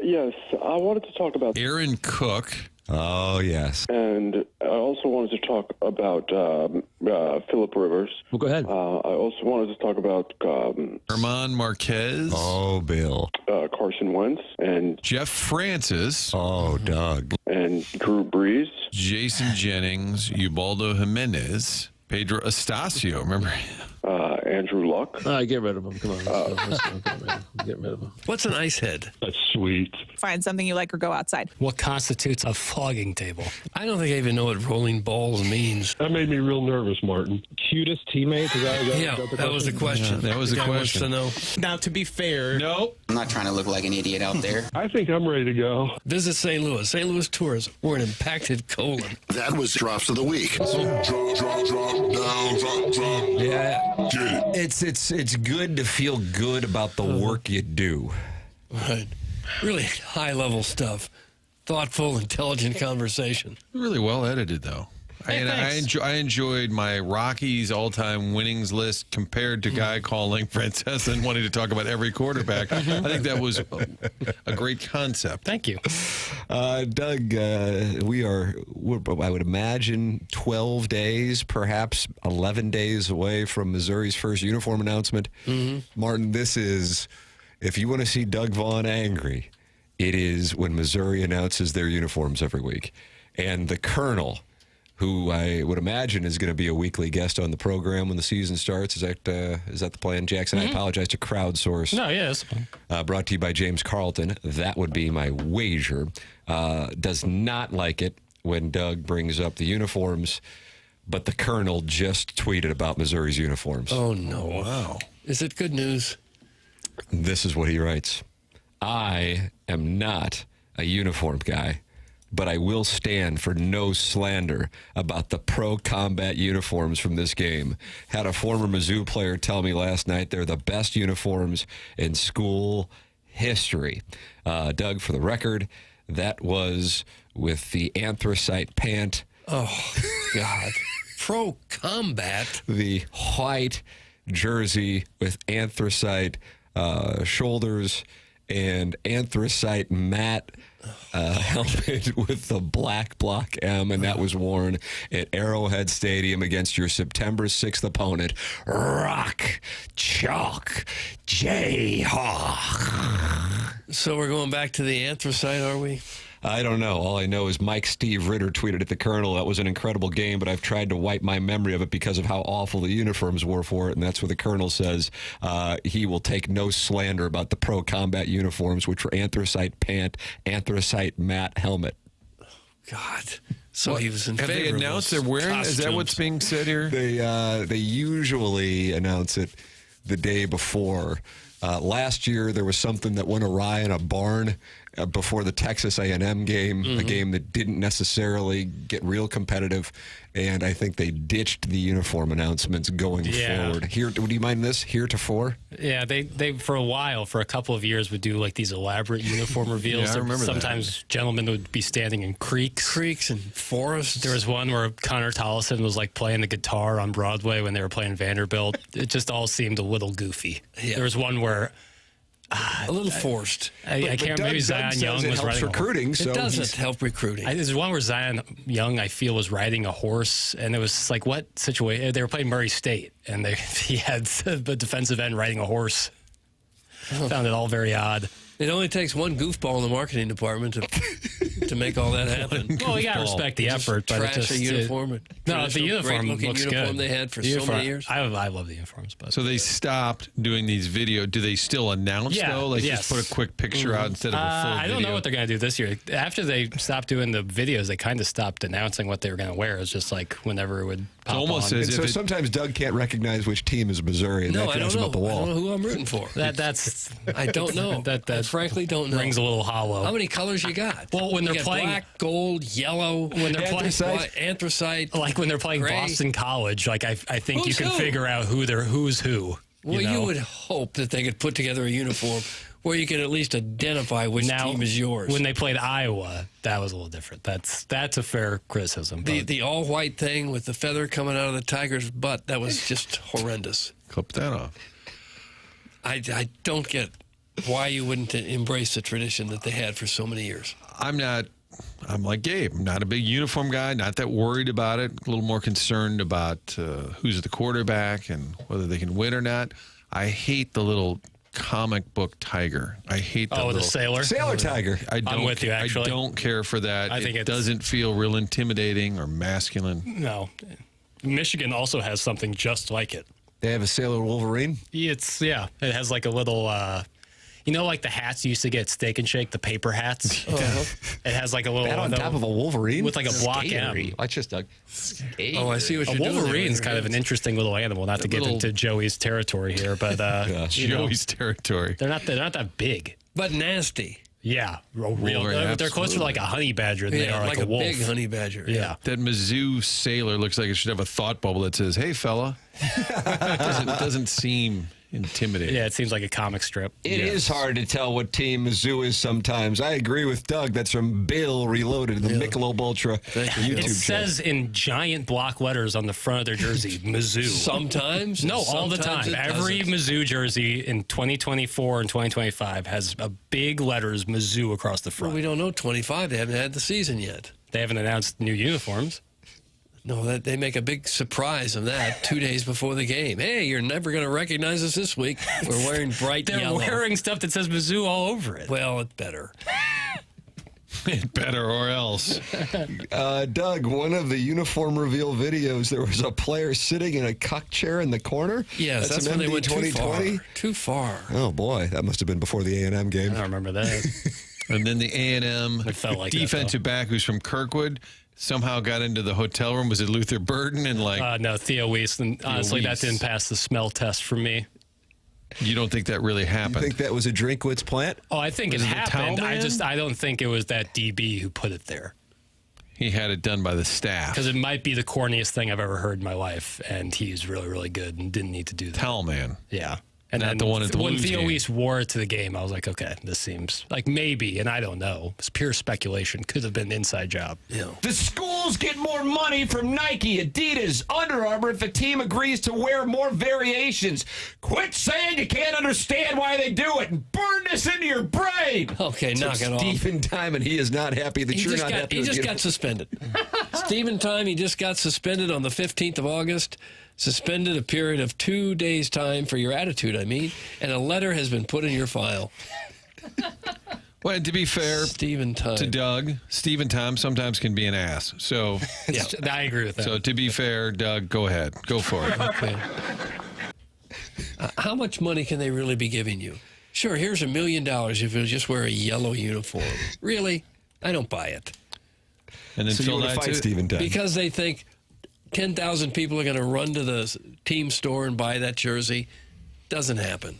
Yes, I wanted to talk about Aaron Cook. Oh, yes. And I also wanted to talk about Phillip Rivers. Well, go ahead. I also wanted to talk about Herman Marquez. Oh, Bill. Carson Wentz and Jeff Francis. Oh, Doug. And Drew Brees. Jason Jennings. Ubaldo Jimenez. Pedro Estacio. Remember? Andrew Luck. Get rid of him. Come on. Let's go. Get rid of him. What's an ice head? That's sweet. Find something you like or go outside. What constitutes a flogging table? I don't think I even know what rolling balls means. That made me real nervous, Martin. Cutest teammate? That was the question. Yeah, that was the guy wants question. to know. Now, to be fair, Nope. I'm not trying to look like an idiot out there. I think I'm ready to go. Visit St. Louis. St. Louis tours or an impacted colon. That was Drops of the Week. Yeah, it's good to feel good about the work you do. Right. Really high-level stuff. Thoughtful, intelligent conversation. Really well edited, though. I enjoyed my Rockies all-time winnings list compared to Guy calling Francesa and wanting to talk about every quarterback. I think that was a great concept. Thank you. Doug, we're, I would imagine, 12 days, perhaps 11 days away from Missouri's first uniform announcement. Mm-hmm. Martin, this is, if you want to see Doug Vaughn angry, it is when Missouri announces their uniforms every week. And the Colonel, who I would imagine is going to be a weekly guest on the program when the season starts. Is that the plan, Jackson? Mm-hmm. I apologize to crowdsource. No, yeah, that's fine. Brought to you by James Carlton. That would be my wager. Does not like it when Doug brings up the uniforms. but the Colonel just tweeted about Missouri's uniforms. Oh, no. Wow. Is it good news? This is what he writes. I am not a uniform guy, but I will stand for no slander about the pro combat uniforms from this game. Had a former Mizzou player tell me last night they're the best uniforms in school history. Doug, for the record, that was with the anthracite pant. Oh, God. Pro combat? The white jersey with anthracite shoulders and anthracite matte helmet with the black block M, and that was worn at Arrowhead Stadium against your September 6th opponent, Rock Chalk Jayhawk. So we're going back to the anthracite, are we? I don't know. All I know is Mike Steve Ritter tweeted at the Colonel, that was an incredible game, but I've tried to wipe my memory of it because of how awful the uniforms were for it. And that's what the Colonel says. He will take no slander about the pro combat uniforms, which were anthracite pant, anthracite matte helmet. God. So he was in Have favor they announced they're wearing? costumes. Is that what's being said here? They usually announce it the day before. Last year, there was something that went awry in a barn before the Texas A&M game, a game that didn't necessarily get real competitive, and I think they ditched the uniform announcements going forward. Here, do you mind this? Heretofore? Yeah, they for a while, for a couple of years, would do like these elaborate uniform reveals. Yeah, I remember that. Sometimes gentlemen would be standing in creeks and forests. There was one where Connor Tollison was like playing the guitar on Broadway when they were playing Vanderbilt. It just all seemed a little goofy. Yeah. There was one where a little forced. I can't. Maybe Zion Young was riding recruiting. It doesn't help recruiting. There's one where Zion Young, I feel, was riding a horse, and it was like, what situation? They were playing Murray State, and he had the defensive end riding a horse. Found it all very odd. It only takes one goofball in the marketing department to make all that happen. Well, you got to respect the effort, but trash a uniform. No, the uniform looks uniform good. They had for so many years. I love the uniforms, but So they stopped doing these video. Do they still announce though? Like just put a quick picture out instead of a full video? I don't know what they're going to do this year. After they stopped doing the videos, they kind of stopped announcing what they were going to wear. It's just like whenever it would pop almost on. as So sometimes Doug can't recognize which team is Missouri, and No, that I drives don't him up the know. I wall. don't know who I'm rooting for. That's I don't know. I frankly don't know. rings a little hollow. How many colors you got? Well, when You they're got playing black, gold, yellow, when they're playing anthracite, like when they're playing gray. Boston College, like I think Who's you can who? figure out who's who. Well, know? you would hope that they could put together a uniform where you could at least identify which team is yours. When they played Iowa, that was a little different. That's a fair criticism. The all white thing with the feather coming out of the tiger's butt, that was just horrendous. Clip that off. I don't get why you wouldn't embrace the tradition that they had for so many years. I'm like Gabe. I'm not a big uniform guy, not that worried about it. A little more concerned about who's the quarterback and whether they can win or not. I hate the little comic book tiger. I hate the the sailor tiger. I'm with you, actually. I don't care for that. I think it doesn't feel real intimidating or masculine. No. Michigan also has something just like it. They have a Sailor Wolverine? It has like a little like the hats you used to get at Steak and Shake, the paper hats. It has like a little That on top of a Wolverine with like a block M. Watch this, Doug. Oh, I see what you're doing. A Wolverine's kind of an interesting little animal. Not to get into Joey's territory here, but Joey's territory. They're not that big, but nasty. Yeah, real. Wolverine, They're closer to like a honey badger than they are like a wolf. Big honey badger. Yeah. That Mizzou sailor looks like it should have a thought bubble that says, "Hey, fella." It doesn't seem intimidating. Yeah, it seems like a comic strip. It is hard to tell what team Mizzou is sometimes. I agree with Doug. That's from Bill Reloaded, the Michelob Ultra YouTube It says in giant block letters on the front of their jersey, Mizzou. Sometimes? No, all the Sometimes time. it Every doesn't. Mizzou jersey in 2024 and 2025 has a big letters Mizzou across the front. Well, we don't know 25. They haven't had the season yet. They haven't announced new uniforms. No, they make a big surprise of that 2 days before the game. Hey, you're never going to recognize us this week. We're wearing bright They're yellow. wearing stuff that says Mizzou all over it. Well, it's better. Better or else. Doug, one of the uniform reveal videos, there was a player sitting in a cuck chair in the corner. Yes, that's an when they MD went 2020. too far. Oh, boy. That must have been before the A&M game. I don't remember that. And then the A&M felt like defensive back who's from Kirkwood somehow got into the hotel room. Was it Luther Burden and No, Theo Weiss. And honestly, that Weiss. didn't pass the smell test for me. You don't think that really happened? You think that was a Drinkwitz plant? Oh, I think Was it it the happened. towel I man? don't think it was that DB who put it there. He had it done by the staff. Because it might be the corniest thing I've ever heard in my life, and he's really, really good and didn't need to do that. Towel man. Yeah. And Not then the one at the when Blues Theo game. Weiss wore it to the game, I was like, okay, this seems like maybe, and I don't know. It's pure speculation. Could have been an inside job. Yeah. The schools get more money from Nike, Adidas, Under Armour if a team agrees to wear more variations. Quit saying you can't understand why they do it and burn this into your brain. Okay, knock it off. Stephen Timon, he is not happy that you're not happy. He with just you. got suspended. Stephen Time, he just got suspended on the 15th of August. Suspended a period of 2 days' time for your attitude, and a letter has been put in your file. Well, and to be fair Stephen Time. to Doug, Stephen Time sometimes can be an ass. So, Yeah, I agree with that. so to be fair, Doug, go ahead. Go for it. Okay. How much money can they really be giving you? Sure, here's $1 million if you just wear a yellow uniform. Really? I don't buy it. And then So you Phil want to Knight fight too? Stephen Timon? Because they think 10,000 people are going to run to the team store and buy that jersey. Doesn't happen.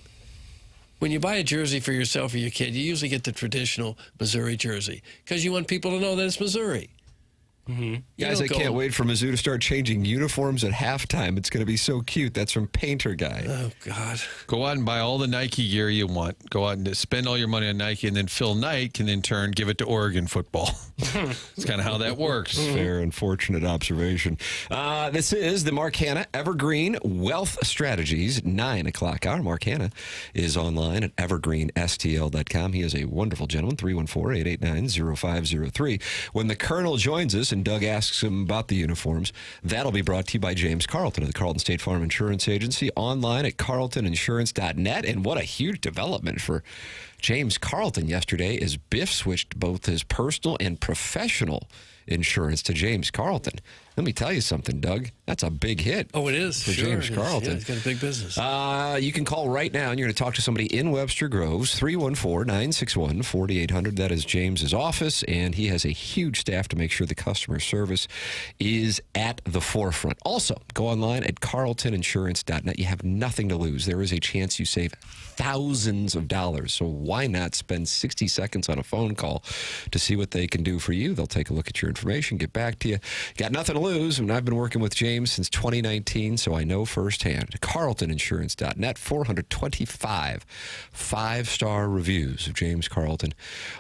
When you buy a jersey for yourself or your kid, you usually get the traditional Missouri jersey because you want people to know that it's Missouri. Mm-hmm. Guys, I can't wait for Mizzou to start changing uniforms at halftime. It's going to be so cute. That's from Painter Guy. Oh, God. Go out and buy all the Nike gear you want. Go out and spend all your money on Nike, and then Phil Knight can in turn give it to Oregon football. It's kind of how that works. Fair and fortunate observation. This is the Mark Hanna Evergreen Wealth Strategies 9 o'clock hour. Mark Hanna is online at evergreenstl.com. He is a wonderful gentleman, 314-889-0503. When the Colonel joins us and Doug asks him about the uniforms, that'll be brought to you by James Carlton of the Carlton State Farm Insurance Agency, online at carltoninsurance.net. And what a huge development for James Carlton yesterday is Biff switched both his personal and professional insurance to James Carlton. Let me tell you something, Doug. That's a big hit. Oh, it is. For Sure, James it is. Carlton. Yeah, he's got a big business. You can call right now, and you're going to talk to somebody in Webster Groves, 314-961-4800. That is James's office, and he has a huge staff to make sure the customer service is at the forefront. Also, go online at carltoninsurance.net. You have nothing to lose. There is a chance you save thousands of dollars, so why not spend 60 seconds on a phone call to see what they can do for you? They'll take a look at your information, get back to you. Got nothing to lose, and I've been working with James since 2019, so I know firsthand. carltoninsurance.net, 425 five-star reviews of James Carlton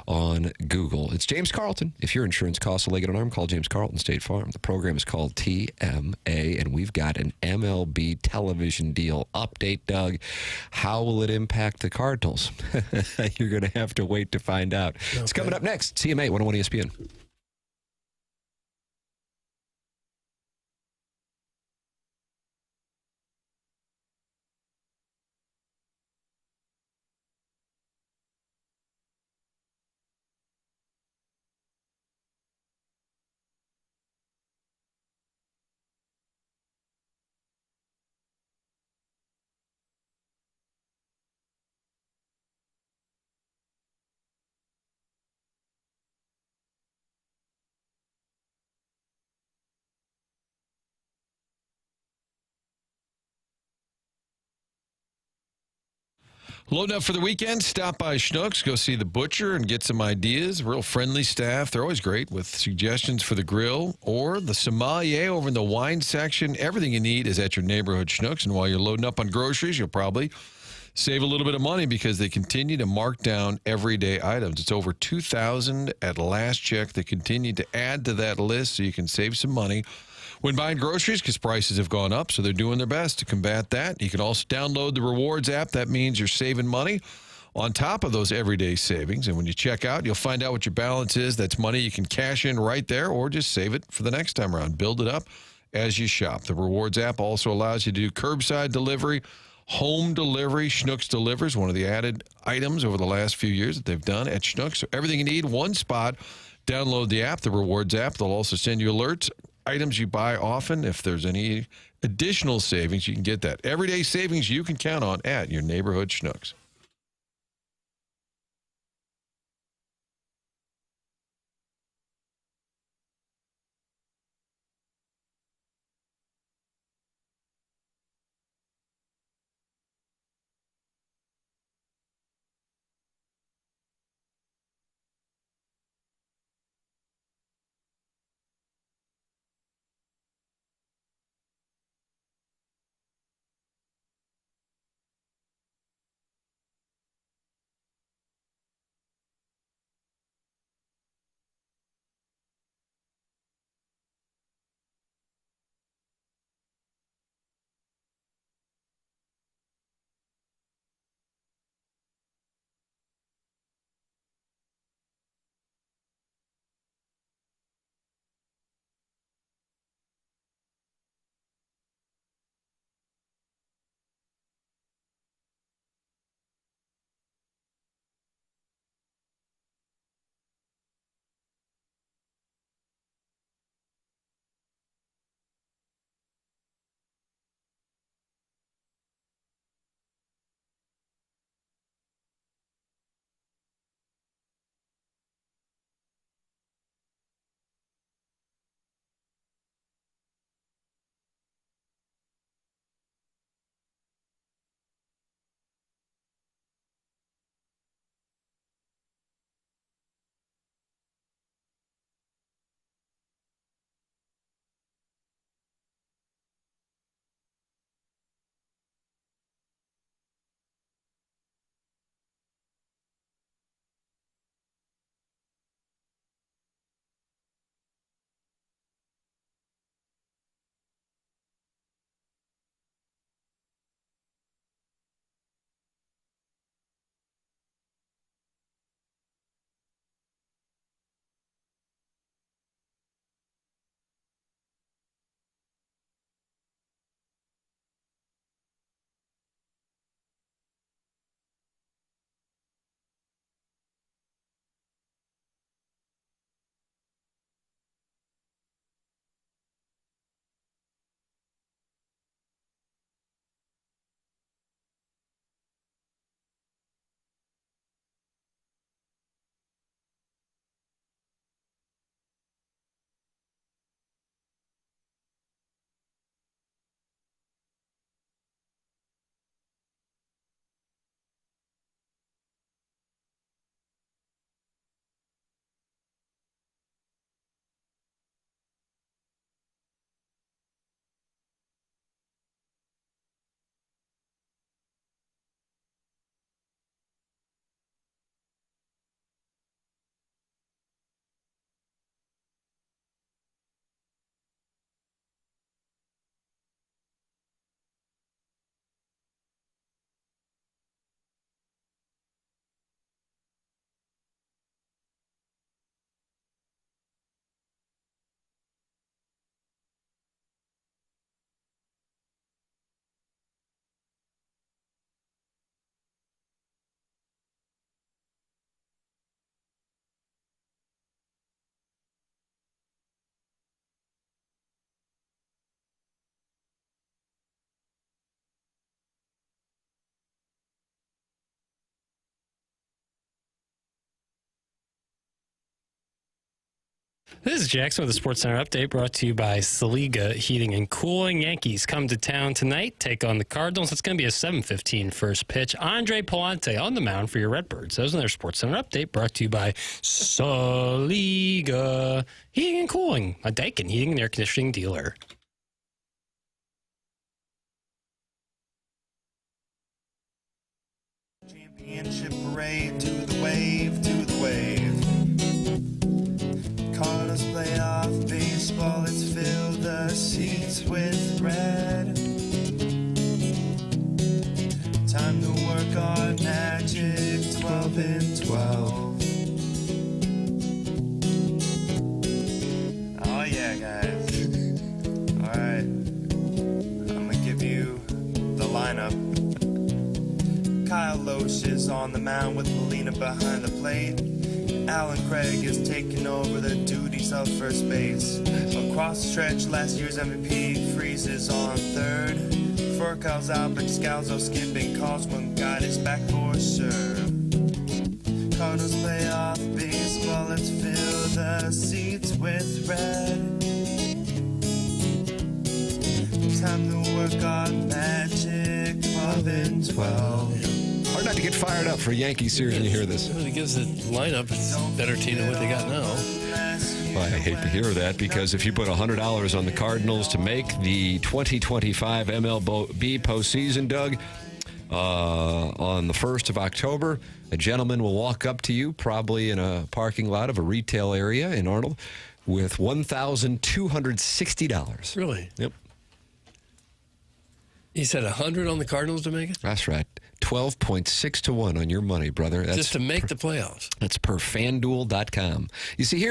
on Google. It's James Carlton. If your insurance costs a leg and an arm, call James Carlton State Farm. The program is called TMA, and we've got an MLB television deal update, Doug. How will it impact the Cardinals? You're going to have to wait to find out. Okay. It's coming up next. CMA 101 ESPN. Loading up for the weekend, stop by Schnucks, go see the butcher and get some ideas. Real friendly staff. They're always great with suggestions for the grill or the sommelier over in the wine section. Everything you need is at your neighborhood Schnucks. And while you're loading up on groceries, you'll probably save a little bit of money because they continue to mark down everyday items. It's over 2,000 at last check. They continue to add to that list so you can save some money when buying groceries because prices have gone up, so they're doing their best to combat that. You can also download the Rewards app. That means you're saving money on top of those everyday savings. And when you check out, you'll find out what your balance is. That's money you can cash in right there or just save it for the next time around. Build it up as you shop. The Rewards app also allows you to do curbside delivery, home delivery. Schnucks delivers, one of the added items over the last few years that they've done at Schnucks. So everything you need, one spot. Download the app, the Rewards app. They'll also send you alerts. Items you buy often. If there's any additional savings, you can get that. Everyday savings you can count on at your neighborhood Schnucks. This is Jackson with the Sports Center update brought to you by Saliga Heating and Cooling. Yankees come to town tonight, take on the Cardinals. It's going to be a 7:15 first pitch. Andre Palante on the mound for your Redbirds. Those are their Sports Center update brought to you by Saliga Heating and Cooling, a Daikin heating and air conditioning dealer. Championship parade, to the wave, to the wave. Cardinals playoff baseball, let's fill the seats with red. Time to work on magic, 12 and 12. Oh yeah, guys. Alright. I'm gonna give you the lineup. Kyle Loesch is on the mound with Molina behind the plate. Alan Craig is taking over the duties of first base. Across the stretch, last year's MVP freezes on third. Furcal's out, but Scalzo skipping calls when God is back for sure. Cardinals playoff baseball, let's fill the seats with red. Time to work on magic, 12 and 12. Hard not to get fired up for a Yankee series when you hear this. Well, it gives the lineup a better team than what they got now. Well, I hate to hear that because if you put $100 on the Cardinals to make the 2025 MLB postseason, Doug, on the 1st of October, a gentleman will walk up to you, probably in a parking lot of a retail area in Arnold, with $1,260. Really? Yep. He said 100 on the Cardinals to make it? That's right. 12.6 to 1 on your money, brother. That's just to make the playoffs. That's per FanDuel.com. You see,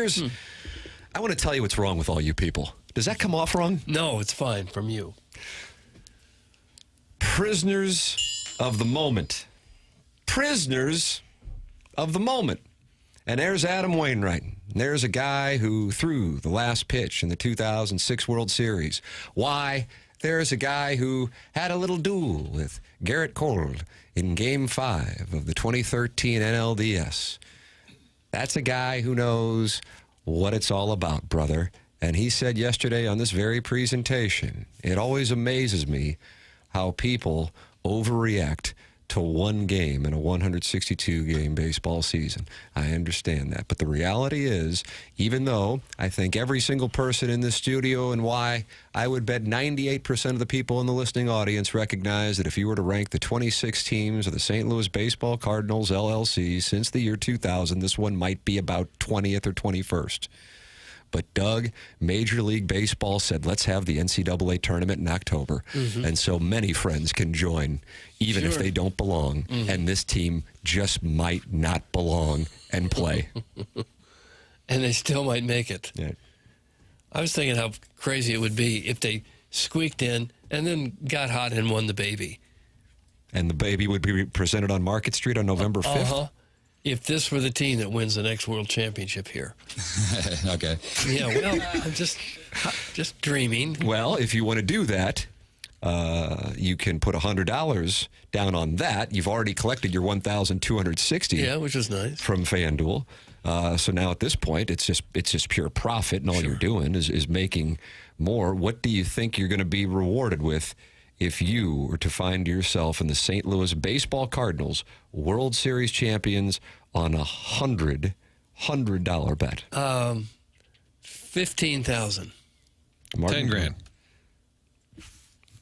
I want to tell you what's wrong with all you people. Does that come off wrong? No, it's fine from you. Prisoners of the moment. Prisoners of the moment. And there's Adam Wainwright. There's a guy who threw the last pitch in the 2006 World Series. Why? There's a guy who had a little duel with Garrett Cole in Game 5 of the 2013 NLDS. That's a guy who knows what it's all about, brother. And he said yesterday on this very presentation, it always amazes me how people overreact to one game in a 162-game baseball season. I understand that. But the reality is, even though I think every single person in this studio, and why I would bet 98% of the people in the listening audience recognize that if you were to rank the 26 teams of the St. Louis Baseball Cardinals, LLC, since the year 2000, this one might be about 20th or 21st. But Doug, Major League Baseball said, let's have the NCAA tournament in October. Mm-hmm. And so many friends can join, even if they don't belong. Mm-hmm. And this team just might not belong and play. And they still might make it. Yeah. I was thinking how crazy it would be if they squeaked in and then got hot and won the baby. And the baby would be presented on Market Street on November 5th? Uh-huh. If this were the team that wins the next World Championship here. Okay. Yeah, well, I'm just dreaming. Well, if you want to do that, you can put $100 down on that. You've already collected your $1,260. Yeah, which is nice. From FanDuel. So now at this point, it's just pure profit, and all you're doing is making more. What do you think you're going to be rewarded with if you were to find yourself in the St. Louis Baseball Cardinals World Series champions on a $100 bet? $15,000. 10 grand.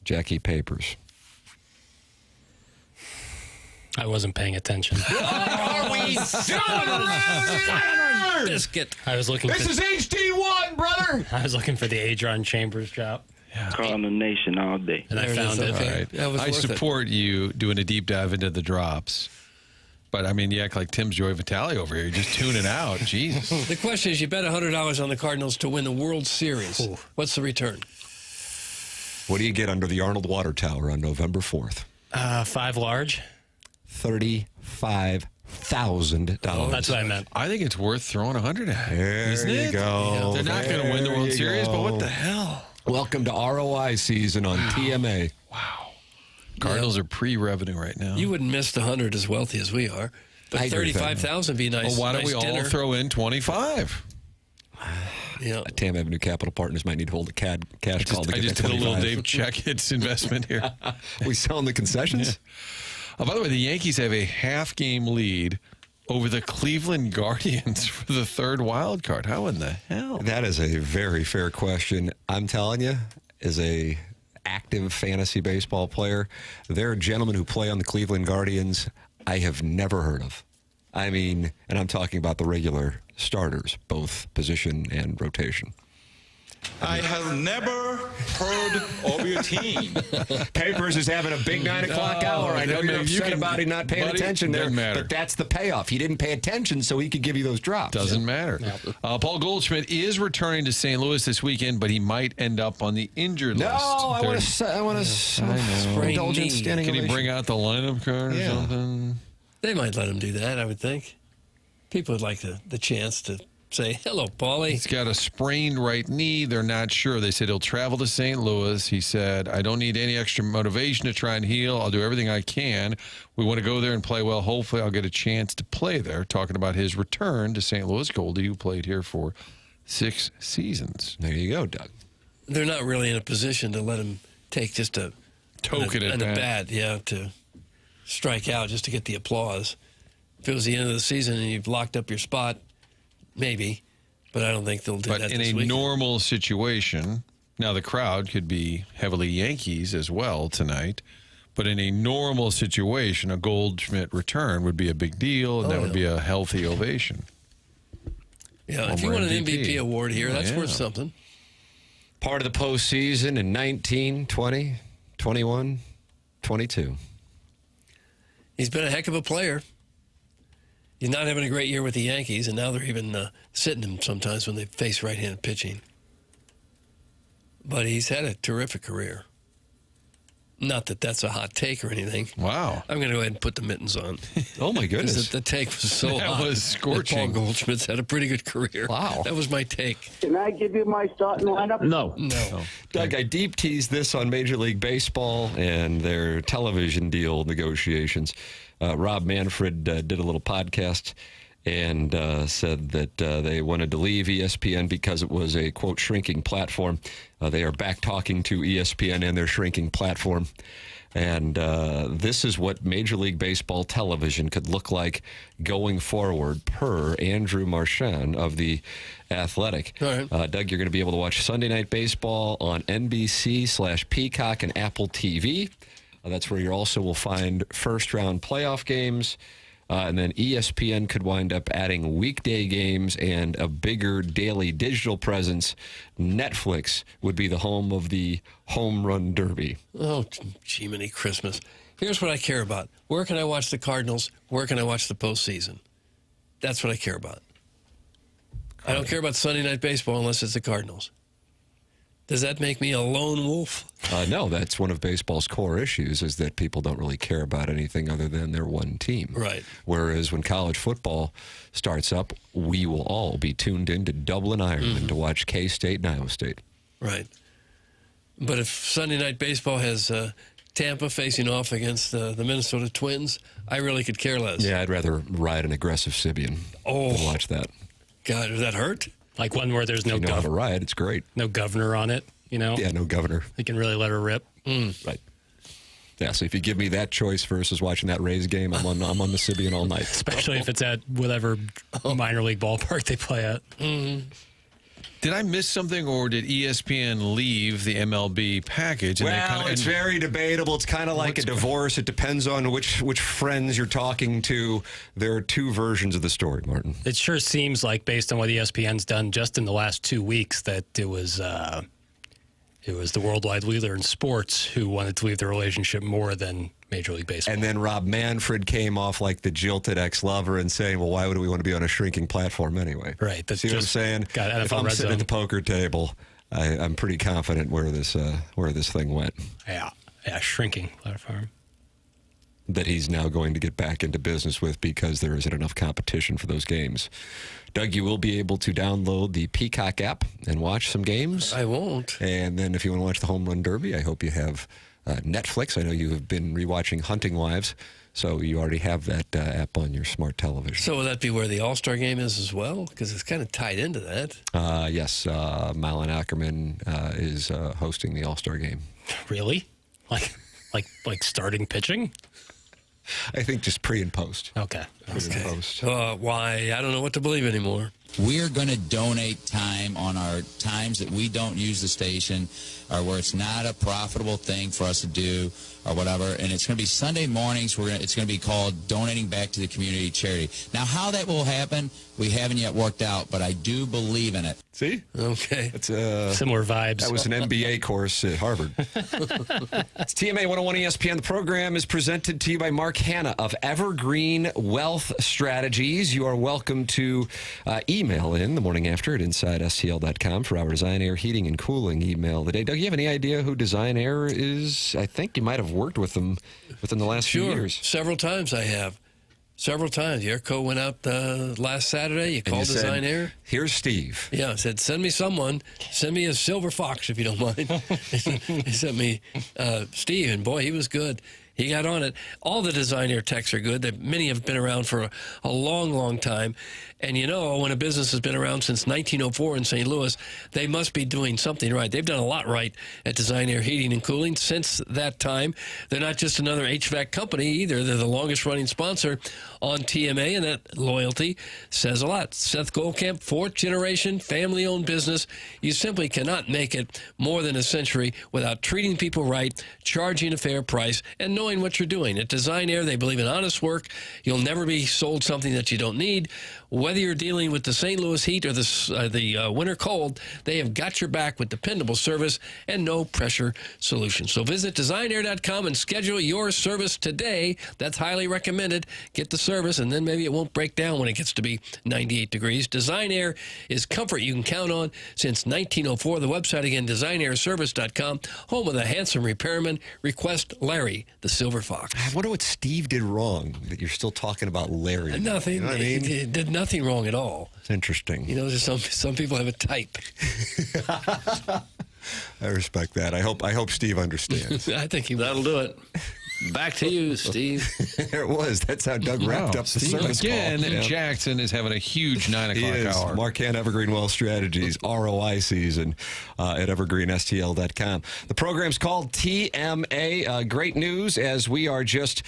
Jackie Papers. I wasn't paying attention. What are we doing around here? Biscuit. I was looking. This is HD1, brother. I was looking for the Adron Chambers drop. Yeah. Calling the nation all day. And I found it. Okay. All right. That was I worth support you doing a deep dive into the drops. But, I mean, you act like Tim's Joy Vitale over here. You're just tuning out. Jesus. The question is, you bet $100 on the Cardinals to win the World Series. Ooh. What's the return? What do you get under the Arnold Water Tower on November 4th? 5 large. $35,000. Oh, that's what I meant. I think it's worth throwing 100 at. There isn't you it? go. Yeah. They're not going to win the World Series, but what the hell? Welcome to ROI season on TMA. Wow. Cardinals are pre-revenue right now. You wouldn't miss the 100 as wealthy as we are. But 35,000 would be nice. Well, why don't we all throw in 25? Yeah. Tam Avenue Capital Partners might need to hold a cash call to I get just that did a little 25. Dave Checkitts investment here. We selling the concessions? Oh, by the way, the Yankees have a half-game lead over the Cleveland Guardians for the third wild card. How in the hell? That is a very fair question. I'm telling you, as a active fantasy baseball player, there are gentlemen who play on the Cleveland Guardians I have never heard of. I mean, and I'm talking about the regular starters, both position and rotation. I have never heard of your team. Papers is having a big 9 o'clock hour. I know you're upset about him not paying attention there, but that's the payoff. He didn't pay attention, so he could give you those drops. Doesn't matter. Paul Goldschmidt is returning to St. Louis this weekend, but he might end up on the injured list. I want to indulgence standing Can he ovation. bring out the lineup card or something? They might let him do that, I would think. People would like the chance to say, hello, Paulie. He's got a sprained right knee. They're not sure. They said he'll travel to St. Louis. He said, I don't need any extra motivation to try and heal. I'll do everything I can. We want to go there and play well. Hopefully I'll get a chance to play there. Talking about his return to St. Louis. Goldie, who played here for 6 seasons. There you go, Doug. They're not really in a position to let him take just a token at bat. to strike out just to get the applause. If it was the end of the season and you've locked up your spot, maybe, but I don't think they'll do that But in this a weekend. normal situation, now the crowd could be heavily Yankees as well tonight, but in a normal situation, a Goldschmidt return would be a big deal, and that would be a healthy ovation. Yeah, if you Homer want an MVP. MVP award here, that's Yeah. worth something. Part of the postseason in 19, 20, 21, 22. He's been a heck of a player. He's not having a great year with the Yankees, and now they're even sitting him sometimes when they face right-handed pitching. But he's had a terrific career. Not that that's a hot take or anything. Wow. I'm going to go ahead and put the mittens on. Oh, my goodness. The take was so That hot. was scorching. Paul Goldschmidt's had a pretty good career. Wow. That was my take. Can I give you my starting lineup? No. Doug, I deep teased this on Major League Baseball and their television deal negotiations. Rob Manfred did a little podcast and said that they wanted to leave ESPN because it was a, quote, shrinking platform. They are back talking to ESPN and their shrinking platform. And this is what Major League Baseball television could look like going forward, per Andrew Marchand of The Athletic. All right. Doug, you're going to be able to watch Sunday Night Baseball on NBC/Peacock and Apple TV. That's where you also will find first-round playoff games. And then ESPN could wind up adding weekday games and a bigger daily digital presence. Netflix would be the home of the Home Run Derby. Oh, Jiminy Christmas. Here's what I care about. Where can I watch the Cardinals? Where can I watch the postseason? That's what I care about. I don't care about Sunday Night Baseball unless it's the Cardinals. Does that make me a lone wolf? No, that's one of baseball's core issues, is that people don't really care about anything other than their one team. Right. Whereas when college football starts up, we will all be tuned in to Dublin, Ireland to watch K-State and Iowa State. Right. But if Sunday Night Baseball has Tampa facing off against the Minnesota Twins, I really could care less. Yeah, I'd rather ride an aggressive Sibian than watch that. God, does that hurt? Like one where there's no If you know how to ride, it's great. no governor on it, you know? Yeah, no governor. They can really let her rip. Right. Yeah, so if you give me that choice versus watching that Rays game, I'm on the Sibian all night. Especially if it's at whatever minor league ballpark they play at. Did I miss something, or did ESPN leave the MLB package? And Well, it's very debatable. It's kind of like a divorce. It depends on which friends you're talking to. There are two versions of the story, Martin. It sure seems like, based on what ESPN's done just in the last 2 weeks, that it was the worldwide leader in sports who wanted to leave the relationship more than Major League Baseball. And then Rob Manfred came off like the jilted ex-lover and saying, well, why would we want to be on a shrinking platform anyway? Right. See what I'm saying? Got NFL if I'm Red sitting Zone. at the poker table, I'm pretty confident where this thing went. Yeah, shrinking platform. That he's now going to get back into business with because there isn't enough competition for those games Doug, you will be able to download the Peacock app and watch some games. I won't. And then if you want to watch the Home Run Derby, I hope you have Netflix. I know you have been rewatching Hunting Wives, so you already have that app on your smart television. So will that be where the All-Star game is as well? Because it's kind of tied into that. Yes, Malin Ackerman is hosting the All-Star game. Really? Like starting pitching? I think just pre and post. Okay. Pre and post. Why? I don't know what to believe anymore. We're going to donate time on our times that we don't use the station or where it's not a profitable thing for us to do or whatever. And it's going to be Sunday mornings. It's going to be called Donating Back to the Community Charity. Now, how that will happen, we haven't yet worked out, but I do believe in it. See? Okay. That's similar vibes. That was an MBA course at Harvard. It's TMA 101 ESPN. The program is presented to you by Mark Hanna of Evergreen Wealth Strategies. You are welcome to email in the morning after at InsideSTL.com for our Design Air Heating and Cooling email of the day. Doug, you have any idea who Design Air is? I think you might have worked with them within the last few years. Several times I have. Several times. Your co went out last Saturday. You called Design Air. Here's Steve. Yeah, I said, send me someone. Send me a silver fox if you don't mind. He sent me Steve, and boy, he was good. He got on it. All the Design Air techs are good. Many have been around for a long, long time. And you know, when a business has been around since 1904 in St. Louis, they must be doing something right. They've done a lot right at Design Air Heating and Cooling since that time. They're not just another HVAC company either. They're the longest running sponsor on TMA, and that loyalty says a lot. Seth Goldkamp, fourth generation, family-owned business. You simply cannot make it more than a century without treating people right, charging a fair price, and knowing what you're doing. At Design Air, they believe in honest work. You'll never be sold something that you don't need. Whether you're dealing with the St. Louis heat or the winter cold, they have got your back with dependable service and no pressure solutions. So visit designair.com and schedule your service today. That's highly recommended. Get the service, and then maybe it won't break down when it gets to be 98 degrees. Design Air is comfort you can count on since 1904. The website again, designairservice.com, home of the handsome repairman. Request Larry, the Silver Fox. I wonder what Steve did wrong that you're still talking about Larry. Nothing. You know what I mean? He did nothing wrong at all. It's interesting. You know, just some people have a type. I respect that. I hope Steve understands. I think that'll do it. Back to you, Steve. There it was. That's how Doug wrapped up the service again, call. Jackson is having a huge 9 o'clock hour. Mark Hanna, Evergreen Wealth Strategies, ROI season at evergreenstl.com. The program's called TMA. Great news as we are just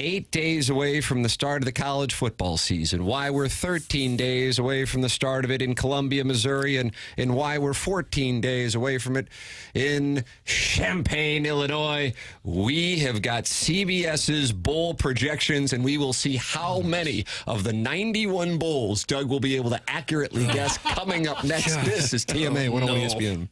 8 days away from the start of the college football season, why we're 13 days away from the start of it in Columbia, Missouri, and why we're 14 days away from it in Champaign, Illinois. We have got CBS's bowl projections, and we will see how many of the 91 bowls Doug will be able to accurately guess coming up next. This is TMA 101 ESPN.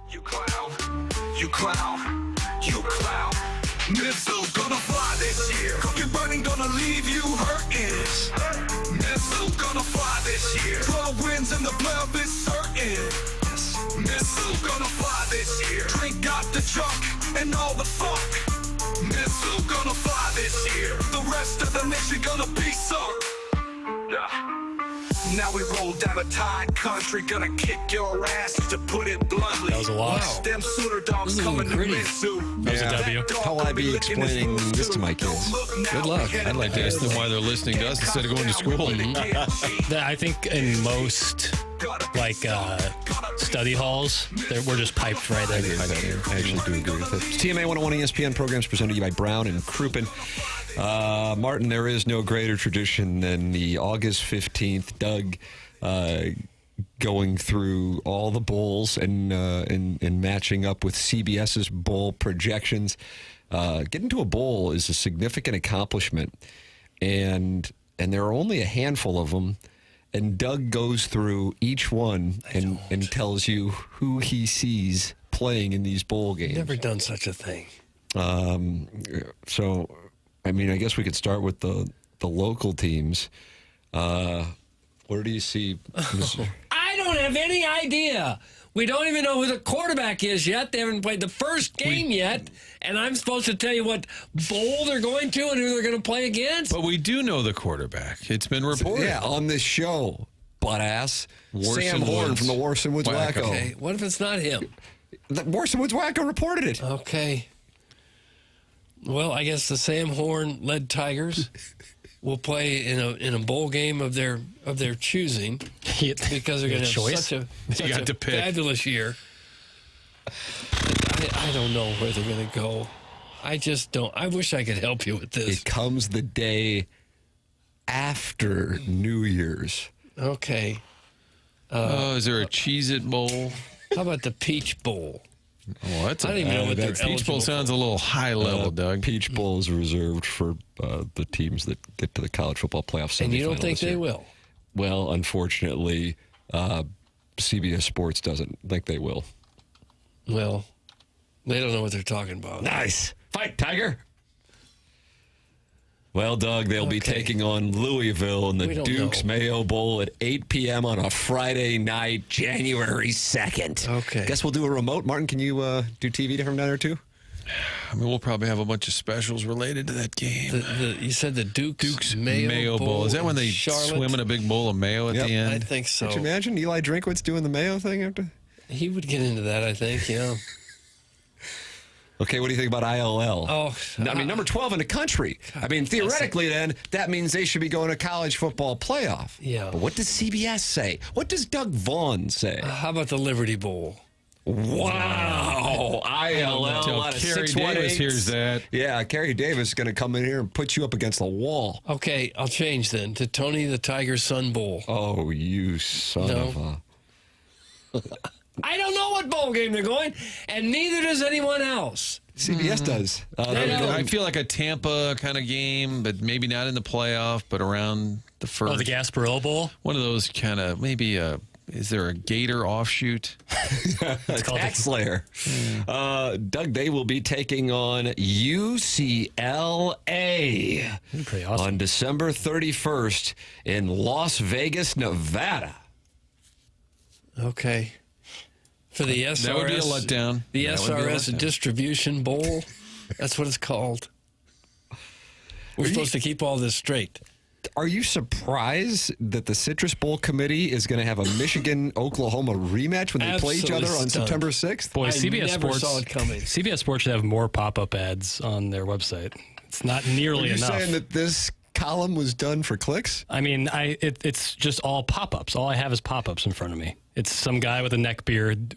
You clown, you clown, you clown. Missile gonna fly this year. Cookie burning gonna leave you hurting. Missile gonna fly this year. 12 wins in the playoff is certain. Missile gonna fly this year. Drink out the trunk and all the funk. Missile gonna fly this year. The rest of the nation gonna be sunk. Now we roll down a tide country, gonna kick your ass to put it bluntly. That was a loss. Wow. Them Sooner dogs coming to Mitsu. That was a W. How will I be explaining this to my kids? Good luck. I'd like to ask them why they're listening to us instead of going to school. I think in most study halls, we're just piped right in. I actually do agree with it. TMA 101 ESPN programs presented to you by Brown and Crouppen. Martin, there is no greater tradition than the August 15th, Doug going through all the bowls and matching up with CBS's bowl projections. Getting to a bowl is a significant accomplishment, and there are only a handful of them. And Doug goes through each one and tells you who he sees playing in these bowl games. Never done such a thing. So, I mean, I guess we could start with the local teams. Where do you see? I don't have any idea. We don't even know who the quarterback is yet. They haven't played the first game yet. And I'm supposed to tell you what bowl they're going to and who they're going to play against? But we do know the quarterback. It's been reported. Yeah, on this show, butt-ass. Sam Horn Woods. from the Warson Woods Wacko. Okay, what if it's not him? The Warson Woods Wacko reported it. Okay. Well, I guess the Sam Horn-led Tigers will play in a bowl game of their choosing because they're going to have such a fabulous year. I don't know where they're going to go. I just don't. I wish I could help you with this. It comes the day after New Year's. Okay. Is there a Cheez-It Bowl? How about the Peach Bowl? Oh, that's I don't even know what they're Peach Bowl sounds a little high level, Doug. Peach Bowl is reserved for the teams that get to the college football playoff semifinals. And you don't think they will? Well, unfortunately, CBS Sports doesn't think they will. Well, they don't know what they're talking about. Nice. Fight, Tiger. Well, Doug, they'll be taking on Louisville in the Duke's Mayo Bowl at 8 p.m. on a Friday night, January 2nd. Okay. Guess we'll do a remote. Martin, can you do TV from down there, too? I mean, we'll probably have a bunch of specials related to that game. You said the Duke's Mayo Bowl. Is that when they swim in a big bowl of mayo at the end? I think so. Could you imagine Eli Drinkwitz doing the Mayo thing after? He would get into that, I think, yeah. Okay, what do you think about ILL? Oh, I mean, number 12 in the country. I mean, theoretically, then, that means they should be going to college football playoff. Yeah. But what does CBS say? What does Doug Vaughn say? How about the Liberty Bowl? Wow. ILL out of Kerry Davis hears that. Yeah, Kerry Davis is going to come in here and put you up against the wall. Okay, I'll change then to Tony the Tiger Sun Bowl. Oh, you son of a... I don't know what bowl game they're going, and neither does anyone else. CBS does. I feel like a Tampa kind of game, but maybe not in the playoff, but around the first. Oh, the Gasparilla Bowl? One of those kind of, maybe is there a Gator offshoot? It's called Tax Slayer. Doug, they will be taking on UCLA pretty awesome. on December 31st in Las Vegas, Nevada. Okay. For the SRS. That would be a letdown. The SRS Distribution Bowl. That's what it's called. We're supposed to keep all this straight. Are you surprised that the Citrus Bowl committee is going to have a Michigan-Oklahoma rematch when they play each other on September 6th? Boy, CBS never Sports saw it coming. CBS Sports should have more pop-up ads on their website. It's not nearly enough. Are you saying that this column was done for clicks? I mean, it's just all pop-ups. All I have is pop-ups in front of me. It's some guy with a neck beard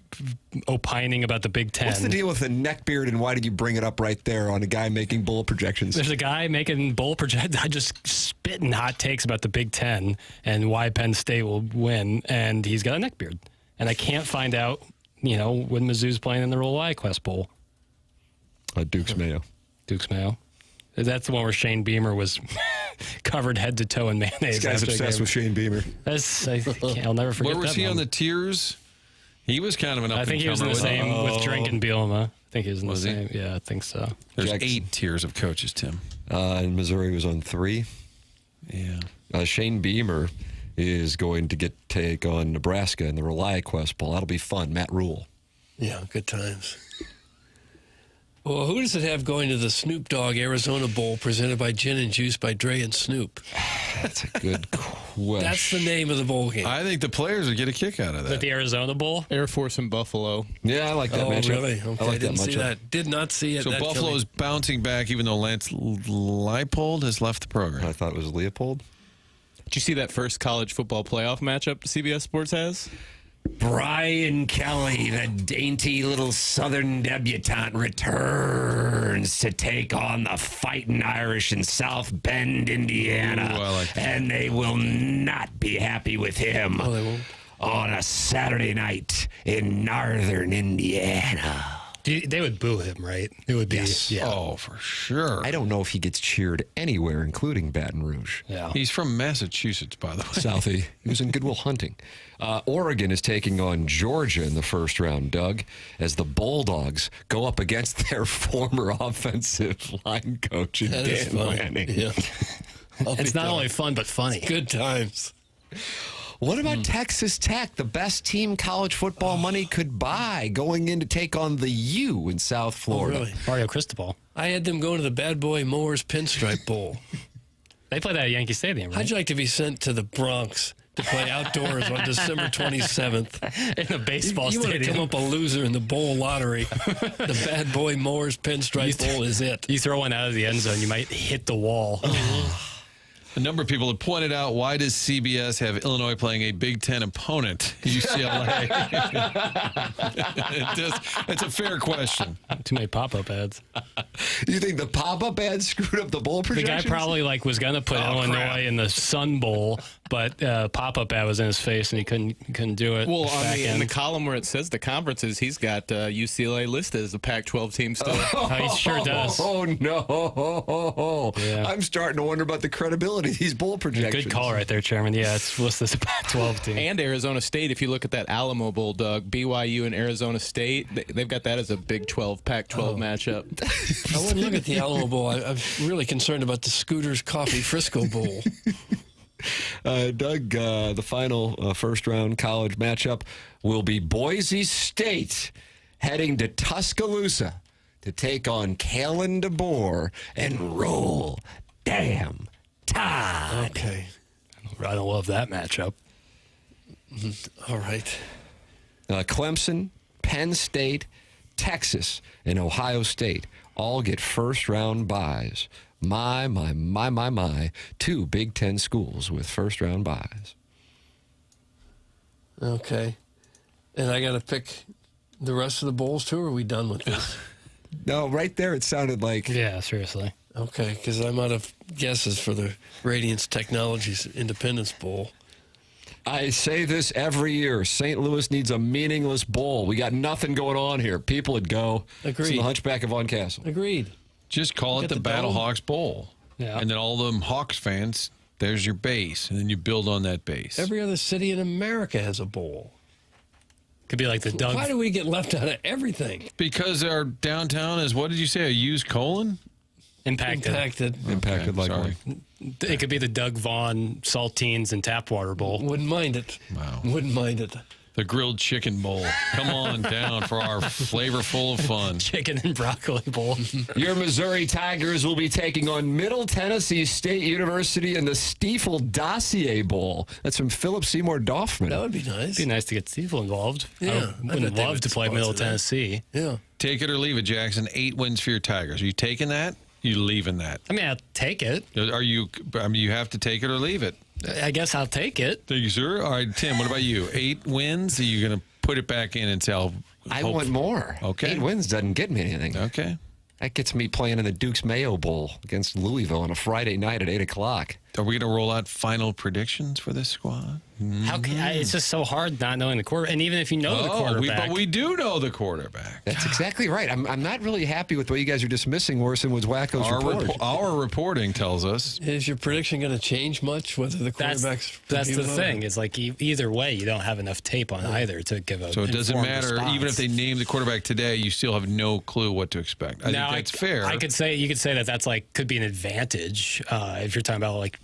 opining about the Big Ten. What's the deal with the neck beard, and why did you bring it up right there on a guy making bowl projections? There's a guy making bowl projections. I just spitting hot takes about the Big Ten and why Penn State will win, and he's got a neck beard. And I can't find out, when Mizzou's playing in the Roll Quest Bowl. Duke's Mayo. Duke's Mayo. That's the one where Shane Beamer was covered head to toe in mayonnaise. This guy's obsessed with Shane Beamer. I'll never forget that. Where was he on the tiers? He was kind of an up-and-comer. I think he was in the same with Drinking Bielema. I think he was in the same. Yeah, I think so. There's 8 tiers of coaches, Tim. And Missouri was on 3. Yeah. Shane Beamer is going to take on Nebraska in the ReliaQuest Bowl. That'll be fun. Matt Rule. Yeah, good times. Well, who does it have going to the Snoop Dogg Arizona Bowl presented by Gin and Juice by Dre and Snoop? That's a good question. That's the name of the bowl game. I think the players would get a kick out of that. The Arizona Bowl? Air Force and Buffalo. Yeah, I like that matchup. Really? Okay, I like didn't that see matchup. that. Did not see it. So That Buffalo's bouncing back, even though Lance Leipold has left the program. I thought it was Leopold. Did you see that first college football playoff matchup CBS Sports has? Brian Kelly, the dainty little Southern debutante, returns to take on the Fighting Irish in South Bend, Indiana. Ooh, I like that. And they will not be happy with him Oh, they won't. on a Saturday night in northern Indiana. They would boo him, right? It would be. Yes. Yeah. Oh, for sure. I don't know if he gets cheered anywhere, including Baton Rouge. Yeah. He's from Massachusetts, by the way. Southie. He was in Goodwill Hunting. Oregon is taking on Georgia in the first round, Doug, as the Bulldogs go up against their former offensive line coach, That is Dan fun. Lanning. Yeah. It's not only fun, but funny. Good times. What about Texas Tech, the best team college football money could buy, going in to take on the U in South Florida? Really? Mario Cristobal. I had them going to the Bad Boy Mowers Pinstripe Bowl. They play that at Yankee Stadium, right? How'd you like to be sent to the Bronx to play outdoors on December 27th? In a baseball You want to stadium. come up a loser in the bowl lottery. The Bad Boy Mowers Pinstripe Bowl is it. You throw one out of the end zone, you might hit the wall. A number of people have pointed out, why does CBS have Illinois playing a Big Ten opponent, UCLA? It's a fair question. Too many pop-up ads. You think the pop-up ad screwed up the bowl The projections? guy probably was going to put Illinois crap. in the Sun Bowl, but pop-up ad was in his face and he couldn't do it. Well, back in the column where it says the conferences, he's got UCLA listed as a Pac-12 team still. He sure does. Oh, no. Yeah. I'm starting to wonder about the credibility of these bowl projections. Good call right there, Chairman. Yeah, it's listed as a Pac-12 team. And Arizona State, if you look at that Alamo Bowl, Doug, BYU and Arizona State, they've got that as a Big 12, Pac-12 matchup. I wouldn't look at the Alamo Bowl. I'm really concerned about the Scooters Coffee Frisco Bowl. Doug, the final first-round college matchup will be Boise State heading to Tuscaloosa to take on Kalen DeBoer and Roll Damn Tide. Okay. I don't love that matchup. All right. Clemson, Penn State, Texas, and Ohio State all get first-round byes. My. 2 Big Ten schools with first-round byes. Okay. And I got to pick the rest of the bowls, too, or are we done with this? No, right there it sounded like... Yeah, seriously. Okay, because I'm out of guesses for the Radiance Technologies Independence Bowl. I say this every year. St. Louis needs a meaningless bowl. We got nothing going on here. People would go. Agreed. It's the Hunchback of Von Castle. Agreed. Just call it Get the the Battle dome. Hawks Bowl. Yeah. And then all them Hawks fans, there's your base. And then you build on that base. Every other city in America has a bowl. Could be like the Doug. Why do we get left out of everything? Because our downtown is, what did you say, a used colon? Impacted. Impacted like sorry. one. It could be the Doug Vaughn Saltines and Tapwater Bowl. Wouldn't mind it. Wow. Wouldn't mind it. The grilled chicken bowl. Come on down for our flavorful of fun. Chicken and broccoli bowl. Your Missouri Tigers will be taking on Middle Tennessee State University in the Stiefel Dossier Bowl. That's from Philip Seymour Doffman. That would be nice. It'd be nice to get Stiefel involved. Yeah, I I wouldn't bet they love would to play sponsor Middle that. Tennessee. Yeah. Take it or leave it, Jackson. 8 wins for your Tigers. Are you taking that? You leaving that? I mean, I'll take it. Are you? I mean, you have to take it or leave it. I guess I'll take it. Thank you, sir. All right, Tim. What about you? 8 wins? Are you going to put it back in and tell? I want more. Okay. 8 wins doesn't get me anything. Okay. That gets me playing in the Duke's Mayo Bowl against Louisville on a Friday night at 8 o'clock. Are we going to roll out final predictions for this squad? It's just so hard not knowing the quarterback. And even if you know the quarterback. But we do know the quarterback. That's exactly right. I'm not really happy with the way you guys are dismissing Orson Woods Wacko's report. Our reporting tells us. Is your prediction going to change much, whether the quarterback's... That's the thing. It's like either way, you don't have enough tape on either to give a So it doesn't matter. response. Even if they name the quarterback today, you still have no clue what to expect. I think that's fair. You could say that that's like could be an advantage if you're talking about like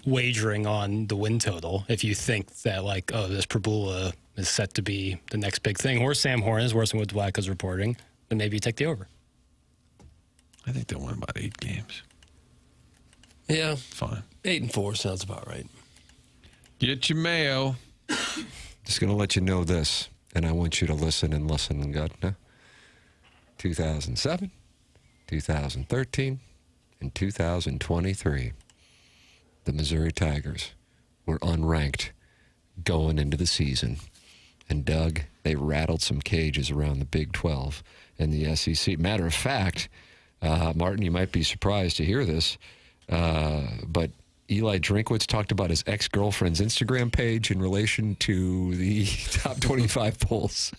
wagering on the win total. If you think that like, oh, this Prabula is set to be the next big thing, or Sam Horn is worse than what Wacko's reporting, then maybe you take the over. I think they'll win about 8 games. Yeah. Fine. 8-4 sounds about right. Get your mayo. Just going to let you know this, and I want you to listen and God. No? 2007, 2013, and 2023, the Missouri Tigers were unranked going into the season. And, Doug, they rattled some cages around the Big 12 and the SEC. Matter of fact, Martin, you might be surprised to hear this, but Eli Drinkwitz talked about his ex-girlfriend's Instagram page in relation to the top 25 polls.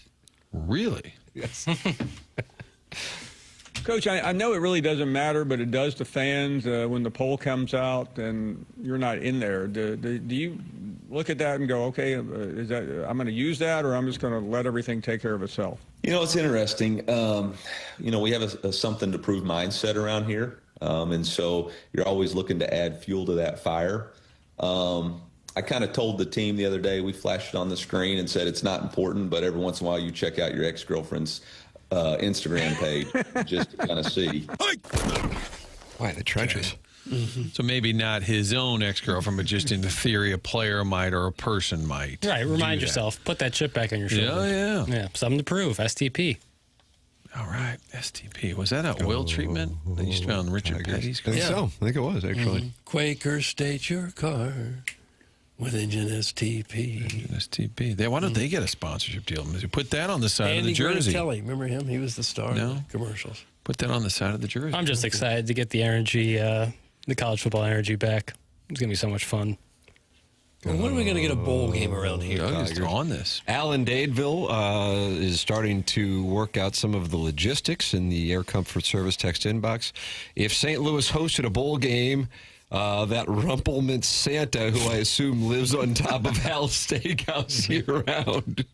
Really? Yes. Coach, I know it really doesn't matter, but it does to fans when the poll comes out and you're not in there. Do you look at that and go, okay, is that I'm going to use that, or I'm just going to let everything take care of itself? You know, it's interesting. We have a something to prove mindset around here. And so you're always looking to add fuel to that fire. I kind of told the team the other day, we flashed it on the screen and said it's not important, but every once in a while you check out your ex-girlfriend's Instagram page just to kind of see. Why, the trenches. Mm-hmm. So maybe not his own ex-girlfriend, but just in the theory a player might or a person might. Right, remind yourself. Put that chip back on your shoulder. Yeah. Yeah, something to prove. STP. All right, STP. Was that an oil treatment they used to on Richard Petty's car? I think so. I think it was, actually. Mm-hmm. Quaker, state your car with engine STP. STP. Why don't they get a sponsorship deal? Put that on the side of the jersey. Kelly, remember him? He was the star of the commercials. Put that on the side of the jersey. I'm just excited to get the energy, the college football energy back. It's going to be so much fun. Well, when are we going to get a bowl game around here? You're on this. Alan Dadeville is starting to work out some of the logistics in the Air Comfort Service text inbox. If St. Louis hosted a bowl game, that Rumpelman Santa, who I assume lives on top of Hal's Steakhouse year-round,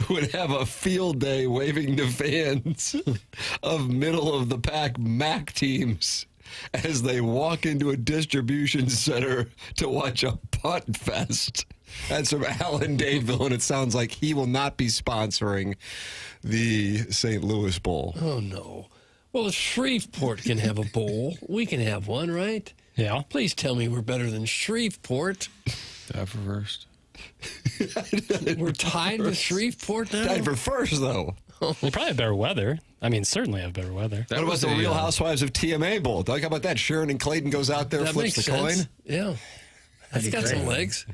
would have a field day waving to fans of middle-of-the-pack MAC teams as they walk into a distribution center to watch a putt fest. That's from Alan Dadeville, and it sounds like he will not be sponsoring the St. Louis Bowl. Oh, no. Well, if Shreveport can have a bowl, we can have one, right? Yeah. Please tell me we're better than Shreveport. Tied for first. We're tied with Shreveport now? Tied for first, though. We probably have better weather. I mean, certainly have better weather. What about the Real Housewives of TMA Bowl? Doug, how about that? Sharon and Clayton goes out there, That flips makes the sense. coin. Yeah. That's got some legs.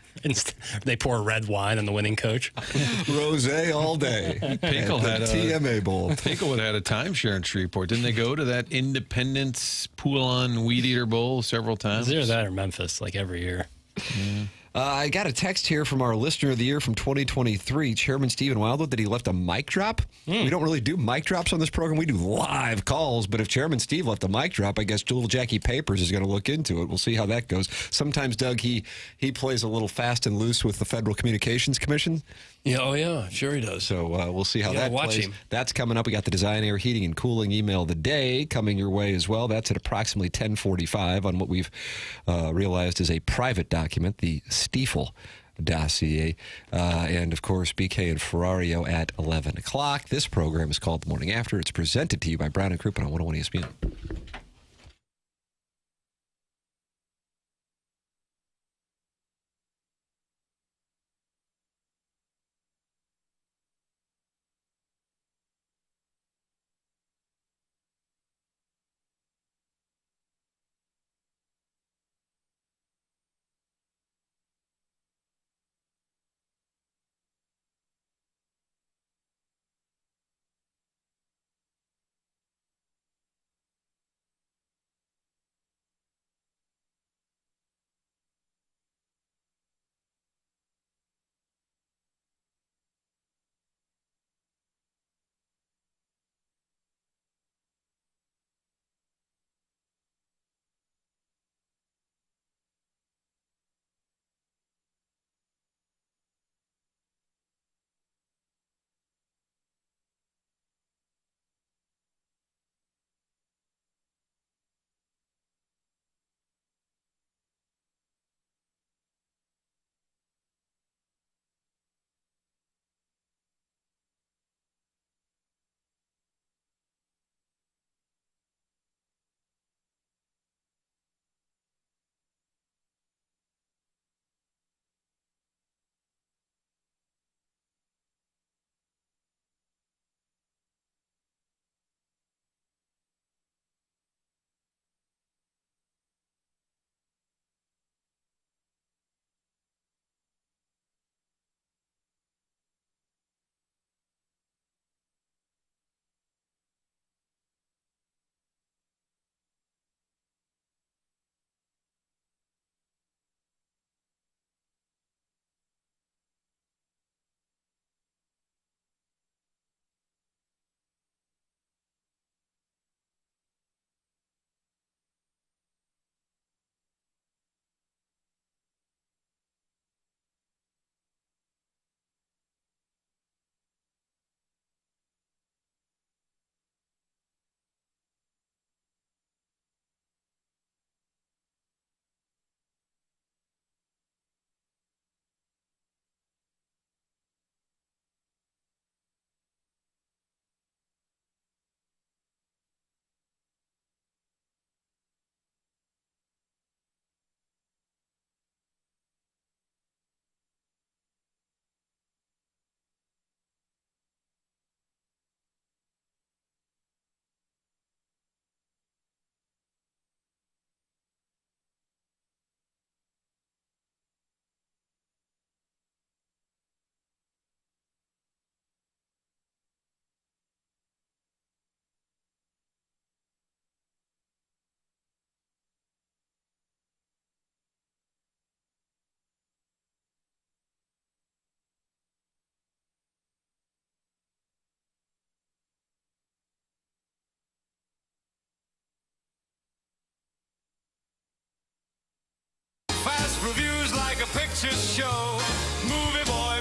They pour red wine on the winning coach. Rosé all day. Pinkel had a a TMA Bowl. Pinkel had a timeshare in Shreveport. Didn't they go to that Independence Pool-on Weed Eater Bowl several times? It's either that or Memphis, like every year. Yeah. I got a text here from our listener of the year from 2023, Chairman Stephen Wildwood, that he left a mic drop. We don't really do mic drops on this program. We do live calls, but if Chairman Steve left a mic drop, I guess Jewel Jackie Papers is going to look into it. We'll see how that goes. Sometimes, Doug, he plays a little fast and loose with the Federal Communications Commission. Yeah, oh yeah, sure he does. So we'll see how that watch plays. him. That's coming up. We got the Design Air Heating and Cooling email of the day coming your way as well. That's at approximately 10:45 on what we've realized is a private document, the Stiefel dossier. And, of course, BK and Ferrario at 11 o'clock. This program is called The Morning After. It's presented to you by Brown & Crouppen on 101 ESPN. picture show. Movie boy,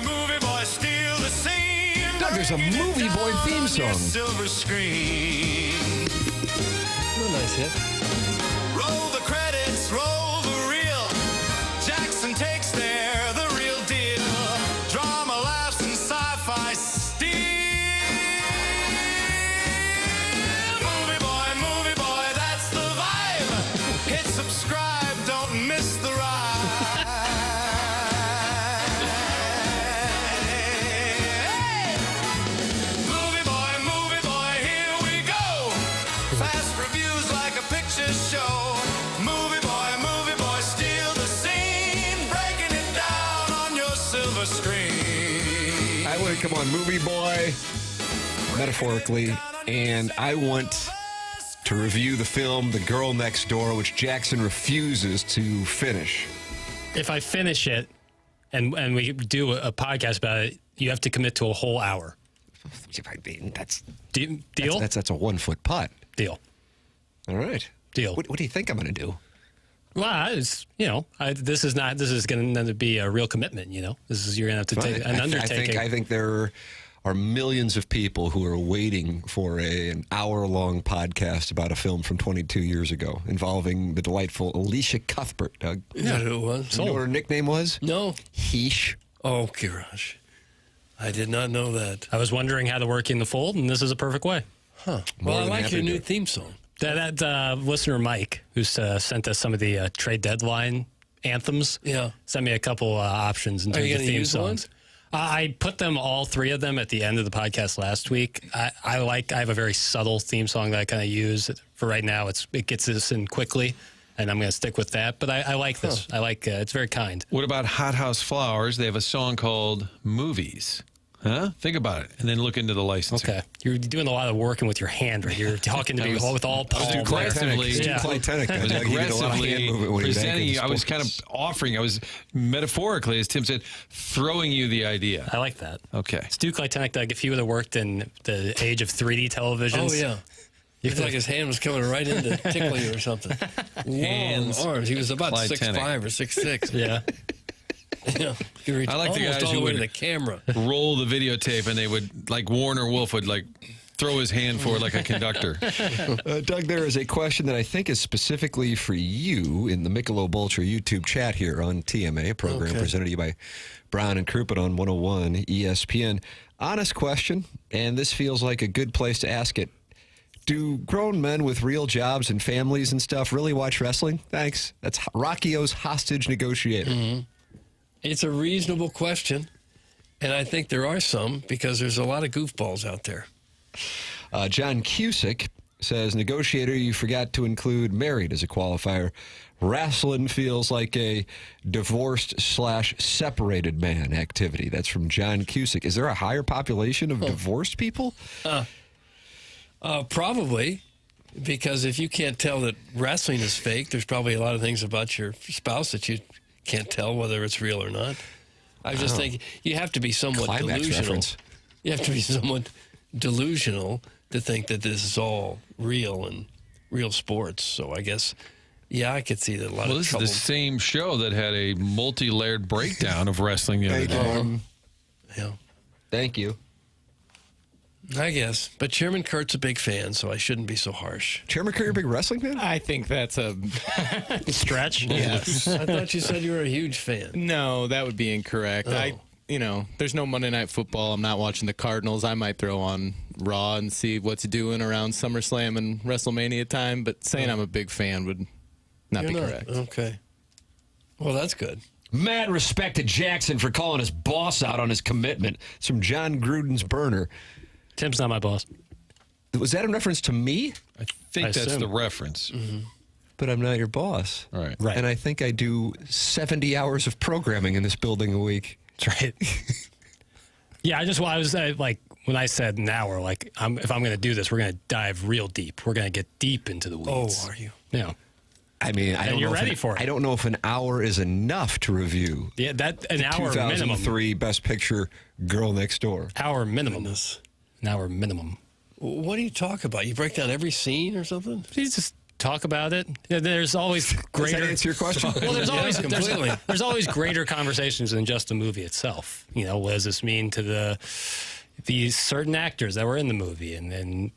steal the scene. Doug, there's a Movie Boy theme song. Silver screen. Oh, nice hit. Roll the credits, roll the reel. Jackson takes there the real deal. Drama, laughs, and sci-fi steal. Movie boy, that's the vibe. Hit subscribe, don't miss the ride. Hey! Movie boy, here we go. Fast reviews like a picture show. Movie boy, steal the scene. Breaking it down on your silver screen. I want to come on, Movie Boy, metaphorically, and I want to review the film The Girl Next Door, which Jackson refuses to finish. If I finish it and we do a podcast about it, you have to commit to a whole hour. That's deal. That's a 1 foot putt. Deal. All right. Deal. What do you think I'm going to do? Well, it's, this is going to be a real commitment. This is you're going to have to take an undertaking. I think there are millions of people who are waiting for an hour-long podcast about a film from 22 years ago involving the delightful Alicia Cuthbert, Doug. Yeah, who it was? You know what her nickname was? No. Heesh. Oh, gosh. I did not know that. I was wondering how to work in the fold, and this is a perfect way. Huh. Well, I like your new theme song. That listener, Mike, who sent us some of the trade deadline anthems, sent me a couple options in terms of theme songs. I put them, all three of them, at the end of the podcast last week. I have a very subtle theme song that I kind of use. For right now, it gets us in quickly, and I'm going to stick with that. But I like this. I like it's very kind. What about Hot House Flowers? They have a song called Movies. Huh? Think about it, and then look into the licensing. Okay. You're doing a lot of working with your hand, right? You're talking to me with all palm. I was aggressively presenting. I was kind of offering. I was metaphorically, as Tim said, throwing you the idea. I like that. Okay. Stu Kleitenic, Doug, if he would have worked in the age of 3D televisions. Oh, yeah. It's like his hand was coming right in to tickle you or something. Hands, arms. He was about 6'5" or 6'6". Yeah. Yeah, I like the guys who would the camera roll the videotape, and they would, like Warner Wolf would throw his hand forward like a conductor. Doug, there is a question that I think is specifically for you in the Michelob Ultra YouTube chat here on TMA, a program presented to you by Brown and Crouppen on 101 ESPN. Honest question, and this feels like a good place to ask it. Do grown men with real jobs and families and stuff really watch wrestling? Thanks. That's Rockio's hostage negotiator. Mm-hmm. It's a reasonable question, and I think there are some because there's a lot of goofballs out there. John Cusick says, negotiator, you forgot to include married as a qualifier. Wrestling feels like a divorced/separated man activity. That's from John Cusick. Is there a higher population of divorced people? Probably, because if you can't tell that wrestling is fake, there's probably a lot of things about your spouse that you can't tell whether it's real or not. I just think you have to be somewhat delusional. Reference. You have to be somewhat delusional to think that this is all real and real sports. So I guess, I could see that a lot of this trouble. is the same show that had a multi-layered breakdown of wrestling the other day. Yeah. Thank you. I guess. But Chairman Kurt's a big fan, so I shouldn't be so harsh. Chairman Kurt, you're a big wrestling fan? I think that's a stretch. Yes. I thought you said you were a huge fan. No, that would be incorrect. There's no Monday Night Football. I'm not watching the Cardinals. I might throw on Raw and see what's doing around SummerSlam and WrestleMania time, but saying I'm a big fan would not be correct. Okay. Well, that's good. Mad respect to Jackson for calling his boss out on his commitment. It's from John Gruden's burner. Tim's not my boss. Was that in reference to me? I think that's the reference. Mm-hmm. But I'm not your boss. All right. And I think I do 70 hours of programming in this building a week. That's right. When I said an hour, if I'm going to do this, we're going to dive real deep. We're going to get deep into the weeds. Oh, are you? Yeah. I mean, I don't know ready for it. I don't know if an hour is enough to review. Yeah, an hour minimum. 2003 Best Picture, Girl Next Door. Hour minimum. An hour minimum. What do you talk about? You break down every scene or something? He's just talk about it. There's always greater. Does that answer your question? Well, completely. there's always greater conversations than just the movie itself. What does this mean to these certain actors that were in the movie, and then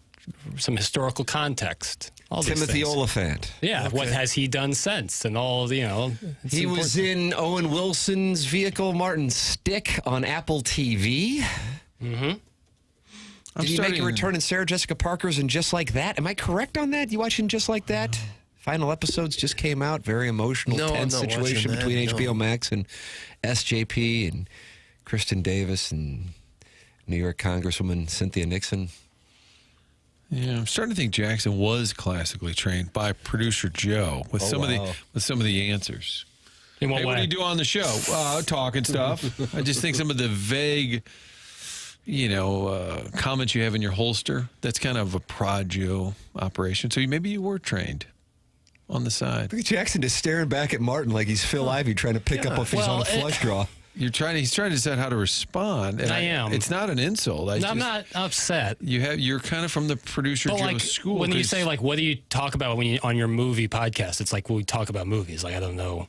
some historical context. All these Timothy things. Oliphant. Yeah, what has he done since? And all, He was in Owen Wilson's vehicle, Martin's Stick, on Apple TV. Mm-hmm. Did he make a return in Sarah Jessica Parker's and Just Like That? Am I correct on that? You watching Just Like That? Final episodes just came out. Very emotional, tense situation between HBO Max and SJP and Kristen Davis and New York Congresswoman Cynthia Nixon. Yeah, I'm starting to think Jackson was classically trained by producer Joe with some of the answers. In what way? What do you do on the show? Talking stuff. I just think some of the vague, comments you have in your holster. That's kind of a prod Joe operation. So maybe you were trained on the side. Look at Jackson just staring back at Martin like he's Phil Ivey trying to pick up if he's on a flush draw. He's trying to decide how to respond. And I am. It's not an insult. I'm not upset. You're kind of from the producer Joe school. When you say what do you talk about when you on your movie podcast? It's like we talk about movies. Like I don't know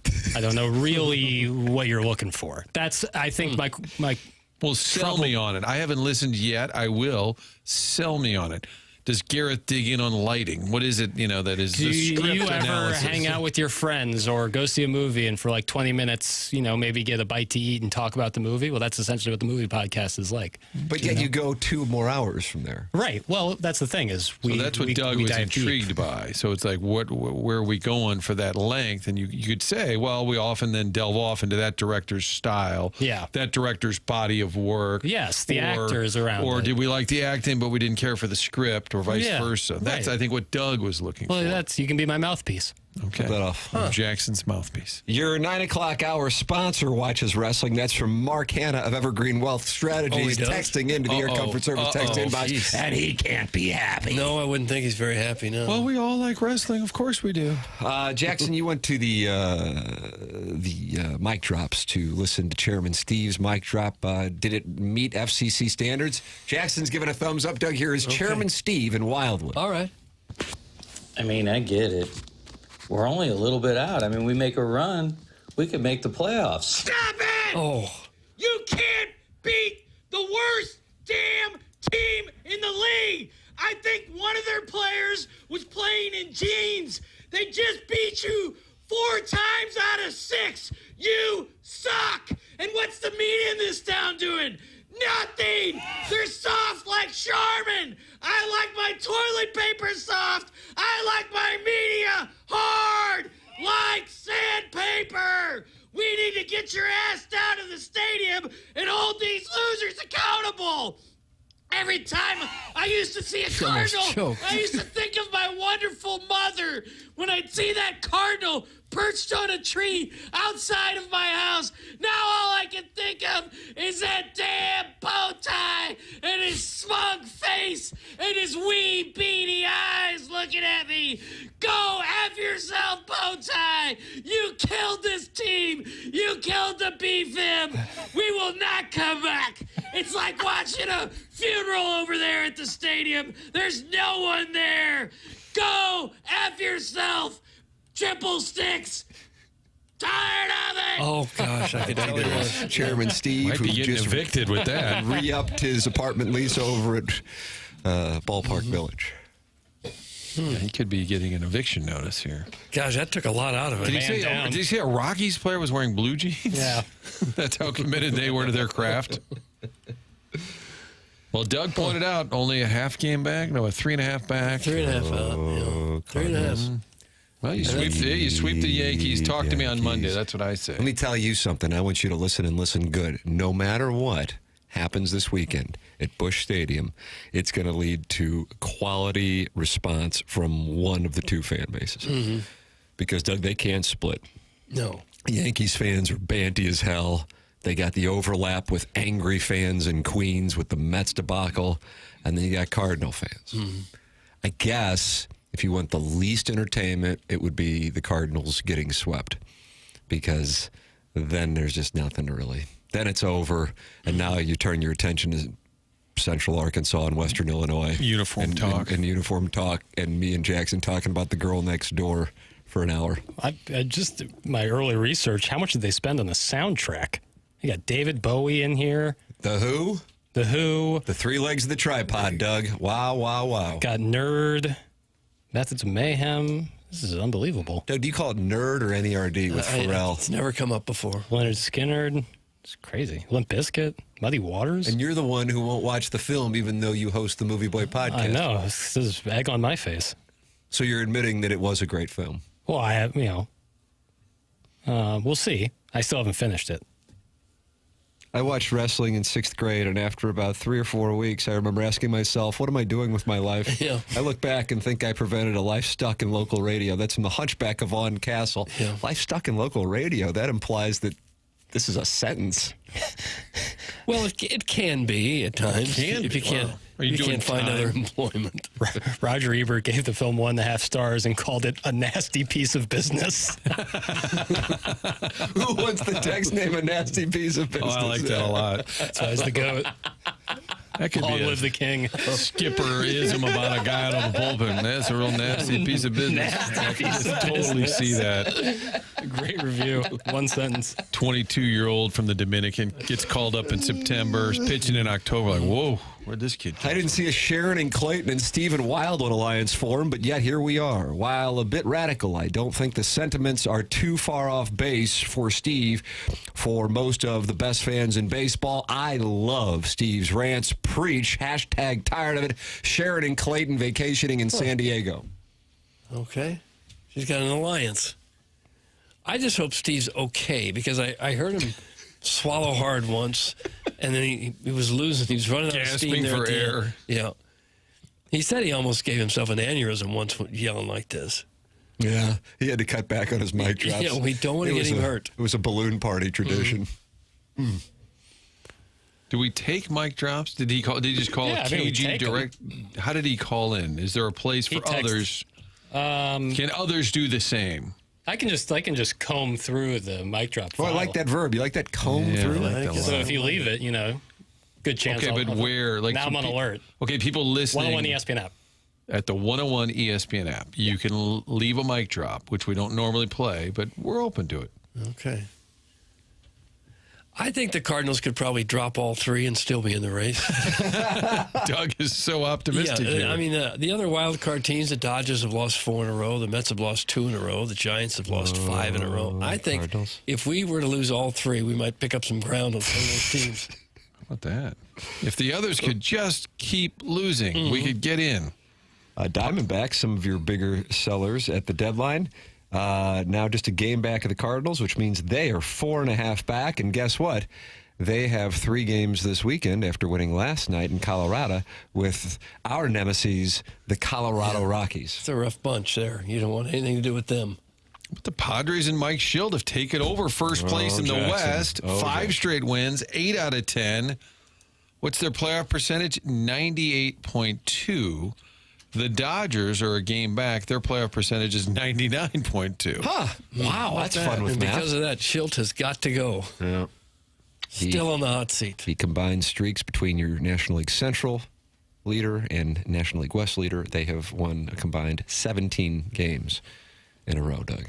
really what you're looking for. That's I think my well, sell me on it. I haven't listened yet. I will. Sell me on it. Does Gareth dig in on lighting? What is it, that is the script Do you ever analysis? hang out with your friends or go see a movie and for like 20 minutes, maybe get a bite to eat and talk about the movie? Well, that's essentially what the movie podcast is like. But yet you go 2 more hours from there. Right. Well, that's the thing is So that's what Doug was intrigued by. So it's like, where are we going for that length? And you could say, well, we often then delve off into that director's style. Yeah. That director's body of work. Yes, the actors around Or it. did we like the acting, but we didn't care for the script? Or vice versa. That's, right. I think, what Doug was looking for. Well, you can be my mouthpiece. Okay. That off. Jackson's mouthpiece. Your 9 o'clock hour sponsor watches wrestling. That's from Mark Hanna of Evergreen Wealth Strategies, texting into the Air Comfort Service text inbox, and he can't be happy. No, I wouldn't think he's very happy, no. Well, we all like wrestling. Of course we do. Jackson, you went to the mic drops to listen to Chairman Steve's mic drop. Did it meet FCC standards? Jackson's giving a thumbs up. Doug, here is Chairman Steve in Wildwood. All right. I mean, I get it. We're only a little bit out. I mean, we make a run, we could make the playoffs. Stop it! Oh. You can't beat the worst damn team in the league. I think one of their players was playing in jeans. They just beat you 4 times out of 6. You suck. And what's the media in this town doing? Nothing. They're soft like Charmin. I like my toilet paper soft. I like my media hard like sandpaper. We need to get your ass down to the stadium and hold these losers accountable. Every time I used to see a cardinal, I used to think of my wonderful mother when I'd see that cardinal perched on a tree outside of my house. Now all I can think of is that damn bow tie and his smug face and his wee beady eyes looking at me. Go have yourself, bow tie. You killed this team. You killed the BFM. We will not come back. It's like watching a funeral over there at the stadium. There's no one there. Go F yourself. Triple sticks. Tired of it. Oh, gosh, I could tell you that. Chairman Steve, Might who be getting just evicted with that. re-upped his apartment lease over at Ballpark Village. Yeah, he could be getting an eviction notice here. Gosh, that took a lot out of it. Did you see a Rockies player was wearing blue jeans? Yeah. That's how committed they were to their craft. Well, Doug pointed out only a half game back. No, a 3.5 back. 3.5 out. 3.5. Well, you sweep the Yankees. Talk to me on Monday. That's what I say. Let me tell you something. I want you to listen and listen good. No matter what happens this weekend at Busch Stadium, it's going to lead to quality response from one of the 2 fan bases. Mm-hmm. Because, Doug, they can't split. No. Yankees fans are banty as hell. They got the overlap with angry fans in Queens with the Mets debacle. And then you got Cardinal fans. Mm-hmm. I guess if you want the least entertainment, it would be the Cardinals getting swept. Because then there's just nothing to really. Then it's over. And now you turn your attention to Central Arkansas and Western Illinois. Uniform talk. And uniform talk, and me and Jackson talking about the girl next door for an hour. I just, my early research, how much did they spend on the soundtrack? You got David Bowie in here. The Who? The Who. The Three Legs of the Tripod, Doug. Wow, wow, wow. Got Nerd. Methods of Mayhem. This is unbelievable. Doug, do you call it Nerd or NERD with Pharrell? It's never come up before. Leonard Skinner. It's crazy. Limp Bizkit. Muddy Waters. And you're the one who won't watch the film even though you host the Movie Boy podcast. I know. This is egg on my face. So you're admitting that it was a great film? Well, I have, we'll see. I still haven't finished it. I watched wrestling in 6th grade, and after about 3 or 4 weeks, I remember asking myself, what am I doing with my life? Yeah. I look back and think I prevented a life stuck in local radio. That's from The Hunchback of Vaughn Castle. Yeah. Life stuck in local radio, that implies that this is a sentence. Well, it can be at times. If you can't, you can't find other employment. Roger Ebert gave the film 1.5 stars and called it a nasty piece of business. Who wants the text name a nasty piece of business? Oh, I like that a lot. That's why he's the GOAT. That could Long be live the king. skipperism about a guy out of a bullpen. That's a real nasty piece of business. Nasty piece of Totally see that. Great review. One sentence. 22-year-old from the Dominican gets called up in September, pitching in October. Like, whoa, where'd this kid come I didn't see a Sharon and Clayton and Stephen Wildwood alliance form, but yet here we are. While a bit radical, I don't think the sentiments are too far off base for Steve. For most of the best fans in baseball, I love Steve's rants. Preach. Hashtag tired of it. Sharon and Clayton vacationing in San Diego. Okay. She's got an alliance. I just hope Steve's okay, because I heard him swallow hard once, and then he was losing. He was running out of steam Gasping there for at the end. air. Yeah. He said he almost gave himself an aneurysm once yelling like this. Yeah, he had to cut back on his mic drops. Yeah, we don't want to get him hurt. It was a balloon party tradition. Do we take mic drops? Did he call? Did he just call Yeah, a I mean, we KG take 'em. direct? How did he call in? Is there a place for He texts. others? Can others do the same? I can just comb through the mic drop Oh, file. I like that verb. You like that comb Yeah, through? I like that a So lot. if you leave it, good chance. Okay, but where? Like now I'm on alert. Okay, people listening. 101 ESPN app. At the 101 ESPN app, you can leave a mic drop, which we don't normally play, but we're open to it. Okay. I think the Cardinals could probably drop all three and still be in the race. Doug is so optimistic here. I mean, the other wild card teams, the Dodgers have lost 4 in a row. The Mets have lost 2 in a row. The Giants have lost 5 in a row. I think Cardinals. if we were to lose all 3, we might pick up some ground on some of those teams. How about that? If the others could just keep losing, we could get in. Diamondbacks, some of your bigger sellers at the deadline. Now just a game back of the Cardinals, which means they are 4.5 back. And guess what? They have 3 games this weekend after winning last night in Colorado with our nemesis, the Colorado Rockies. It's a rough bunch there. You don't want anything to do with them. But the Padres and Mike Schild have taken over first place in the Jackson. West. 5 straight wins, 8 out of 10. What's their playoff percentage? 98.2. The Dodgers are a game back. Their playoff percentage is 99.2. Huh. Wow, that's fun with and math. because of that, Schilt has got to go. Yeah. Still on the hot seat. He combined streaks between your National League Central leader and National League West leader. They have won a combined 17 games in a row, Doug.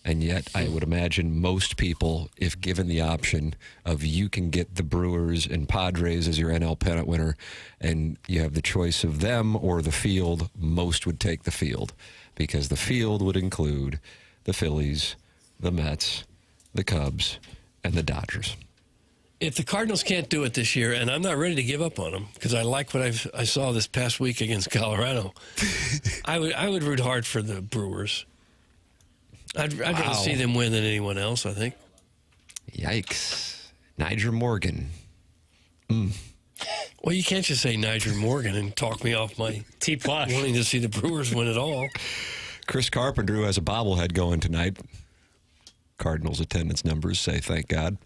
And yet, I would imagine most people, if given the option of you can get the Brewers and Padres as your NL pennant winner, and you have the choice of them or the field, most would take the field. Because the field would include the Phillies, the Mets, the Cubs, and the Dodgers. If the Cardinals can't do it this year, and I'm not ready to give up on them because I like what I saw this past week against Colorado, I would root hard for the Brewers. I'd rather see them win than anyone else, I think. Yikes. Niger Morgan. Well, you can't just say Niger Morgan and talk me off my T-plush. wanting to see the Brewers win it all. Chris Carpenter, who has a bobblehead going tonight. Cardinals attendance numbers say, thank God.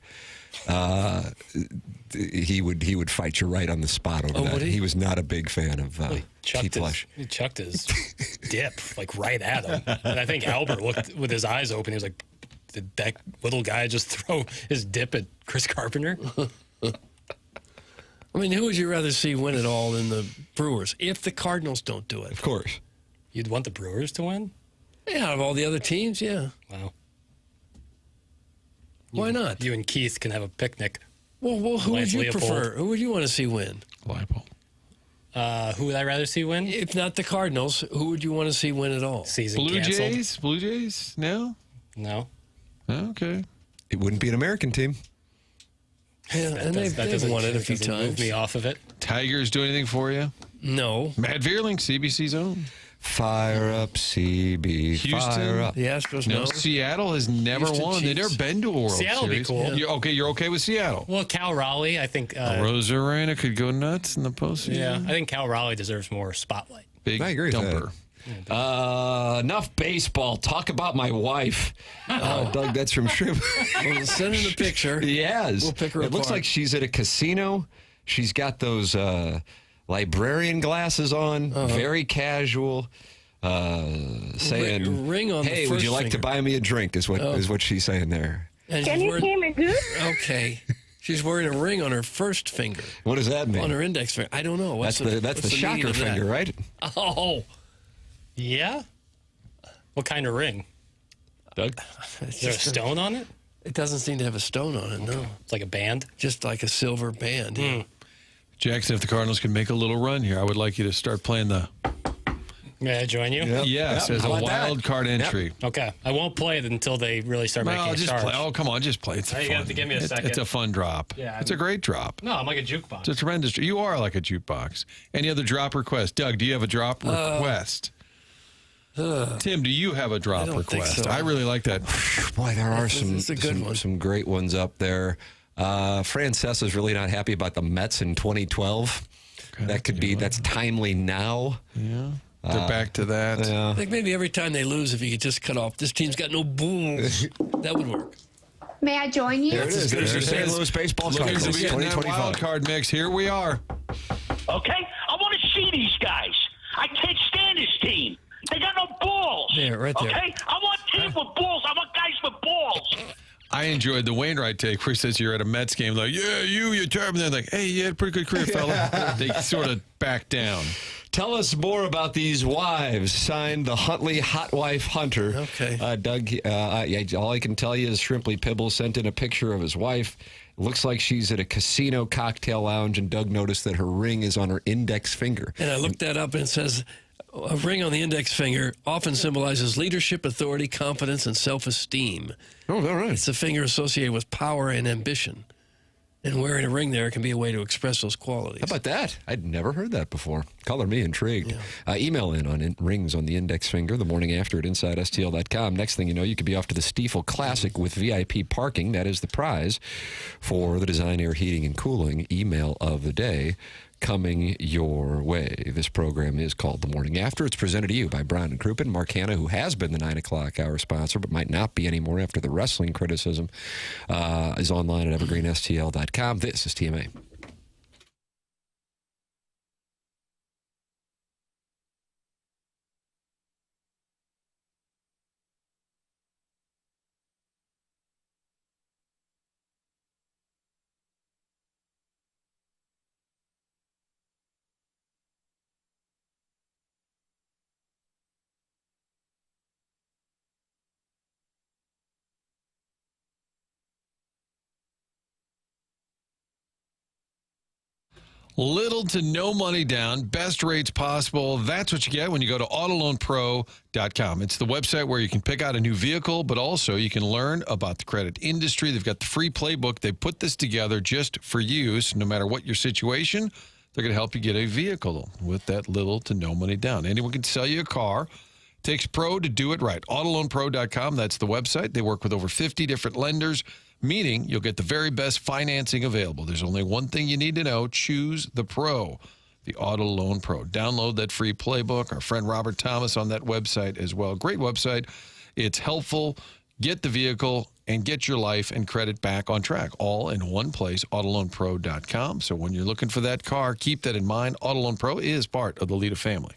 He would fight you right on the spot over that. Would he? He was not a big fan of T-Plush. He chucked his dip right at him. And I think Albert looked with his eyes open. He was like, did that little guy just throw his dip at Chris Carpenter? I mean, who would you rather see win it all than the Brewers if the Cardinals don't do it? Of course. You'd want the Brewers to win? Yeah, out of all the other teams, yeah. Wow. Why not? You and Keith can have a picnic. Well, who would you prefer? Who would you want to see win? Leipold. Who would I rather see win? If not the Cardinals, who would you want to see win it all? Season Blue canceled. Jays? Blue Jays? No? No. Okay. It wouldn't be an American team. Yeah, and they've won it a few times. Move me off of it. Tigers do anything for you? No. Matt Vierling, CBC's own. Fire up, CB. Houston? Fire up. The Astros, no. Seattle has never Houston won. They've never Chiefs. been to a World Seattle would be Series. cool. You're okay with Seattle? Well, Cal Raleigh, I think. Rosarena could go nuts in the postseason. Yeah, I think Cal Raleigh deserves more spotlight. Big I agree with dumper. Enough baseball. Talk about my wife. Doug, that's from Shrimp. Well, send her the picture. Yes. We'll pick her It looks apart. like she's at a casino. She's got those librarian glasses on, very casual. Saying, ring on the "Hey, would first you like to finger." buy me a drink?" Is what she's saying there. And Can she's you wearing- hear me good? Okay. She's wearing a ring on her first finger. What does that mean? On her index finger. I don't know. That's the meaning shocker of that? finger, right? Oh. Yeah? What kind of ring? Doug? Is there a stone on it? It doesn't seem to have a stone on it, no. It's like a band? Just like a silver band. Yeah. Jackson, if the Cardinals can make a little run here, I would like you to start playing the May I join you? yes as a wild card entry. Okay. I won't play it until they really start making a just charge. play. Oh, come on, just play. It's Now you fun. have to give me a second. It's a fun drop. Yeah, it's a great drop. No, I'm like a jukebox. It's a tremendous. You are like a jukebox. Any other drop request? Doug, do you have a drop request? Tim, do you have a drop don't think request? so. I really like that. Boy, there are It's a good one. some great ones up there. Francesa's really not happy about the Mets in 2012. That's timely now. Yeah. They're back to that. I think maybe every time they lose, if you could just cut off, this team's got no balls, that would work. May I join you? There it is. There's your St. Louis baseball Looking Cardinals to be in that 2025. wild card mix. Here we are. Okay? I want to see these guys. I can't stand this team. They got no balls. There, right there. Okay? I want teams with balls. I want guys with balls. I enjoyed the Wainwright take where he says you're at a Mets game, like, yeah, you're terrible. They're like, hey, you had a pretty good career, fella. They sort of back down. Tell us more about these wives. Signed the Huntley Hot Wife Hunter. Okay. Doug, all I can tell you is Shrimply Pibble sent in a picture of his wife. It looks like she's at a casino cocktail lounge, and Doug noticed that her ring is on her index finger. And I looked that up, and it says a ring on the index finger often symbolizes leadership, authority, confidence, and self-esteem. Oh, is that right? It's a finger associated with power and ambition. And wearing a ring there can be a way to express those qualities. How about that? I'd never heard that before. Color me intrigued. Email in on rings on the index finger the morning after at InsideSTL.com. Next thing you know, you could be off to the Stiefel Classic with VIP parking. That is the prize for the Design Air Heating and Cooling email of the day coming your way. This program is called The Morning After. It's presented to you by Brown and Crouppen. Mark Hanna, who has been the 9 o'clock hour sponsor, but might not be anymore after the wrestling criticism, is online at evergreenstl.com. This is TMA. Little to no money down, best rates possible. That's what you get when you go to autoloanpro.com. It's the website where you can pick out a new vehicle, but also you can learn about the credit industry. They've got the free playbook. They put this together just for you. So no matter what your situation, they're going to help you get a vehicle with that little to no money down. Anyone can sell you a car. Takes pro to do it right. Autoloanpro.com, that's the website. They work with over 50 different lenders, meaning you'll get the very best financing available. There's only one thing you need to know. Choose the pro, the Auto Loan Pro. Download that free playbook. Our friend Robert Thomas on that website as well. Great website. It's helpful. Get the vehicle and get your life and credit back on track, all in one place, autoloanpro.com. So when you're looking for that car, keep that in mind. Auto Loan Pro is part of the Lita family.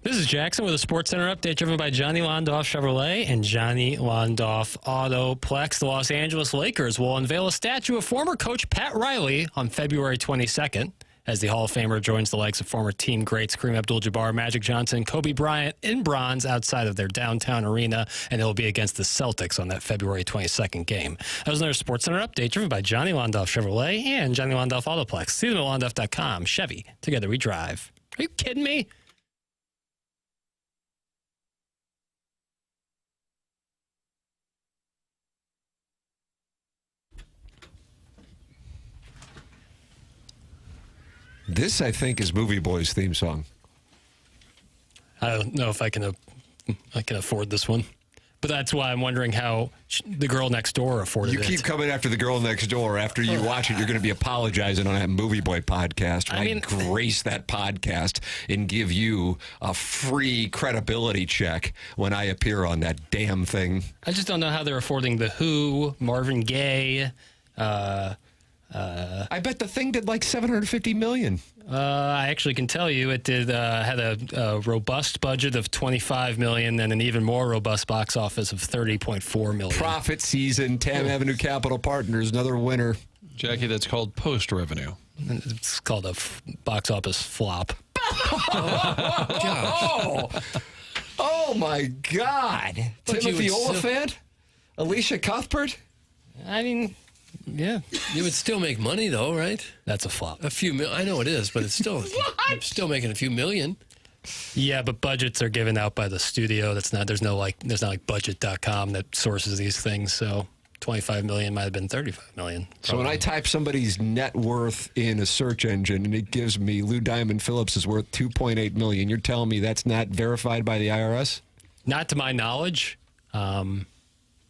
This is Jackson with a Sports Center update driven by Johnny Londoff Chevrolet and Johnny Londoff Autoplex. The Los Angeles Lakers will unveil a statue of former coach Pat Riley on February 22nd as the Hall of Famer joins the likes of former team greats Kareem Abdul-Jabbar, Magic Johnson, Kobe Bryant in bronze outside of their downtown arena, and it will be against the Celtics on that February 22nd game. That was another Sports Center update driven by Johnny Londoff Chevrolet and Johnny Londoff Autoplex. See them at Londoff.com. Chevy, together we drive. Are you kidding me? This, I think, is Movie Boy's theme song. I don't know if I can afford this one. But that's why I'm wondering how the girl next door afforded it. You keep coming after the girl next door. After you watch it, you're going to be apologizing on that Movie Boy podcast. I grace that podcast and give you a free credibility check when I appear on that damn thing. I just don't know how they're affording The Who, Marvin Gaye. I bet the thing did like $750 million. I actually can tell you it did had a robust budget of $25 million and an even more robust box office of $30.4 million. Profit season, Tam Avenue Capital Partners, another winner. Jackie, that's called post-revenue. It's called a box office flop. Oh, my God. Timothy Oliphant? Alicia Cuthbert? I mean... Yeah, you would still make money though, right? That's a flop. A few I know it is, but it's still still making a few million. Yeah, but budgets are given out by the studio. There's not like budget.com that sources these things. So 25 million might have been 35 million. Probably. So when I type somebody's net worth in a search engine and it gives me Lou Diamond Phillips is worth $2.8 million, you're telling me that's not verified by the IRS? Not to my knowledge.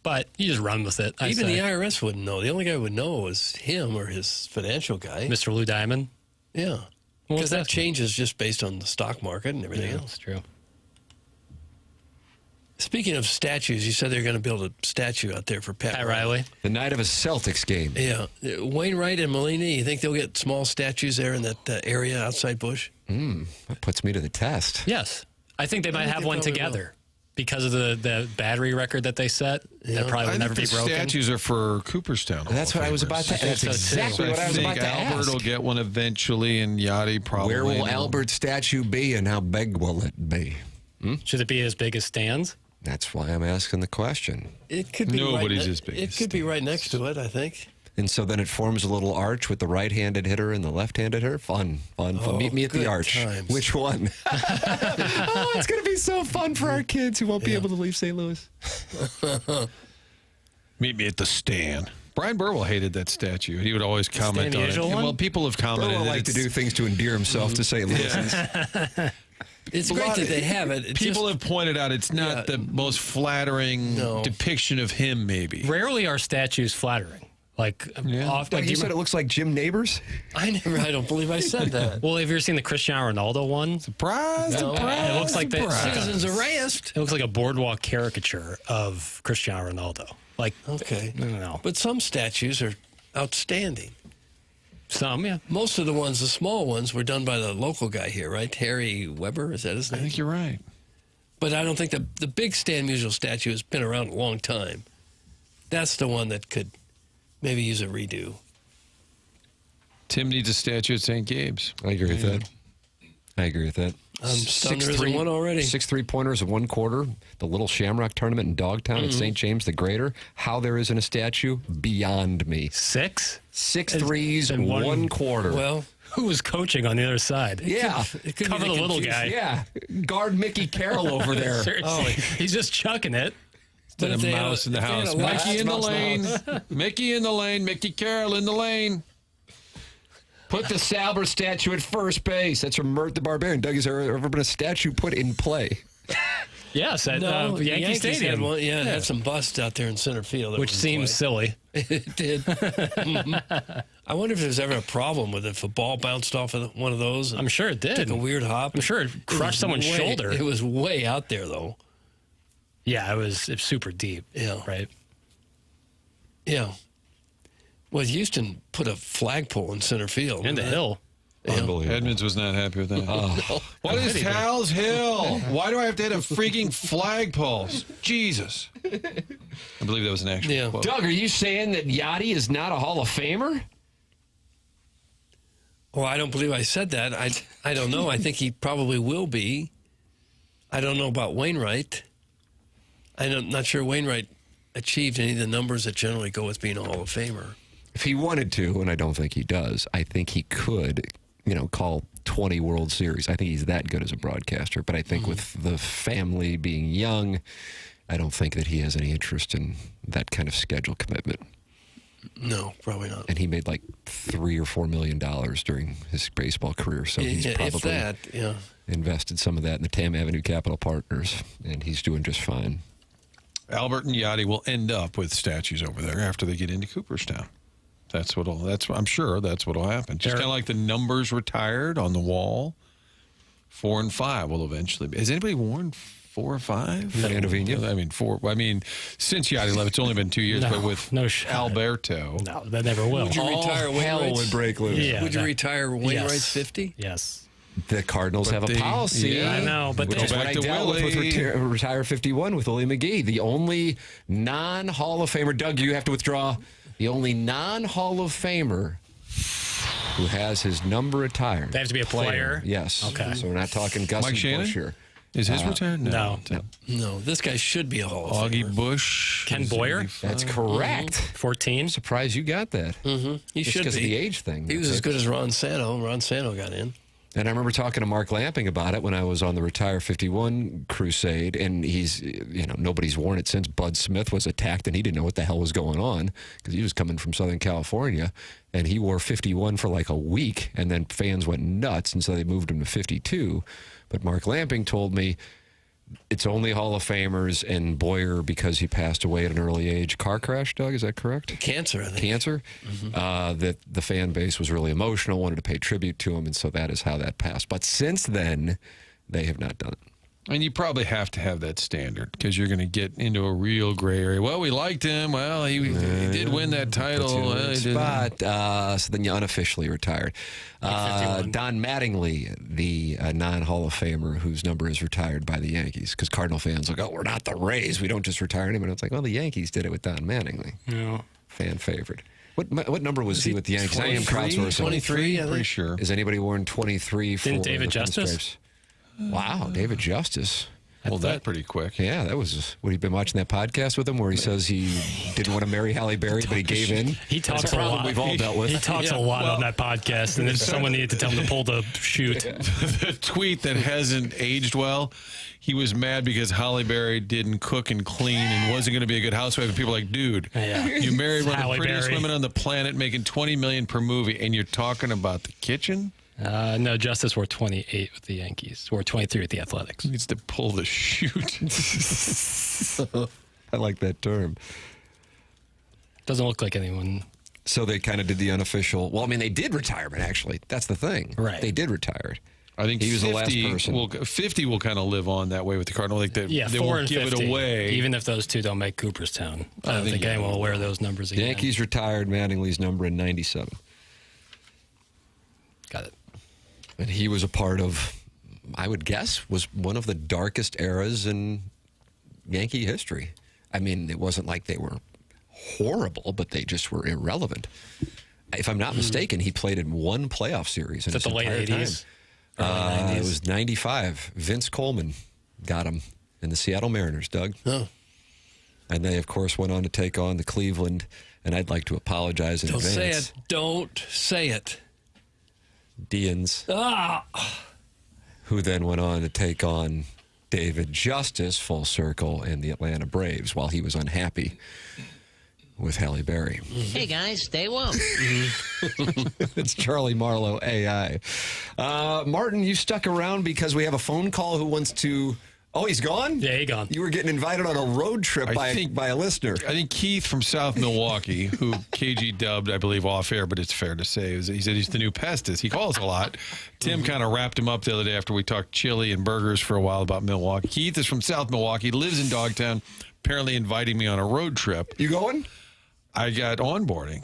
But you just run with it. Even the IRS wouldn't know. The only guy who would know was him or his financial guy. Mr. Lou Diamond? Yeah. Because that changes just based on the stock market and everything else. That's true. Speaking of statues, you said they're going to build a statue out there for Pat Riley. The night of a Celtics game. Yeah. Wainwright and Molina, you think they'll get small statues there in that area outside Busch? That puts me to the test. Yes. I think they might have one together. Because of the battery record that they set, that probably will never be broken. Statues are for Cooperstown. That's what I was about to ask. That's exactly what I was about to ask. Albert will get one eventually, and Yadi probably. Where will Albert's statue be, and how big will it be? Should it be as big as Stan's? That's why I'm asking the question. It could be Nobody's as big. It could be right next to it, I think. And so then it forms a little arch with the right-handed hitter and the left-handed hitter. Fun. Meet me at the arch. Times. Which one? It's going to be so fun for our kids who won't be able to leave St. Louis. Meet me at the stand. Brian Burwell hated that statue. He would always comment on it. One? Well, people have commented. Burwell liked to do things to endear himself to St. Louis. It's great that they have it. People have pointed out it's not the most flattering depiction of him, maybe. Rarely are statues flattering. You said it looks like Jim Neighbors? I don't believe I said that. Well, have you ever seen the Cristiano Ronaldo one? Surprise! It looks like Citizens Arrest. It looks like a boardwalk caricature of Cristiano Ronaldo. Okay. No. But some statues are outstanding. Some, yeah. Most of the ones, the small ones, were done by the local guy here, right? Harry Weber, is that his name? I think you're right. But I don't think the big Stan Musial statue has been around a long time. That's the one that could maybe use a redo. Tim needs a statue at St. Gabe's. I agree with that. I agree with that. I'm stunned there isn't one already. 6 3-pointers of 1 quarter. The Little Shamrock Tournament in Dogtown at St. James the Greater. How there isn't a statue, beyond me. 6? 6 threes and 1 quarter. Well, who was coaching on the other side? It could cover be the little guy. Yeah, guard Mickey Carroll over there. Seriously, he's just chucking it. Instead of mouse in the house. Mickey in the lane. Mickey in the lane. Mickey Carroll in the lane. Put the Salber statue at first base. That's from Mert the Barbarian. Doug, has there ever been a statue put in play? Yes, at Yankee Yankees Stadium. Had one, had some busts out there in center field. Which seems silly. It did. I wonder if there's ever a problem with it. If a ball bounced off of one of those. I'm sure it did. Took a weird hop. I'm sure it crushed someone's shoulder. It was way out there, though. Yeah, it was super deep. Yeah. Right? Yeah. Well, Houston put a flagpole in center field. In the hill. Unbelievable. Edmonds was not happy with that. Oh. What is Tal's Hill? Why do I have to hit a freaking flagpoles? Jesus. I believe that was an actual quote. Doug, are you saying that Yadi is not a Hall of Famer? Well, I don't believe I said that. I don't know. I think he probably will be. I don't know about Wainwright. I'm not sure Wainwright achieved any of the numbers that generally go with being a Hall of Famer. If he wanted to, and I don't think he does, I think he could, call 20 World Series. I think he's that good as a broadcaster. But I think with the family being young, I don't think that he has any interest in that kind of schedule commitment. No, probably not. And he made like $3 or $4 million during his baseball career, so he's probably invested some of that in the Tam Avenue Capital Partners, and he's doing just fine. Albert and Yadi will end up with statues over there after they get into Cooperstown. I'm sure that's what'll happen. Just kind of like the numbers retired on the wall. 4 and 5 will eventually be. Has anybody worn 4 or 5? Andovino? I mean, 4. I mean, since Yadi left, it's only been 2 years, but with Alberto. No, that never will. Would you retire Wainwright's? Would break loose. Yeah, Would you retire Wainwright's 50? Yes. The Cardinals have a policy. Yeah, I know, but which is what I dealt with Retire 51 with Willie McGee. The only non-Hall of Famer, Doug, you have to withdraw. The only non-Hall of Famer who has his number retired. They have to be a player? Yes. Okay. So we're not talking Gus Mike Shannon? Busch here. Is his retired? No. This guy should be a Hall of Augie Famer. Busch. Ken Boyer? That's correct. 14. I'm surprised you got that. He Just should because be. of the age thing. He was as good as Ron Santo. Ron Santo got in. And I remember talking to Mark Lamping about it when I was on the Retire 51 crusade, and he's, nobody's worn it since. Bud Smith was attacked, and he didn't know what the hell was going on because he was coming from Southern California, and he wore 51 for like a week, and then fans went nuts, and so they moved him to 52. But Mark Lamping told me it's only Hall of Famers and Boyer because he passed away at an early age. Car crash, Doug, is that correct? Cancer, I think. Cancer? That the fan base was really emotional, wanted to pay tribute to him, and so that is how that passed. But since then, they have not done it. And you probably have to have that standard because you're going to get into a real gray area. Well, we liked him. Well, he did win that title. Well, he didn't. So then you unofficially retired. Don Mattingly, the non-Hall of Famer whose number is retired by the Yankees, because Cardinal fans will go, we're not the Rays. We don't just retire him. And it's like, well, the Yankees did it with Don Mattingly. No. Fan favorite. What number was he with the Yankees? 23? I am crowdsourcing. 23, I think. Pretty sure. Has anybody worn 23 for Didn't David the Justice? Pinstripes? Wow, David Justice. Well, that pretty quick. Yeah, that was what he'd been watching that podcast with him where he says he didn't want to marry Halle Berry, but he gave in. He talks That's a a problem lot. we've all dealt with. He talks a lot on that podcast, and then someone needed to tell him to pull the chute. The tweet that hasn't aged well, he was mad because Halle Berry didn't cook and clean and wasn't going to be a good housewife. And people are like, dude, you married one of the Halle prettiest Berry. women on the planet making $20 million per movie, and you're talking about the kitchen? No, Justice wore 28 with the Yankees. Wore 23 with the Athletics. He needs to pull the chute. I like that term. Doesn't look like anyone. So they kind of did the unofficial. Well, I mean, they did retirement, actually. That's the thing. Right. They did retire it. I think he was the last person. 50 will kind of live on that way with the Cardinals. Like they 4 won't and give 50, it away. even if those two don't make Cooperstown. I don't think anyone will wear those numbers again. Yankees retired Mattingly's number in 97. Got it. And he was a part of, I would guess, was one of the darkest eras in Yankee history. I mean, it wasn't like they were horrible, but they just were irrelevant. If I'm not mistaken, he played in one playoff series. Is that the late 80s? It was 95. Vince Coleman got him in the Seattle Mariners, Doug. Oh. And they, of course, went on to take on the Cleveland, and I'd like to apologize in Don't advance. say it. Don't say it. Dians, Ah. who then went on to take on David Justice, full circle, and the Atlanta Braves while he was unhappy with Halle Berry. Hey, guys, stay woke. It's Charlie Marlowe, AI. Martin, you stuck around because we have a phone call who wants to... Oh, he's gone? Yeah, he's gone. You were getting invited on a road trip by a listener. I think Keith from South Milwaukee, who KG dubbed, I believe, off air, but it's fair to say, he said he's the new Pestis. He calls a lot. Tim kind of wrapped him up the other day after we talked chili and burgers for a while about Milwaukee. Keith is from South Milwaukee, lives in Dogtown, apparently inviting me on a road trip. You going? I got onboarding.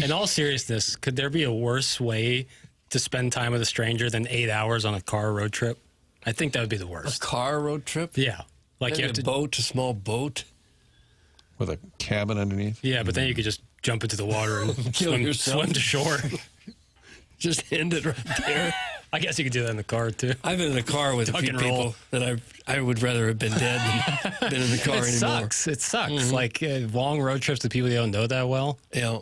In all seriousness, could there be a worse way to spend time with a stranger than 8 hours on a car road trip. I think that would be the worst. A car road trip? Yeah. Like Maybe you have a boat, a small boat. With a cabin underneath? Yeah, but then you could just jump into the water and swim to shore. Just end it right there. I guess you could do that in the car, too. I've been in a car with a few people that I would rather have been dead than been in the car anymore. It sucks. Like long road trips to people you don't know that well. Yeah.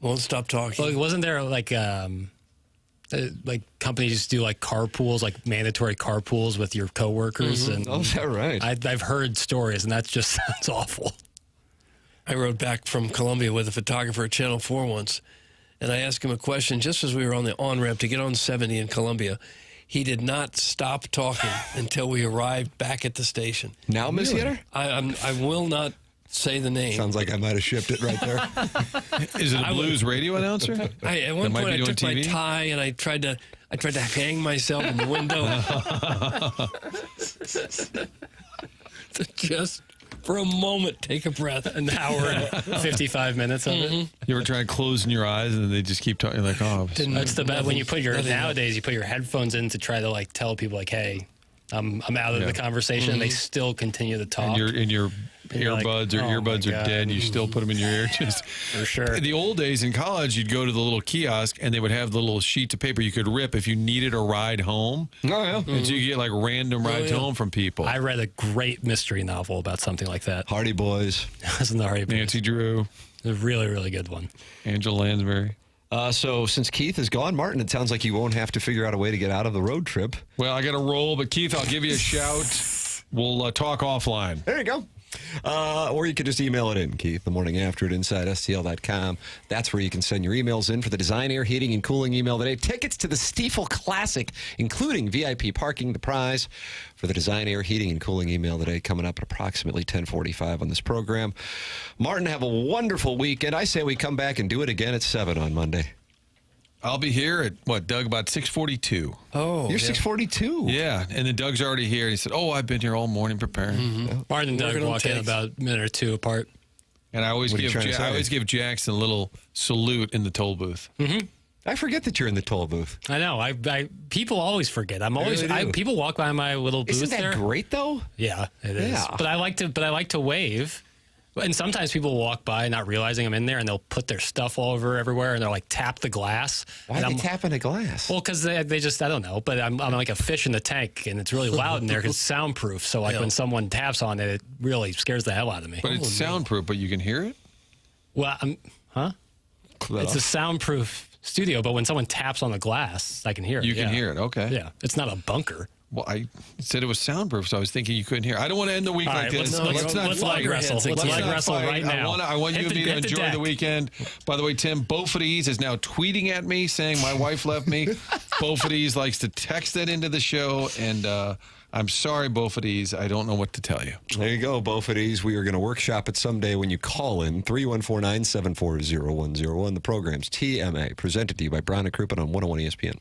Won't stop talking. Well, wasn't there like companies do like carpools, like mandatory carpools with your coworkers? And Oh, is that right? I've heard stories, and that just sounds awful. I rode back from Columbia with a photographer at Channel 4 once, and I asked him a question just as we were on the on-ramp to get on 70 in Columbia. He did not stop talking until we arrived back at the station. Now, Miss Hitter? I will not say the name. Sounds like I might have shipped it right there. Is it a blues radio announcer? At one point, I took my tie and I tried to hang myself in the window. To just for a moment take a breath. An hour and 55 minutes of it. You ever try closing your eyes and they just keep talking like, oh. That's the best. When you put nowadays, you put your headphones in to try to like tell people like, hey, I'm out of the conversation. They still continue to talk. And your earbuds like, earbuds are dead. You still put them in your ear. Just for sure. The old days in college, you'd go to the little kiosk and they would have the little sheets of paper you could rip if you needed a ride home. Oh, yeah. And so you get like random rides home from people. I read a great mystery novel about something like that. Hardy Boys. Wasn't the Hardy Boys? Nancy Drew. A really, really good one. Angela Lansbury. So since Keith is gone, Martin, it sounds like you won't have to figure out a way to get out of the road trip. Well, I got to roll, but Keith, I'll give you a shout. We'll talk offline. There you go. Or you could just email it in, Keith, the morning after at InsideSTL.com. That's where you can send your emails in for the Design, Air, Heating, and Cooling email today. Tickets to the Stiefel Classic, including VIP parking, the prize for the Design, Air, Heating, and Cooling email today, coming up at approximately 10:45 on this program. Martin, have a wonderful weekend. I say we come back and do it again at 7 on Monday. I'll be here at, Doug, about 6:42. Oh, you're 6:42? Yeah, and then Doug's already here. He said, I've been here all morning preparing. Mm-hmm. Martin and Doug walk in about a minute or two apart. And I always give Jackson a little salute in the toll booth. Mm-hmm. I forget that you're in the toll booth. I know. People always forget. People walk by my little booth. Isn't that there. Great though? Yeah, it is. But I like to wave. And sometimes people walk by not realizing I'm in there, and they'll put their stuff all over everywhere, and they'll like tap the glass. Why are they tapping the glass? Well, because they just, I don't know, but I'm like a fish in the tank, and it's really loud in there because it's soundproof. So like when someone taps on it, it really scares the hell out of me. But it's soundproof, but you can hear it? Well, it's a soundproof studio, but when someone taps on the glass, I can hear it. You can hear it, okay. Yeah, it's not a bunker. Well, I said it was soundproof, so I was thinking you couldn't hear. I don't want to end the week like this. Let's leg wrestle. Let's leg wrestle right now. I want you and me to enjoy the weekend. By the way, Tim, Beaufordese is now tweeting at me saying my wife left me. Beaufordese likes to text that into the show, and I'm sorry, Beaufordese. I don't know what to tell you. There you go, Beaufordese. We are going to workshop it someday when you call in 314-974-0101. The program's TMA, presented to you by Brown and Crouppen on 101 ESPN.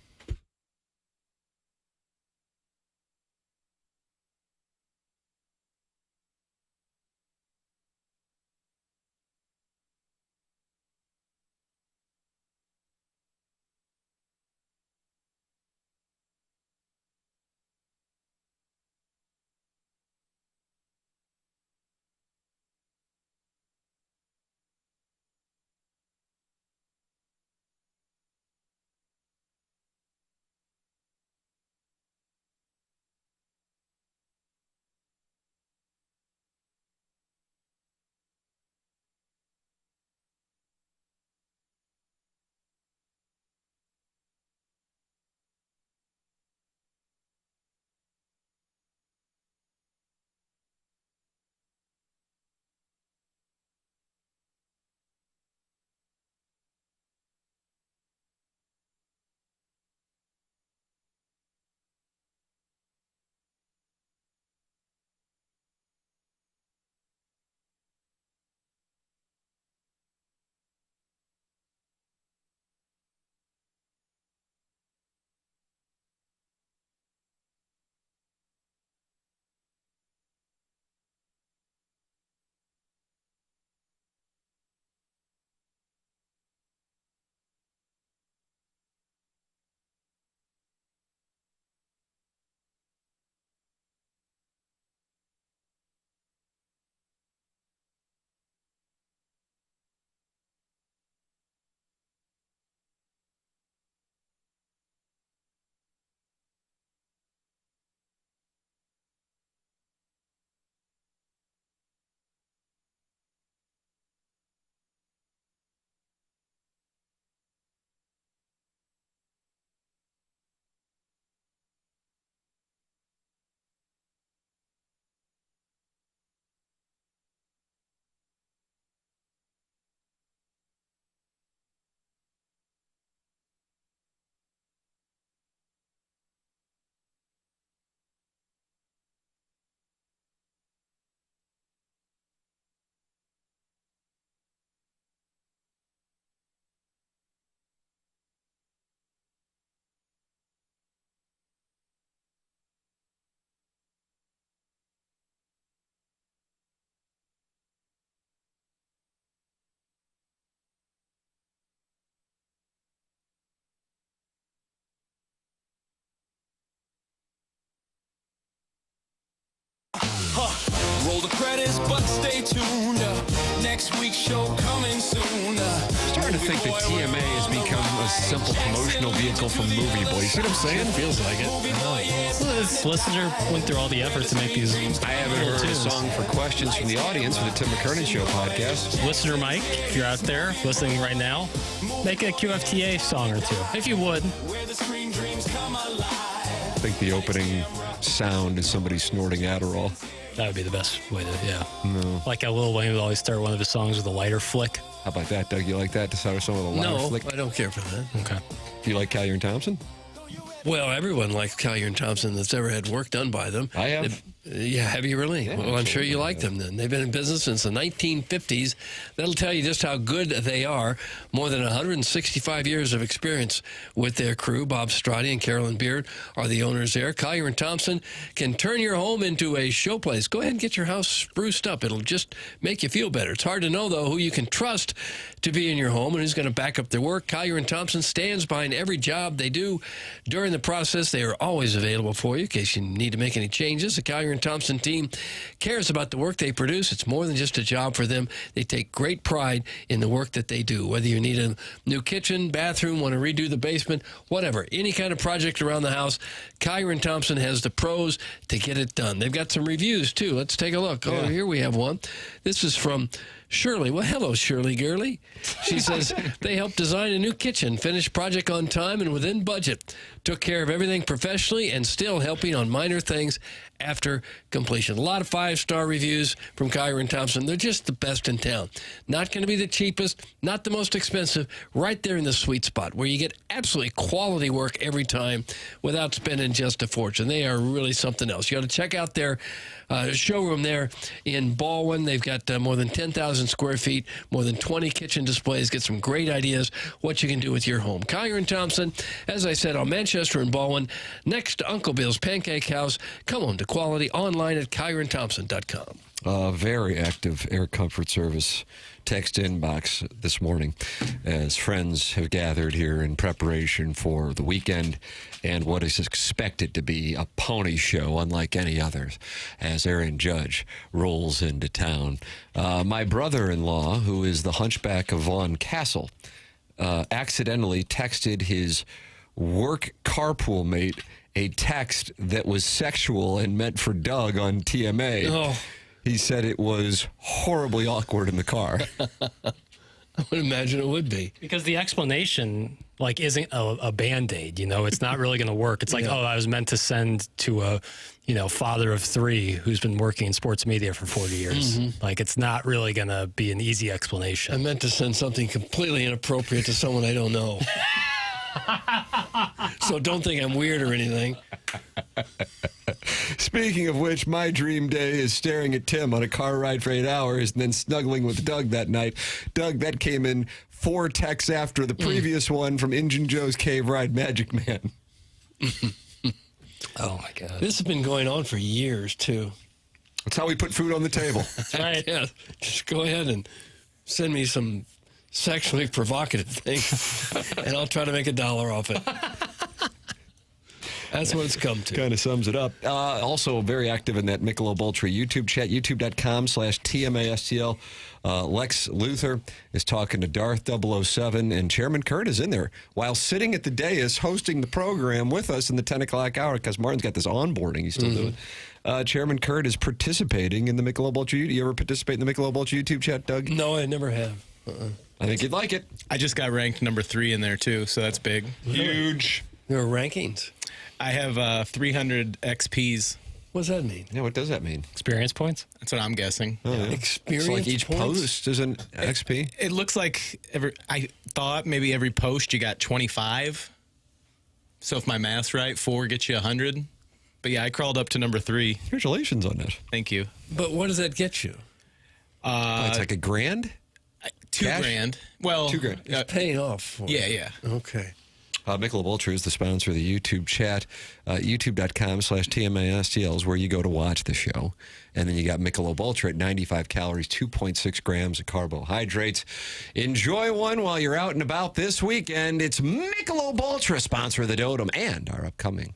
Roll the credits, but stay tuned. Next week's show coming soon. Starting to think that TMA has become a simple promotional vehicle for Movie Boy. You see what I'm saying? Feels like it. Well, this listener went through all the effort to make these. I haven't heard a song for questions from the audience for the Tim McKernan Show podcast. Listener Mike, if you're out there listening right now, make a QFTA song or two, if you would. I think the opening sound is somebody snorting Adderall. That would be the best way to, yeah. No. Like how Lil Wayne would always start one of his songs with a lighter flick. How about that, Doug? You like that to start a song with a lighter No, flick? I don't care for that. Okay. Do you like Collier and Thompson? Well, everyone likes Collier and Thompson that's ever had work done by them. I have. Yeah, have you really? Yeah, well, I'm sure you like them then. They've been in business since the 1950s. That'll tell you just how good they are. More than 165 years of experience with their crew. Bob Strati and Carolyn Beard are the owners there. Collier and Thompson can turn your home into a showplace. Go ahead and get your house spruced up. It'll just make you feel better. It's hard to know, though, who you can trust to be in your home and who's going to back up their work. Collier and Thompson stands behind every job they do. During the process, they are always available for you in case you need to make any changes. The Collier and Thompson team cares about the work they produce. It's more than just a job for them. They take great pride in the work that they do. Whether you need a new kitchen, bathroom, want to redo the basement, whatever, any kind of project around the house, Collier and Thompson has the pros to get it done. They've got some reviews, too. Let's take a look. Oh, here we have one. This is from Shirley. Well, hello, Shirley Gurley. She says they helped design a new kitchen, finished project on time and within budget, took care of everything professionally, and still helping on minor things after completion. A lot of 5-star reviews from Collier and Thompson. They're just the best in town. Not going to be the cheapest, not the most expensive, right there in the sweet spot where you get absolutely quality work every time without spending just a fortune. They are really something else. You got to check out their showroom there in Baldwin. They've got more than 10,000 square feet, more than 20 kitchen displays. Get some great ideas what you can do with your home. Collier and Thompson, as I said, on Manchester and Baldwin, next to Uncle Bill's Pancake House. Come on to quality online at collierandthompson.com. Very active Air Comfort Service text inbox this morning as friends have gathered here in preparation for the weekend and what is expected to be a pony show unlike any others as Aaron Judge rolls into town. My brother-in-law, who is the hunchback of Vaughn Castle, accidentally texted his work carpool mate a text that was sexual and meant for Doug on TMA. Oh. He said it was horribly awkward in the car. I would imagine it would be. Because the explanation, like, isn't a Band-Aid, you know? It's not really going to work. It's like, oh, I was meant to send to a, father of 3 who's been working in sports media for 40 years. Mm-hmm. Like, it's not really going to be an easy explanation. I meant to send something completely inappropriate to someone I don't know. So don't think I'm weird or anything. Speaking of which, my dream day is staring at Tim on a car ride for 8 hours and then snuggling with Doug that night. Doug, that came in 4 texts after the previous one from Injun Joe's Cave Ride Magic Man. Oh, my God. This has been going on for years, too. That's how we put food on the table. That's right. Yeah, just go ahead and send me some sexually provocative thing, and I'll try to make $1 off it. That's what it's come to. Kind of sums it up. Also very active in that Michelob Ultra YouTube chat, youtube.com/TMASTL. Lex Luthor is talking to Darth 007, and Chairman Kurt is in there while sitting at the dais hosting the program with us in the 10 o'clock hour because Martin's got this onboarding he's still doing. Chairman Kurt is participating in the Michelob Ultra. You ever participate in the Michelob Ultra YouTube chat, Doug? No, I never have. I think you'd like it. I just got ranked number 3 in there, too, so that's big. Huge. There are rankings. I have 300 XPs. What does that mean? Yeah, what does that mean? Experience points? That's what I'm guessing. Oh, yeah. Experience It's like each points? post is an XP? It looks like I thought maybe every post you got 25. So if my math's right, 4 gets you 100. But yeah, I crawled up to number 3. Congratulations on that. Thank you. But what does that get you? It's like $1,000? $2,000. Well, $2,000. It's paying off for Yeah, it. yeah. Okay. Michelob Ultra is the sponsor of the YouTube chat. YouTube.com/TMASTL is where you go to watch the show. And then you got Michelob Ultra at 95 calories, 2.6 grams of carbohydrates. Enjoy one while you're out and about this weekend. It's Michelob Ultra, sponsor of the Dotem and our upcoming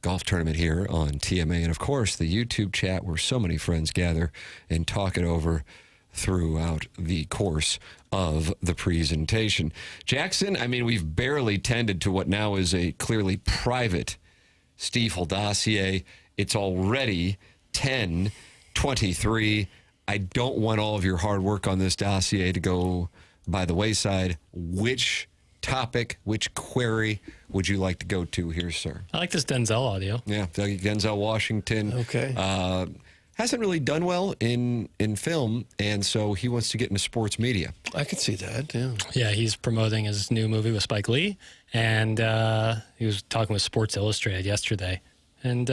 golf tournament here on TMA. And, of course, the YouTube chat where so many friends gather and talk it over throughout the course of the presentation. Jackson, I mean, we've barely tended to what now is a clearly private Stiefel dossier. It's already 10:23. I don't want all of your hard work on this dossier to go by the wayside. Which topic, which query would you like to go to here, sir? I like this Denzel audio. Yeah, Denzel Washington. Okay. Hasn't really done well in film, and so he wants to get into sports media. I could see that, yeah. Yeah, he's promoting his new movie with Spike Lee, and he was talking with Sports Illustrated yesterday. And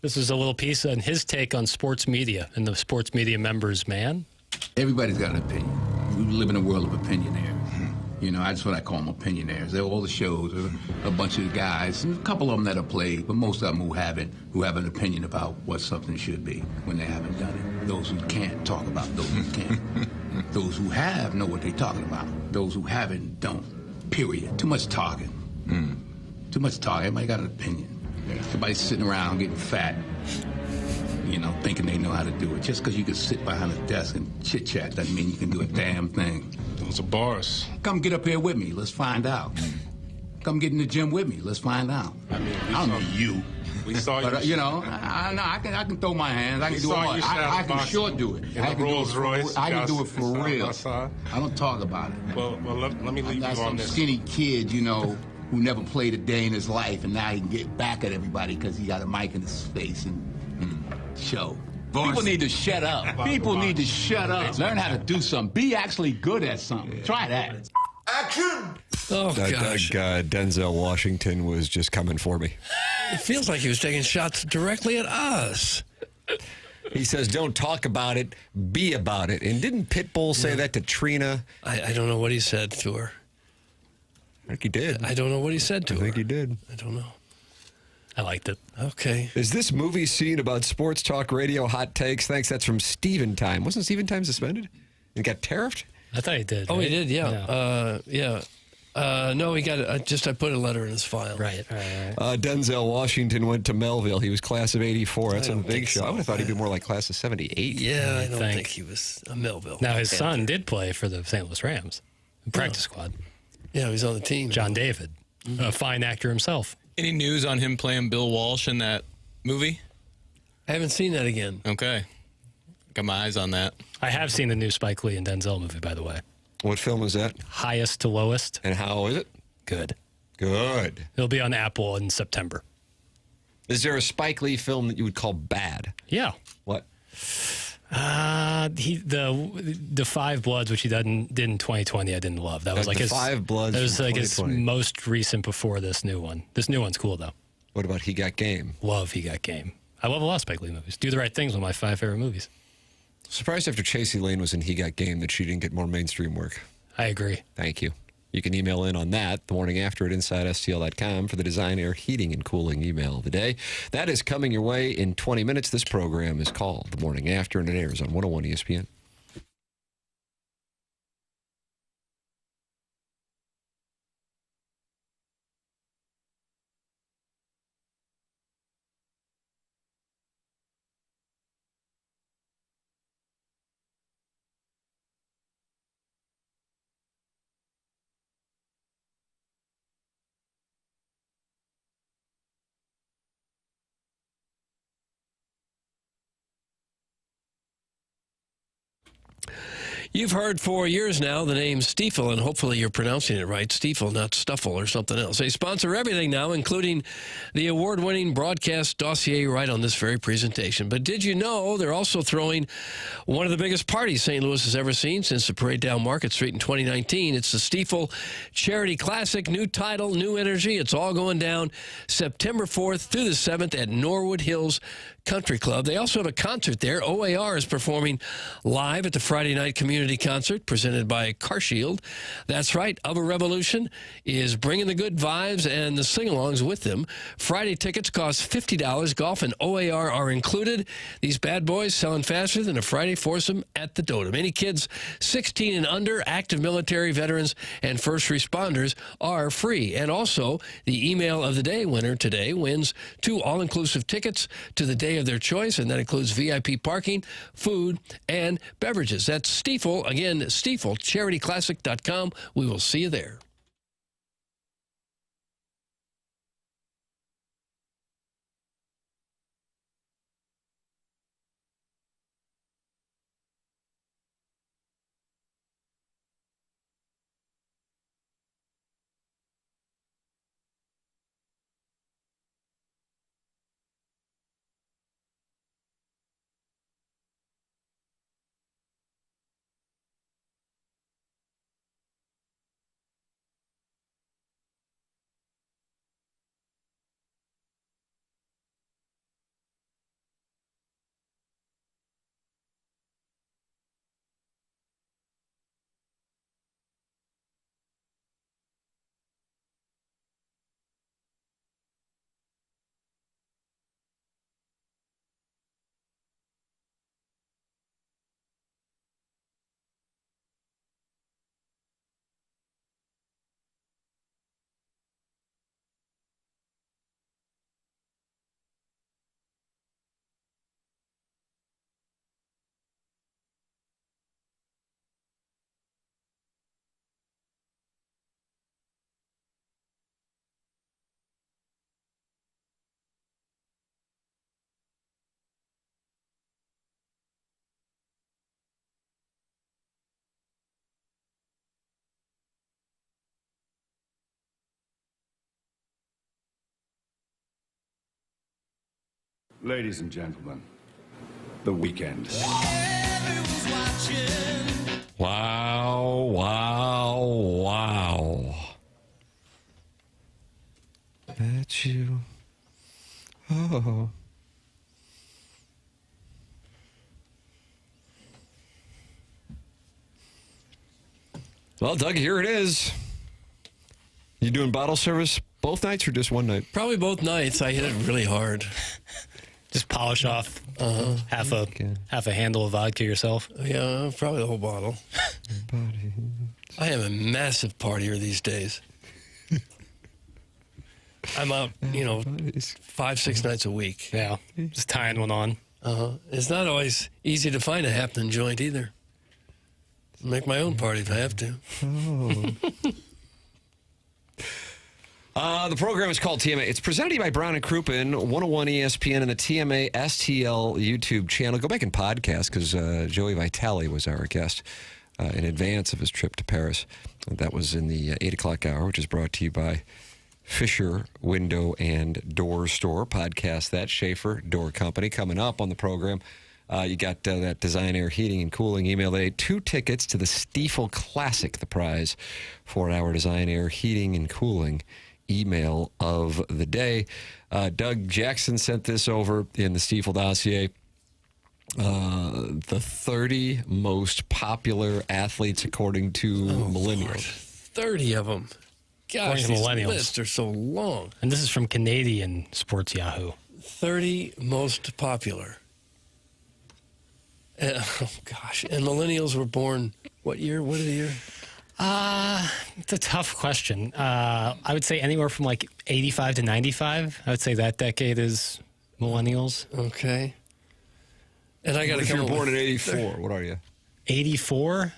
this is a little piece on his take on sports media and the sports media members, man. Everybody's got an opinion. We live in a world of opinionaires. You know, that's what I call them, opinionaires. They're all the shows, a bunch of guys, and a couple of them that have played, but most of them who have an opinion about what something should be when they haven't done it. Those who can't talk about those who can. Those who have know what they're talking about. Those who haven't don't. Period. Too much talking. Too much talking. Everybody got an opinion. Everybody's sitting around getting fat, you know, thinking they know how to do it. Just because you can sit behind a desk and chit-chat doesn't mean you can do a damn thing. Those are bars. Come get up here with me. Let's find out. Come get in the gym with me. Let's find out. I mean, I don't know you. We saw you. But, you know, I can throw my hands. I can do it. I can sure do it. I can Rolls Royce. I can do it for real. Outside. I don't talk about it. Well, let me leave you on some this. Skinny kid, you know, who never played a day in his life, and now he can get back at everybody because he got a mic in his face and show. People need to shut up. People need to shut up. Learn how to do something. Be actually good at something. Try that. Action! Oh, gosh. Denzel Washington was just coming for me. It feels like he was taking shots directly at us. He says, don't talk about it, be about it. And didn't Pitbull say that to Trina? I don't know what he said to her. I think he did. I don't know what he said to her. I think he did. I don't know. I liked it. Okay. Is this movie scene about sports talk radio hot takes? Thanks. That's from Steven Time. Wasn't Steven Time suspended? And got tariffed? I thought he did. Oh, right? he did, yeah. No, he got it. I put a letter in his file. Right. Denzel Washington went to Melville. He was class of 84. That's a big show. so. I would have thought he'd be more like class of 78. Yeah, I don't think he was a Melville. Now, his son did play for the St. Louis Rams. Practice squad. Yeah, he's on the team. John David. A fine actor himself. Any news on him playing Bill Walsh in that movie? I haven't seen that again. Okay. Got my eyes on that. I have seen the new Spike Lee and Denzel movie, by the way. What film is that? Highest to Lowest. And how is it? Good. Good. It'll be on Apple in September. Is there a Spike Lee film that you would call bad? Yeah. What? The Five Bloods, which he did in 2020, I didn't love. That was like the his Five Bloods. That was from like his 2020. most recent before this new one. This new one's cool though. What about He Got Game? Love He Got Game. I love a lot of Spike Lee movies. Do the Right Thing's one of my 5 favorite movies. Surprised after Chasey Lane was in He Got Game that she didn't get more mainstream work. I agree. Thank you. You can email in on that the morning after at InsideSTL.com for the Design, Air, Heating, and Cooling email of the day. That is coming your way in 20 minutes. This program is called The Morning After, and it airs on 101 ESPN. You've heard for years now the name Stiefel, and hopefully you're pronouncing it right. Stiefel, not Stuffle or something else. They sponsor everything now, including the award-winning broadcast dossier right on this very presentation. But did you know they're also throwing one of the biggest parties St. Louis has ever seen since the parade down Market Street in 2019? It's the Stiefel Charity Classic. New title, new energy. It's all going down September 4th through the 7th at Norwood Hills Country Club. They also have a concert there. OAR is performing live at the Friday night community concert presented by CarShield. That's right. Of a Revolution is bringing the good vibes and the sing-alongs with them. Friday tickets cost $50. Golf and OAR are included. These bad boys selling faster than a Friday foursome at the Dotem. Any kids 16 and under, active military veterans, and first responders are free. And also, the email of the day winner today wins 2 all-inclusive tickets to the day of their choice, and that includes VIP parking, food, and beverages. That's Stiefel. Again, Stiefel, charityclassic.com. We will see you there. Ladies and gentlemen, the weekend. Wow, wow, wow. Bet you. Oh. Well, Doug, here it is. You doing bottle service both nights or just one night? Probably both nights. I hit it really hard. Just polish off half a handle of vodka yourself. Yeah, probably the whole bottle. I am a massive partier these days. I'm out, 5-6 nights a week. Yeah, just tying one on. It's not always easy to find a happening joint either. Make my own party if I have to. The program is called TMA. It's presented to you by Brown and Crouppen, 101 ESPN, and the TMA STL YouTube channel. Go back and podcast because Joey Vitale was our guest in advance of his trip to Paris. That was in the 8 o'clock hour, which is brought to you by Fisher Window and Door Store. Podcast that. Schaefer Door Company coming up on the program. You got that Design Air Heating and Cooling email today. 2 tickets to the Stiefel Classic, the prize for our Design Air Heating and Cooling email of the day. Doug Jackson sent this over in the Stiefel dossier. The 30 most popular athletes according to millennials. 30 of them. Gosh, these lists are so long. And this is from Canadian Sports Yahoo. 30 most popular. Oh, gosh. And millennials were born what year? What is the year? It's a tough question. I would say anywhere from like 85 to 95. I would say that decade is millennials. Okay. And I got to If come you're up born with in 84, what are you? 84?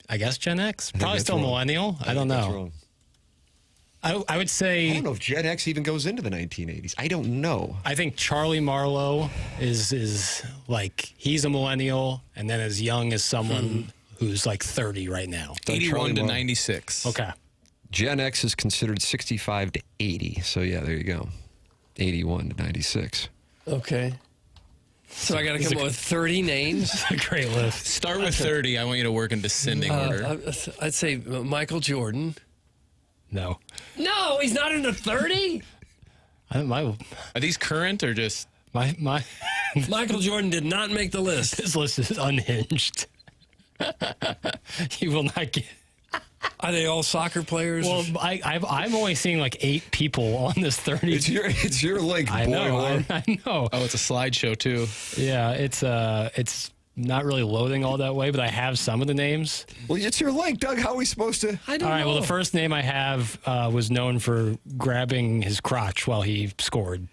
I guess Gen X? Probably that's still wrong. millennial. I don't That's know. wrong. I would say... I don't know if Gen X even goes into the 1980s. I don't know. I think Charlie Marlowe is like, he's a millennial, and then as young as someone who's like 30 right now. 81 to 96. Okay. Gen X is considered 65 to 80. So, yeah, there you go. 81 to 96. Okay. So I got to come up with 30 names? A great list. Start with 30. I want you to work in descending order. I'd say Michael Jordan. No. No, he's not in the 30? Are these current or just Michael Jordan did not make the list. This list is unhinged. You will not get. Are they all soccer players? Well, I'm only seeing like 8 people on this 30. It's your link. I know. I know. Oh, it's a slideshow too. Yeah, it's not really loading all that way, but I have some of the names. Well, it's your link, Doug. How are we supposed to? I don't All right. know. Well, the first name I have was known for grabbing his crotch while he scored.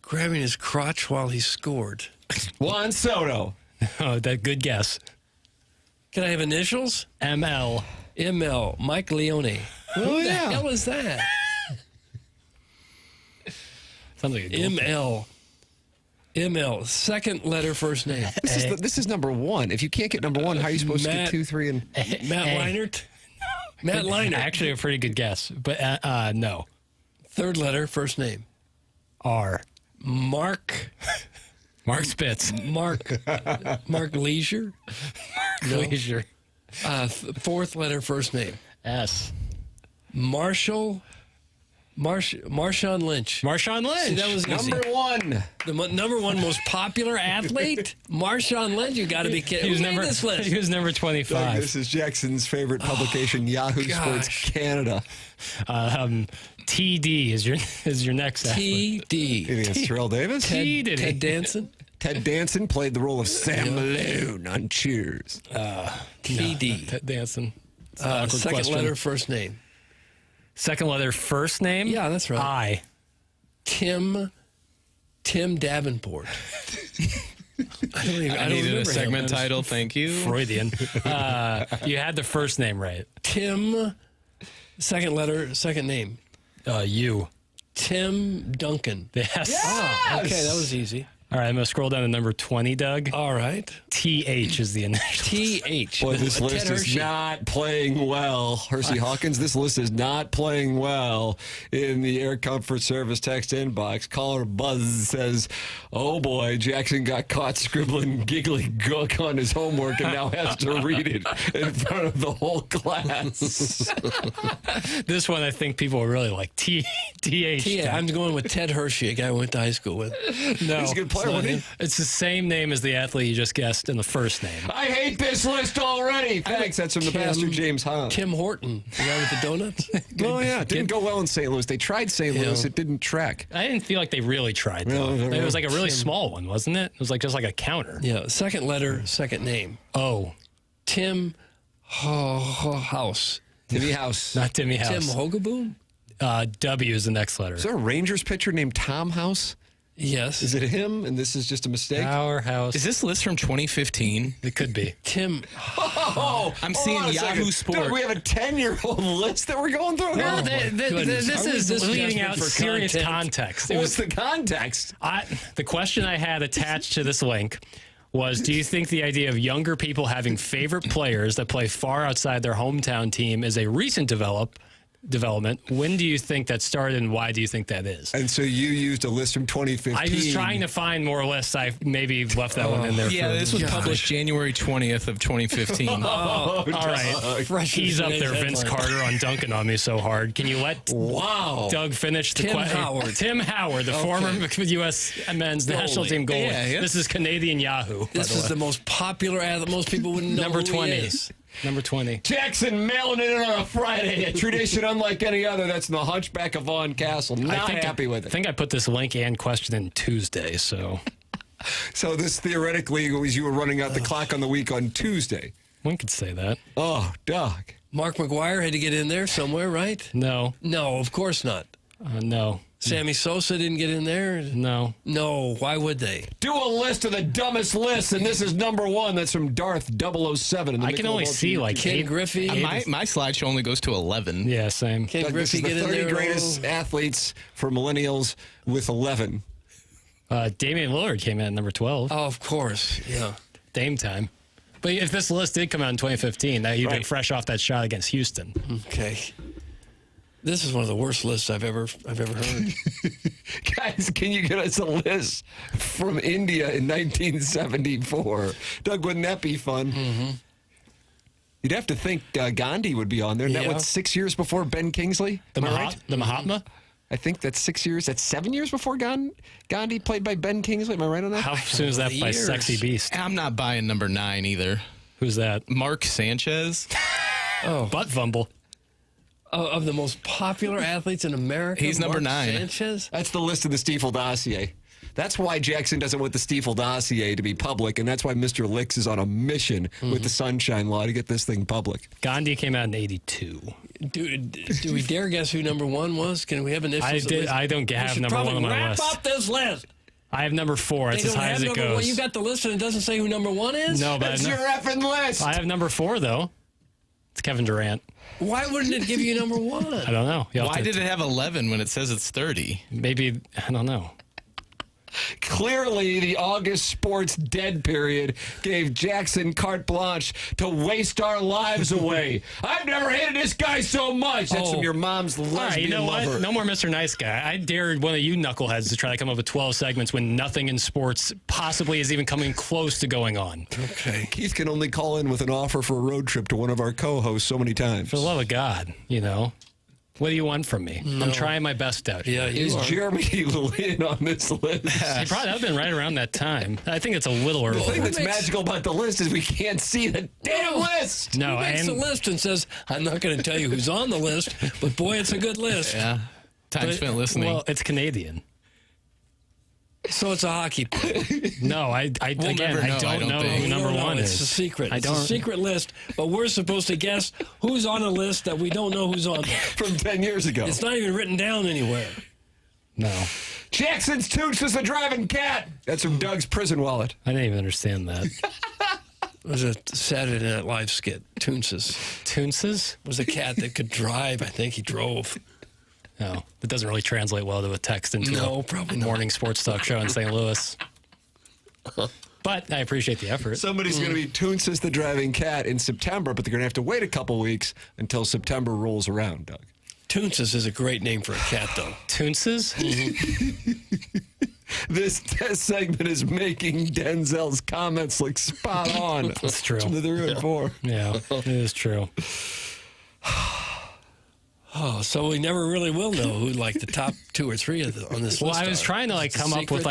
Grabbing his crotch while he scored. Juan Soto. Oh, that good guess. Can I have initials? ML. ML. Mike Leone. Who the hell is that? Sounds like a girlfriend. ML. Second letter, first name. This is number 1. If you can't get number 1, how are you supposed to get 2, 3, and Matt Leinart? Matt Leinart. Actually, a pretty good guess, but no. Third letter, first name. R. Mark Spitz. Mark Leisure. Leisure. Fourth letter, first name. S. Marshawn Lynch. Marshawn Lynch. See, that was easy. number 1? The number 1 most popular athlete? Marshawn Lynch. You got to be kidding. He was number 25. Doug, this is Jackson's favorite publication, Yahoo Sports Canada. TD is your next athlete. TD. You think it's Terrell Davis? Ted Danson. Ted Danson played the role of Sam Malone on Cheers. TD. Ted Danson. Second letter, first name. Second letter, first name? Yeah, that's right. I. Tim Davenport. I needed a remember segment him. title. Thank you. Freudian. You had the first name right. Tim, second letter, second name. You. Tim Duncan. Yes. Oh, okay, that was easy. All right, I'm going to scroll down to number 20, Doug. All right. TH is the initial. TH. Boy, this list Ted is Hershey. not playing well. Hersey Hawkins, this list is not playing well in the Air Comfort Service text inbox. Caller Buzz says, oh boy, Jackson got caught scribbling giggly gook on his homework and now has to read it in front of the whole class. This one I think people will really like. TH. Yeah, I'm going with Ted Hershey, a guy I went to high school with. No. He's a good player, wasn't he? It's the same name as the athlete you just guessed in the first name. I hate this list already. Thanks. That's from the Pastor James Hunt. Tim Horton, the guy with the donuts. Oh, yeah. It didn't go well in St. Louis. They tried St. Louis. It didn't track. I didn't feel like they really tried, though. No. It was like a really small one, wasn't it? It was like just like a counter. Yeah, second letter, second name. O. Tim House. Timmy House. Not Timmy House. Tim Hogaboom? W is the next letter. Is there a Rangers pitcher named Tom House? Yes. Is it him? And this is just a mistake? Powerhouse. Is this list from 2015? It could be. Tim. I'm seeing Yahoo Sports. Doug, we have a 10-year-old list that we're going through here. Well, this is leading out serious context. What's the context? The question I had attached to this link was, do you think the idea of younger people having favorite players that play far outside their hometown team is a recent development? When do you think that started, and why do you think that is? And so you used a list from 2015. I was trying to find more lists. I maybe left that one in there. Yeah, this was published January 20th of 2015. All right. He's up there, Vince Carter, on dunking on me so hard. Can you let Doug finish the question? Howard. Tim Howard, the former U.S. men's national team goalie. Yeah. This is Canadian Yahoo. This is the most popular athlete. Most people wouldn't know Number who 20. he is. Number 20. Jackson mailing it in on a Friday, a tradition unlike any other. That's the Hunchback of Vaughn Castle. Not happy with it. I think I put this link and question in Tuesday, so. So this theoretically was you were running out the clock on the week on Tuesday. One could say that. Oh, Doug. Mark McGuire had to get in there somewhere, right? No. No, of course not. No. Sammy Sosa didn't get in there? No. No, why would they? Do a list of the dumbest lists, and this is number 1. That's from Darth 007. In the I can only see like Ken Griffey. My slideshow only goes to 11. Yeah, same. Ken Doug, this Griffey is the get in 30 there. greatest athletes for millennials with 11. Damian Lillard came in at number 12. Oh, of course. Yeah. Dame time. But if this list did come out in 2015, that you'd been fresh off that shot against Houston. Okay. This is one of the worst lists I've ever heard. Guys, can you get us a list from India in 1974? Doug, wouldn't that be fun? Mm-hmm. You'd have to think Gandhi would be on there. Isn't that Yeah. what, 6 years before Ben Kingsley? The Mahatma? I think that's 6 years. That's 7 years before Gandhi, played by Ben Kingsley. Am I right on that? How soon is that by Sexy Beast? I'm not buying number 9 either. Who's that? Mark Sanchez. Butt fumble. Of the most popular athletes in America, He's number 9. Sanchez? That's the list of the Stiefel dossier. That's why Jackson doesn't want the Stiefel dossier to be public, and that's why Mr. Licks is on a mission with the Sunshine Law to get this thing public. Gandhi came out in 82. Do we dare guess who number 1 was? Can we have initials? I don't have number 1 on my list. Wrap up this list. I have number 4. It's as high as it goes. Well, you got the list and it doesn't say who number 1 is? No, but that's your effing list. I have number 4, though. It's Kevin Durant. Why wouldn't it give you number 1? I don't know. Why did it have 11 when it says it's 30? Maybe, I don't know. Clearly, the August sports dead period gave Jackson carte blanche to waste our lives away. I've never hated this guy so much. That's from your mom's lesbian All right, you know lover. what? No more Mr. Nice Guy. I dare one of you knuckleheads to try to come up with 12 segments when nothing in sports possibly is even coming close to going on. Okay. Keith can only call in with an offer for a road trip to one of our co-hosts so many times. For the love of God, you know. What do you want from me? No. I'm trying my best out here. Yeah, Is Jeremy Lin on this list? He probably have been right around that time. I think it's a little early. The thing that's magical about the list is we can't see the damn list. No, He makes a list and says, I'm not going to tell you who's on the list, but boy, it's a good list. Yeah. Time spent listening. Well, it's Canadian. So it's a hockey player. No, I never know. I don't don't know think. who number 1 is. It's a secret. It's don't. a secret list, but we're supposed to guess who's on a list that we don't know who's on there. From 10 years ago. It's not even written down anywhere. No. Jackson's Toots is the driving cat. That's from Doug's prison wallet. I didn't even understand that. It was a Saturday Night Live skit. Toonses. Toonses? Was a cat that could drive. I think he drove. No, it doesn't really translate well to a text into probably a morning sports talk show in St. Louis. But I appreciate the effort. Somebody's going to be Toonses the driving cat in September, but they're going to have to wait a couple weeks until September rolls around, Doug. Toonses is a great name for a cat, though. Toonses? This test segment is making Denzel's comments look spot on. That's true. That's what they're doing for. Yeah, it is true. Oh, so we never really will know who like the top 2 or 3 on this list. Well, I was trying to come up with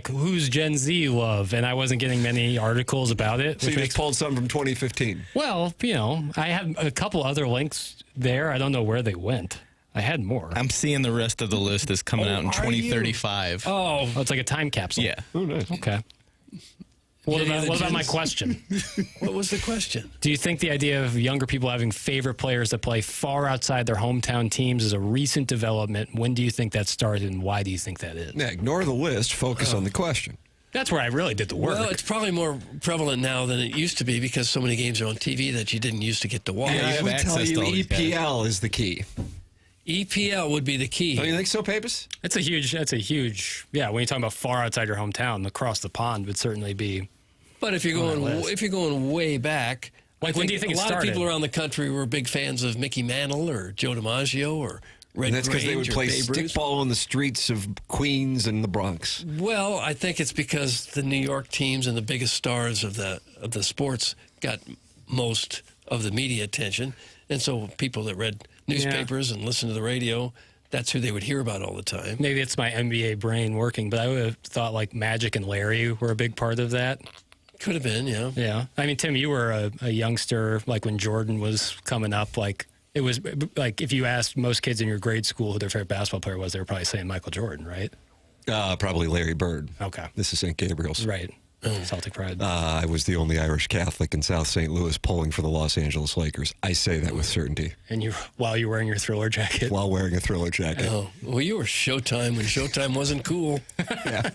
who's Gen Z you love, and I wasn't getting many articles about it. So you just pulled some from 2015. Well, you know, I had a couple other links there. I don't know where they went. I had more. I'm seeing the rest of the list is coming out in 2035. Oh, it's like a time capsule. Yeah. Oh, nice. Okay. What about my question? What was the question? Do you think the idea of younger people having favorite players that play far outside their hometown teams is a recent development? When do you think that started, and why do you think that is? Yeah, ignore the list. Focus on the question. That's where I really did the work. Well, it's probably more prevalent now than it used to be because so many games are on TV that you didn't used to get to watch. And I would tell you EPL is the key. EPL would be the key. Don't you think so, Papis? That's a huge, yeah, when you're talking about far outside your hometown, across the pond would certainly be. But if you're going way back, like when do you think a lot started? of people around the country were big fans of Mickey Mantle or Joe DiMaggio or Red And that's because they would Grange or play Babe Ruth. stickball in the streets of Queens and the Bronx. Well, I think it's because the New York teams and the biggest stars of the sports got most of the media attention, and so people that read newspapers and listened to the radio, that's who they would hear about all the time. Maybe it's my NBA brain working, but I would have thought like Magic and Larry were a big part of that. Could have been, yeah. Yeah. I mean, Tim, you were a youngster, like when Jordan was coming up, like it was like if you asked most kids in your grade school who their favorite basketball player was, they were probably saying Michael Jordan, right? Probably Larry Bird. Okay. This is St. Gabriel's. Right. Celtic pride. I was the only Irish Catholic in South St. Louis polling for the Los Angeles Lakers. I say that with certainty. And while you're wearing your Thriller jacket? While wearing a Thriller jacket. Oh, well, you were Showtime when Showtime wasn't cool. Yeah.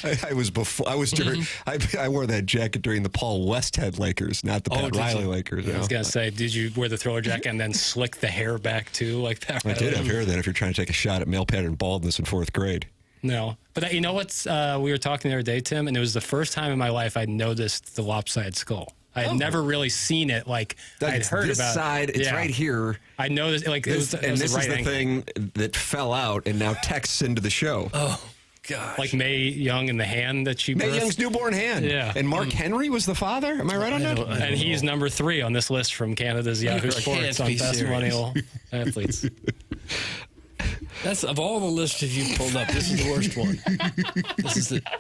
I was before. I was during. I wore that jacket during the Paul Westhead Lakers, not the Pat Riley Lakers. I was gonna say, did you wear the Thriller jacket and then slick the hair back too, like that? I did have hair then. If you're trying to take a shot at male pattern baldness in 4th grade. No, but you know what's? We were talking the other day, Tim, and it was the first time in my life I'd noticed the lopsided skull. I had never really seen it. Like I'd heard this about side. It's right here. I noticed. Like this, it was this right is the angle. thing that fell out and now texts into the show. Oh. Gosh. Like Mae Young and the hand that she birthed. Mae Young's newborn hand. Yeah. And Mark Henry was the father? Am I right on that? And he's number 3 on this list from Canada's Yahoo Sports on best millennial athletes. That's of all the lists that you pulled up. This is the worst one.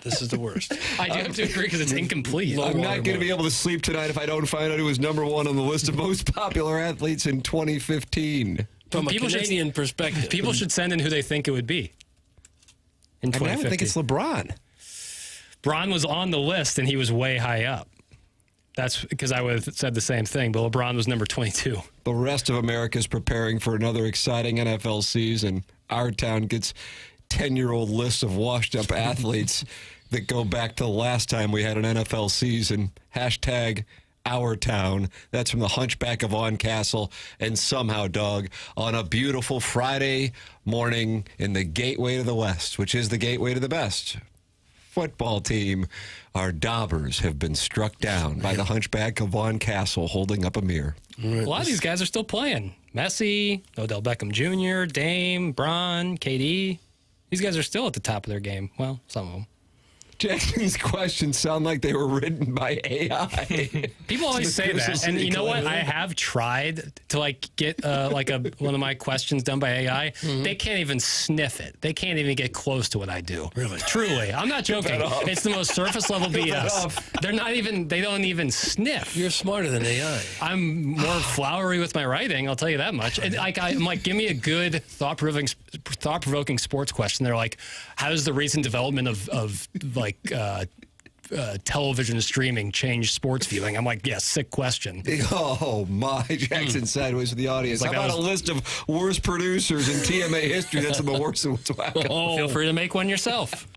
This is the worst. I do have to agree because it's incomplete. I'm not going to be able to sleep tonight if I don't find out who was number one on the list of most popular athletes in 2015. From a Canadian perspective. People should send in who they think it would be. In 2015. I would think it's LeBron. Bron was on the list, and he was way high up. That's because I would have said the same thing, but LeBron was number 22. The rest of America is preparing for another exciting NFL season. Our town gets 10-year-old lists of washed-up athletes that go back to the last time we had an NFL season. Hashtag Our Town. That's from the Hunchback of Vaughn Castle. And somehow, Doug, on a beautiful Friday morning in the gateway to the West, which is the gateway to the best football team, our Daubers have been struck down by the Hunchback of Vaughn Castle holding up a mirror. A lot of these guys are still playing. Messi, Odell Beckham Jr., Dame, Bron, KD. These guys are still at the top of their game. Well, some of them. Jackson's questions sound like they were written by AI. People always say that, and you know what? I have tried to get one of my questions done by AI. Mm-hmm. They can't even sniff it. They can't even get close to what I do. Really? Truly, I'm not joking. It's the most surface level BS. They're not even. They don't even sniff. You're smarter than AI. I'm more flowery with my writing. I'll tell you that much. And I'm like, give me a good thought-provoking sports question. They're like, how does the recent development of television streaming change sports viewing? I'm like, yes, sick question. Oh, my. Jackson sideways with the audience. How about a list of worst producers in TMA history? That's the worst of what's whack. Oh. Feel free to make one yourself.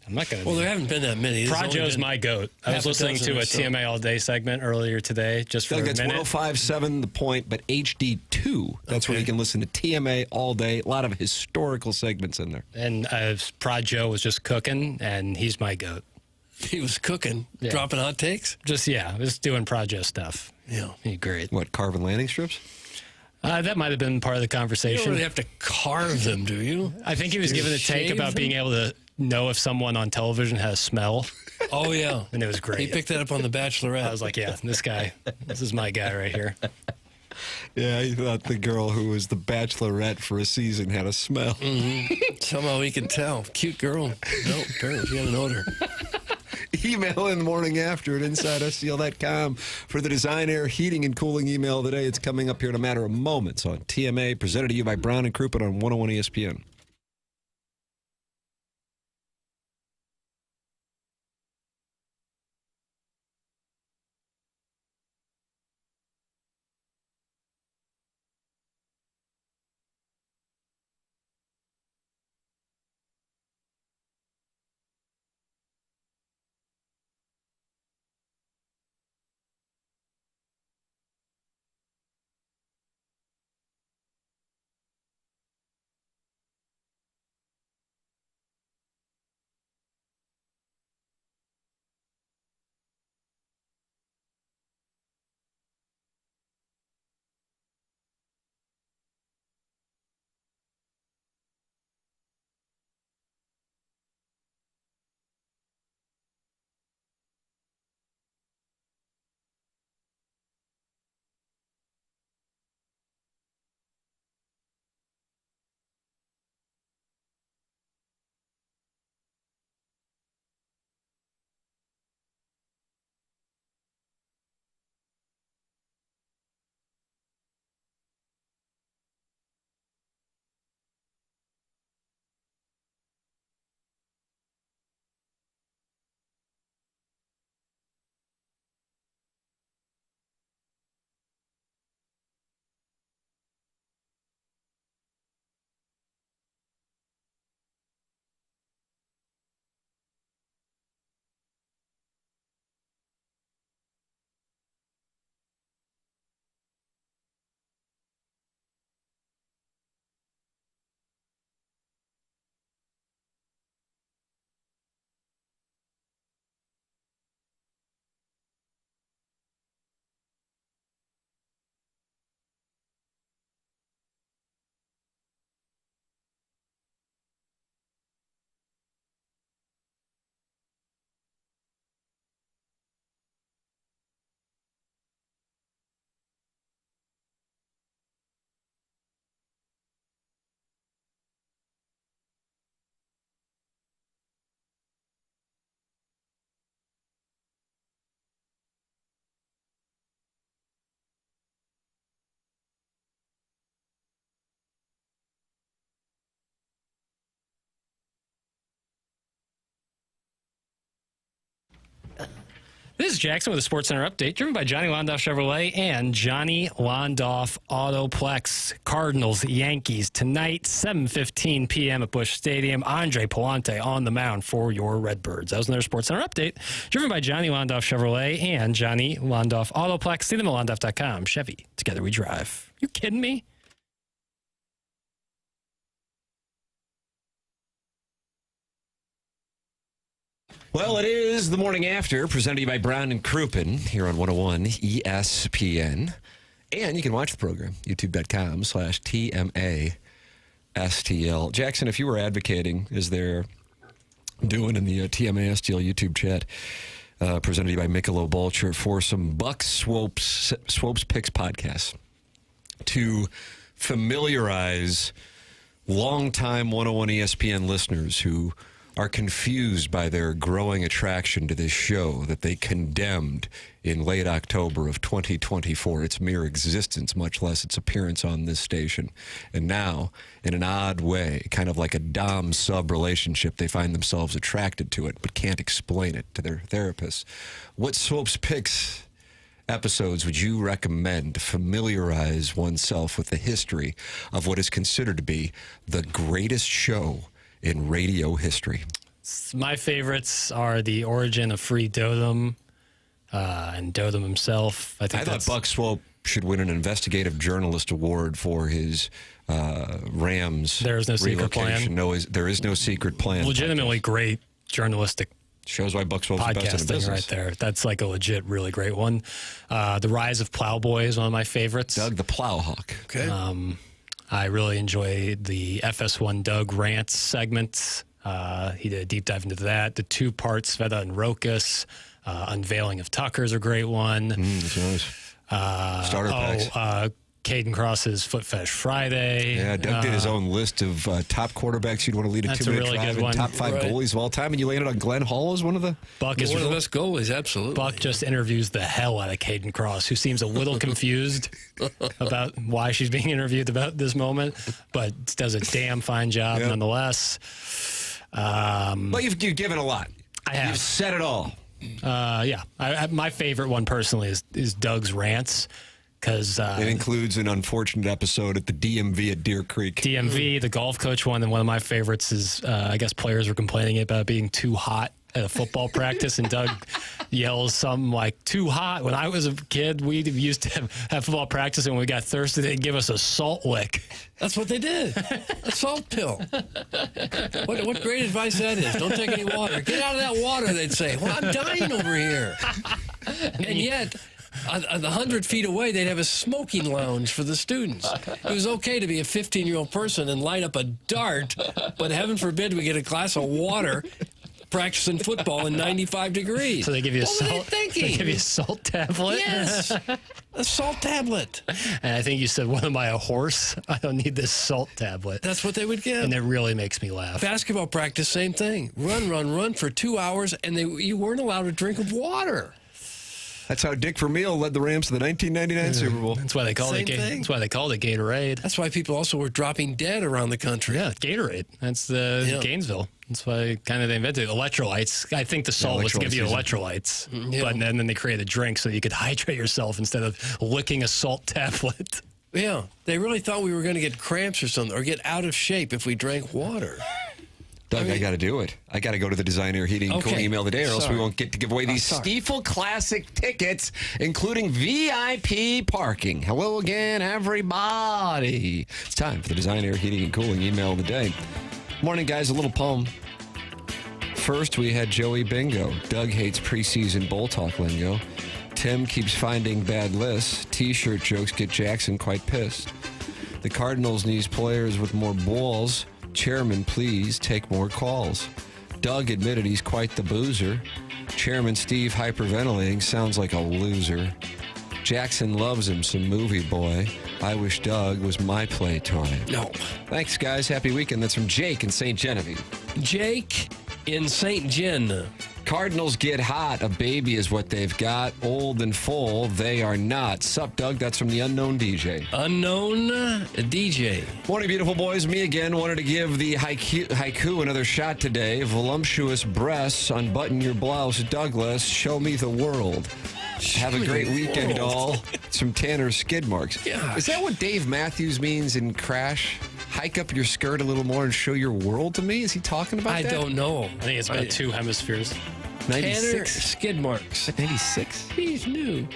I'm not going to. Well, there haven't been that many. Projo's my goat. I was listening to a TMA All Day segment earlier today just for a minute. That's 105.7 The Point, but HD2. That's where you can listen to TMA all day. A lot of historical segments in there. And Projo was just cooking, and he's my goat. He was cooking, dropping hot takes? Just doing Projo stuff. Yeah. He's great. What, carving landing strips? That might have been part of the conversation. You don't really have to carve them, do you? I think he was giving a take about being able to know if someone on television has smell. Oh, yeah. And it was great. He picked that up on The Bachelorette. I was like, yeah, this is my guy right here. Yeah, he thought the girl who was the Bachelorette for a season had a smell. Mm-hmm. Somehow he could tell. Cute girl. No, apparently she had an odor. Email in the morning after at InsideSTL.com for the Design Air Heating and Cooling email of the day. It's coming up here in a matter of moments on TMA, presented to you by Brown and Crouppen on 101 ESPN. This is Jackson with a SportsCenter update, driven by Johnny Londoff Chevrolet and Johnny Londoff Autoplex. Cardinals, Yankees, tonight, 7:15 p.m. at Busch Stadium. Andre Palante on the mound for your Redbirds. That was another SportsCenter update, driven by Johnny Londoff Chevrolet and Johnny Londoff Autoplex. See them at Londoff.com. Chevy, together we drive. You kidding me? Well, it is the morning after, presented to you by Brown and Crouppen here on 101 ESPN. And you can watch the program, youtube.com/TMA STL. Jackson, if you were advocating, as they're doing in the TMA STL YouTube chat, presented to you by Michelob Ultra, for some Buck Swopes Picks podcasts to familiarize longtime 101 ESPN listeners who are confused by their growing attraction to this show that they condemned in late October of 2024, its mere existence, much less its appearance on this station. And now, in an odd way, kind of like a dom-sub relationship, they find themselves attracted to it but can't explain it to their therapists. What Swopes Picks episodes would you recommend to familiarize oneself with the history of what is considered to be the greatest show in radio history? My favorites are the origin of Free Dodom and Dodom himself. I thought Buck Swope should win an investigative journalist award for his Rams There is no secret plan. There is no secret plan. Legitimately great journalistic shows why Buck Swope's the best in the business. Right there. That's like a legit, really great one. The Rise of Plowboy is one of my favorites. Doug the Plowhawk. Okay. I really enjoy the FS1 Doug rants segments. He did a deep dive into that. The two-part Sveta and Rokas unveiling of Tucker is a great one. That's nice. Starter packs. Caden Cross's Foot Fetish Friday. Yeah, Doug did his own list of top quarterbacks you'd want to lead a two-minute really drive good and one. top 5 goalies of all time, and you landed on Glenn Hall as one of the... Buck is one of the best goalies, absolutely. Buck just interviews the hell out of Caden Cross, who seems a little confused about why she's being interviewed about this moment, but does a damn fine job nonetheless. But you've given a lot. I have. You've said it all. My favorite one personally is Doug's rants. Because it includes an unfortunate episode at the DMV at Deer Creek. DMV, the golf coach one, and one of my favorites is, I guess players were complaining about being too hot at a football practice, and Doug yells something like, "Too hot." When I was a kid, we used to have football practice, and when we got thirsty, they'd give us a salt lick. That's what they did. A salt pill. What great advice that is. Don't take any water. Get out of that water, they'd say. Well, I'm dying over here. And yet... 100 feet away, they'd have a smoking lounge for the students. It was okay to be a 15-year-old person and light up a dart, but heaven forbid we get a glass of water practicing football in 95 degrees. So they give you They give you a salt tablet? Yes, a salt tablet. And I think you said, "What am I, a horse? I don't need this salt tablet." That's what they would give. And it really makes me laugh. Basketball practice, same thing. Run for 2 hours, and you weren't allowed a drink of water. That's how Dick Vermeil led the Rams to the 1999 Super Bowl. That's why they called it. That's why they called it Gatorade. That's why people also were dropping dead around the country. Yeah, Gatorade. That's the Gainesville. That's why kind of they invented electrolytes. I think the salt was to give you electrolytes, but then they created a drink so you could hydrate yourself instead of licking a salt tablet. Yeah, they really thought we were going to get cramps or something, or get out of shape if we drank water. Doug, I got to do it. I got to go to the Design Air Heating and Cooling email today, or else we won't get to give away these Stiefel Classic tickets, including VIP parking. Hello again, everybody. It's time for the Design Air Heating and Cooling email of the day. Morning, guys. A little poem. First, we had Joey Bingo. Doug hates preseason bowl talk lingo. Tim keeps finding bad lists. T-shirt jokes get Jackson quite pissed. The Cardinals needs players with more balls. Chairman, please take more calls. Doug admitted he's quite the boozer. Chairman Steve hyperventilating sounds like a loser. Jackson loves him some movie boy. I wish Doug was my play toy. No. Thanks, guys. Happy weekend. That's from Jake in St. Genevieve. Jake in St. Gen. Cardinals get hot. A baby is what they've got. Old and full, they are not. Sup, Doug? That's from the unknown DJ. Unknown DJ. Morning, beautiful boys. Me again. Wanted to give the haiku another shot today. Voluptuous breasts, unbutton your blouse. Douglas, show me the world. Have a great weekend, all. Some Tanner skid marks. Gosh. Is that what Dave Matthews means in Crash? Hike up your skirt a little more and show your world to me? Is he talking about that? I don't know. I think it's about 2 hemispheres. 96? Tanner skid marks. 96? He's new.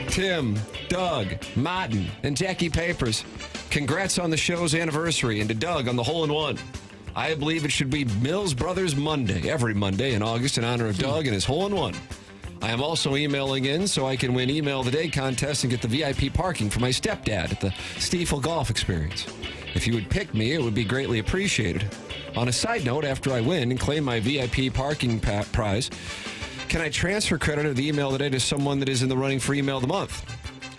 Tim, Doug, Martin, and Jackie Papers. Congrats on the show's anniversary, and to Doug on the hole-in-one. I believe it should be Mills Brothers Monday, every Monday in August in honor of Doug and his hole-in-one. I am also emailing in so I can win Email of the Day contest and get the VIP parking for my stepdad at the Stiefel Golf Experience. If you would pick me, it would be greatly appreciated. On a side note, after I win and claim my VIP parking prize, can I transfer credit of the Email of the Day to someone that is in the running for Email of the Month?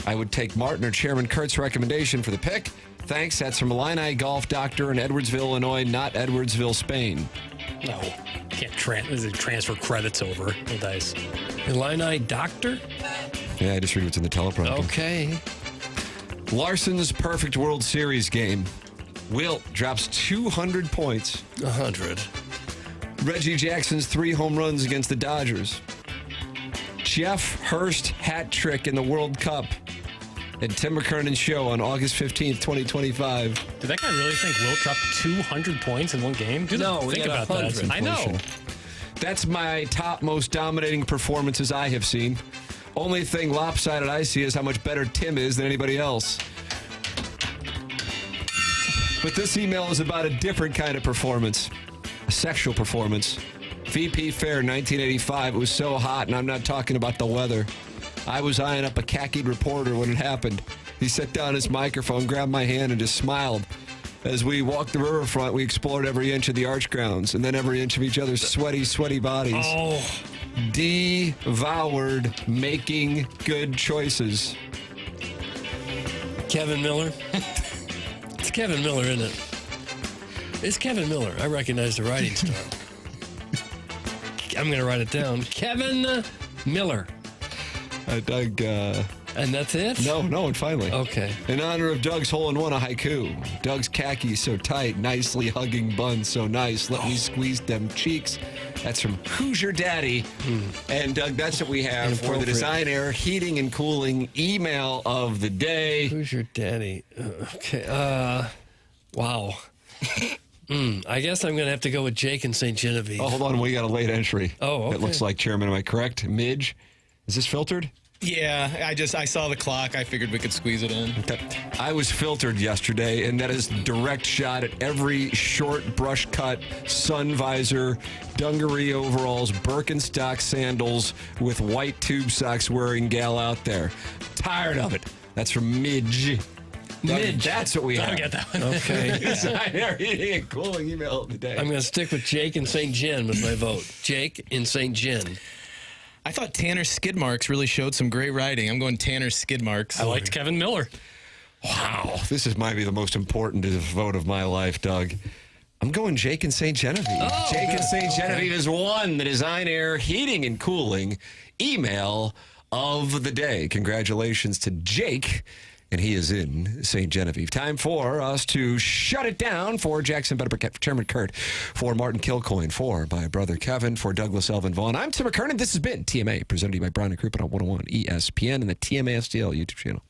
I would take Martin or Chairman Kurt's recommendation for the pick. Thanks. That's from Illini Golf Doctor in Edwardsville, Illinois, not Edwardsville, Spain. No, can't transfer credits over the dice. Illini Doctor? Yeah, I just read what's in the teleprompter. Okay. Larson's perfect World Series game. Wilt drops 200 points. 100. Reggie Jackson's 3 home runs against the Dodgers. Jeff Hurst hat trick in the World Cup. And Tim McKernan show on August 15th, 2025. Did that guy really think Wilt dropped 200 points in one game? No, think about 100. that. I know. That's my top most dominating performances I have seen. Only thing lopsided I see is how much better Tim is than anybody else. But this email is about a different kind of performance. A sexual performance. VP Fair 1985. It was so hot, and I'm not talking about the weather. I was eyeing up a khakied reporter when it happened. He set down his microphone, grabbed my hand, and just smiled. As we walked the riverfront, we explored every inch of the arch grounds and then every inch of each other's sweaty bodies. Oh. Devoured making good choices. Kevin Miller? It's Kevin Miller, isn't it? It's Kevin Miller. I recognize the writing style. I'm going to write it down. Kevin Miller. Doug, and that's it? No, and finally. Okay. In honor of Doug's hole-in-one, a haiku. Doug's khakis so tight, nicely hugging buns so nice. Let me squeeze them cheeks. That's from Who's Your Daddy? And Doug, that's what we have for the Design Air Heating and Cooling Email of the Day. Who's Your Daddy? Okay. Wow. I guess I'm going to have to go with Jake and St. Genevieve. Oh, hold on. We got a late entry. Oh, okay. It looks like, Chairman, am I correct? Midge? Is this filtered? Yeah, I saw the clock. I figured we could squeeze it in. I was filtered yesterday, and that is direct shot at every short brush cut, sun visor, dungaree overalls, Birkenstock sandals with white tube socks wearing gal out there. Tired of it. That's from Midge. Midge. That's what we have. I don't get that one. Okay. Design Air Heating and Cooling Email of the Day. I'm going to stick with Jake and St. Gen with my vote. Jake and St. Gen. I thought Tanner skid marks really showed some great writing. I'm going Tanner skid marks. I liked Kevin Miller. Wow. This might be the most important vote of my life, Doug. I'm going Jake and St. Genevieve. Oh, Jake and St. Genevieve has won the Design Air Heating and Cooling Email of the Day. Congratulations to Jake. And he is in St. Genevieve. Time for us to shut it down for Jackson Burkett, for Chairman Kurt, for Martin Kilcoyne, for my brother Kevin, for Douglas Elvin Vaughn. I'm Tim McKernan. This has been TMA, presented to you by Brian and Crouppen on 101 ESPN and the TMA STL YouTube channel.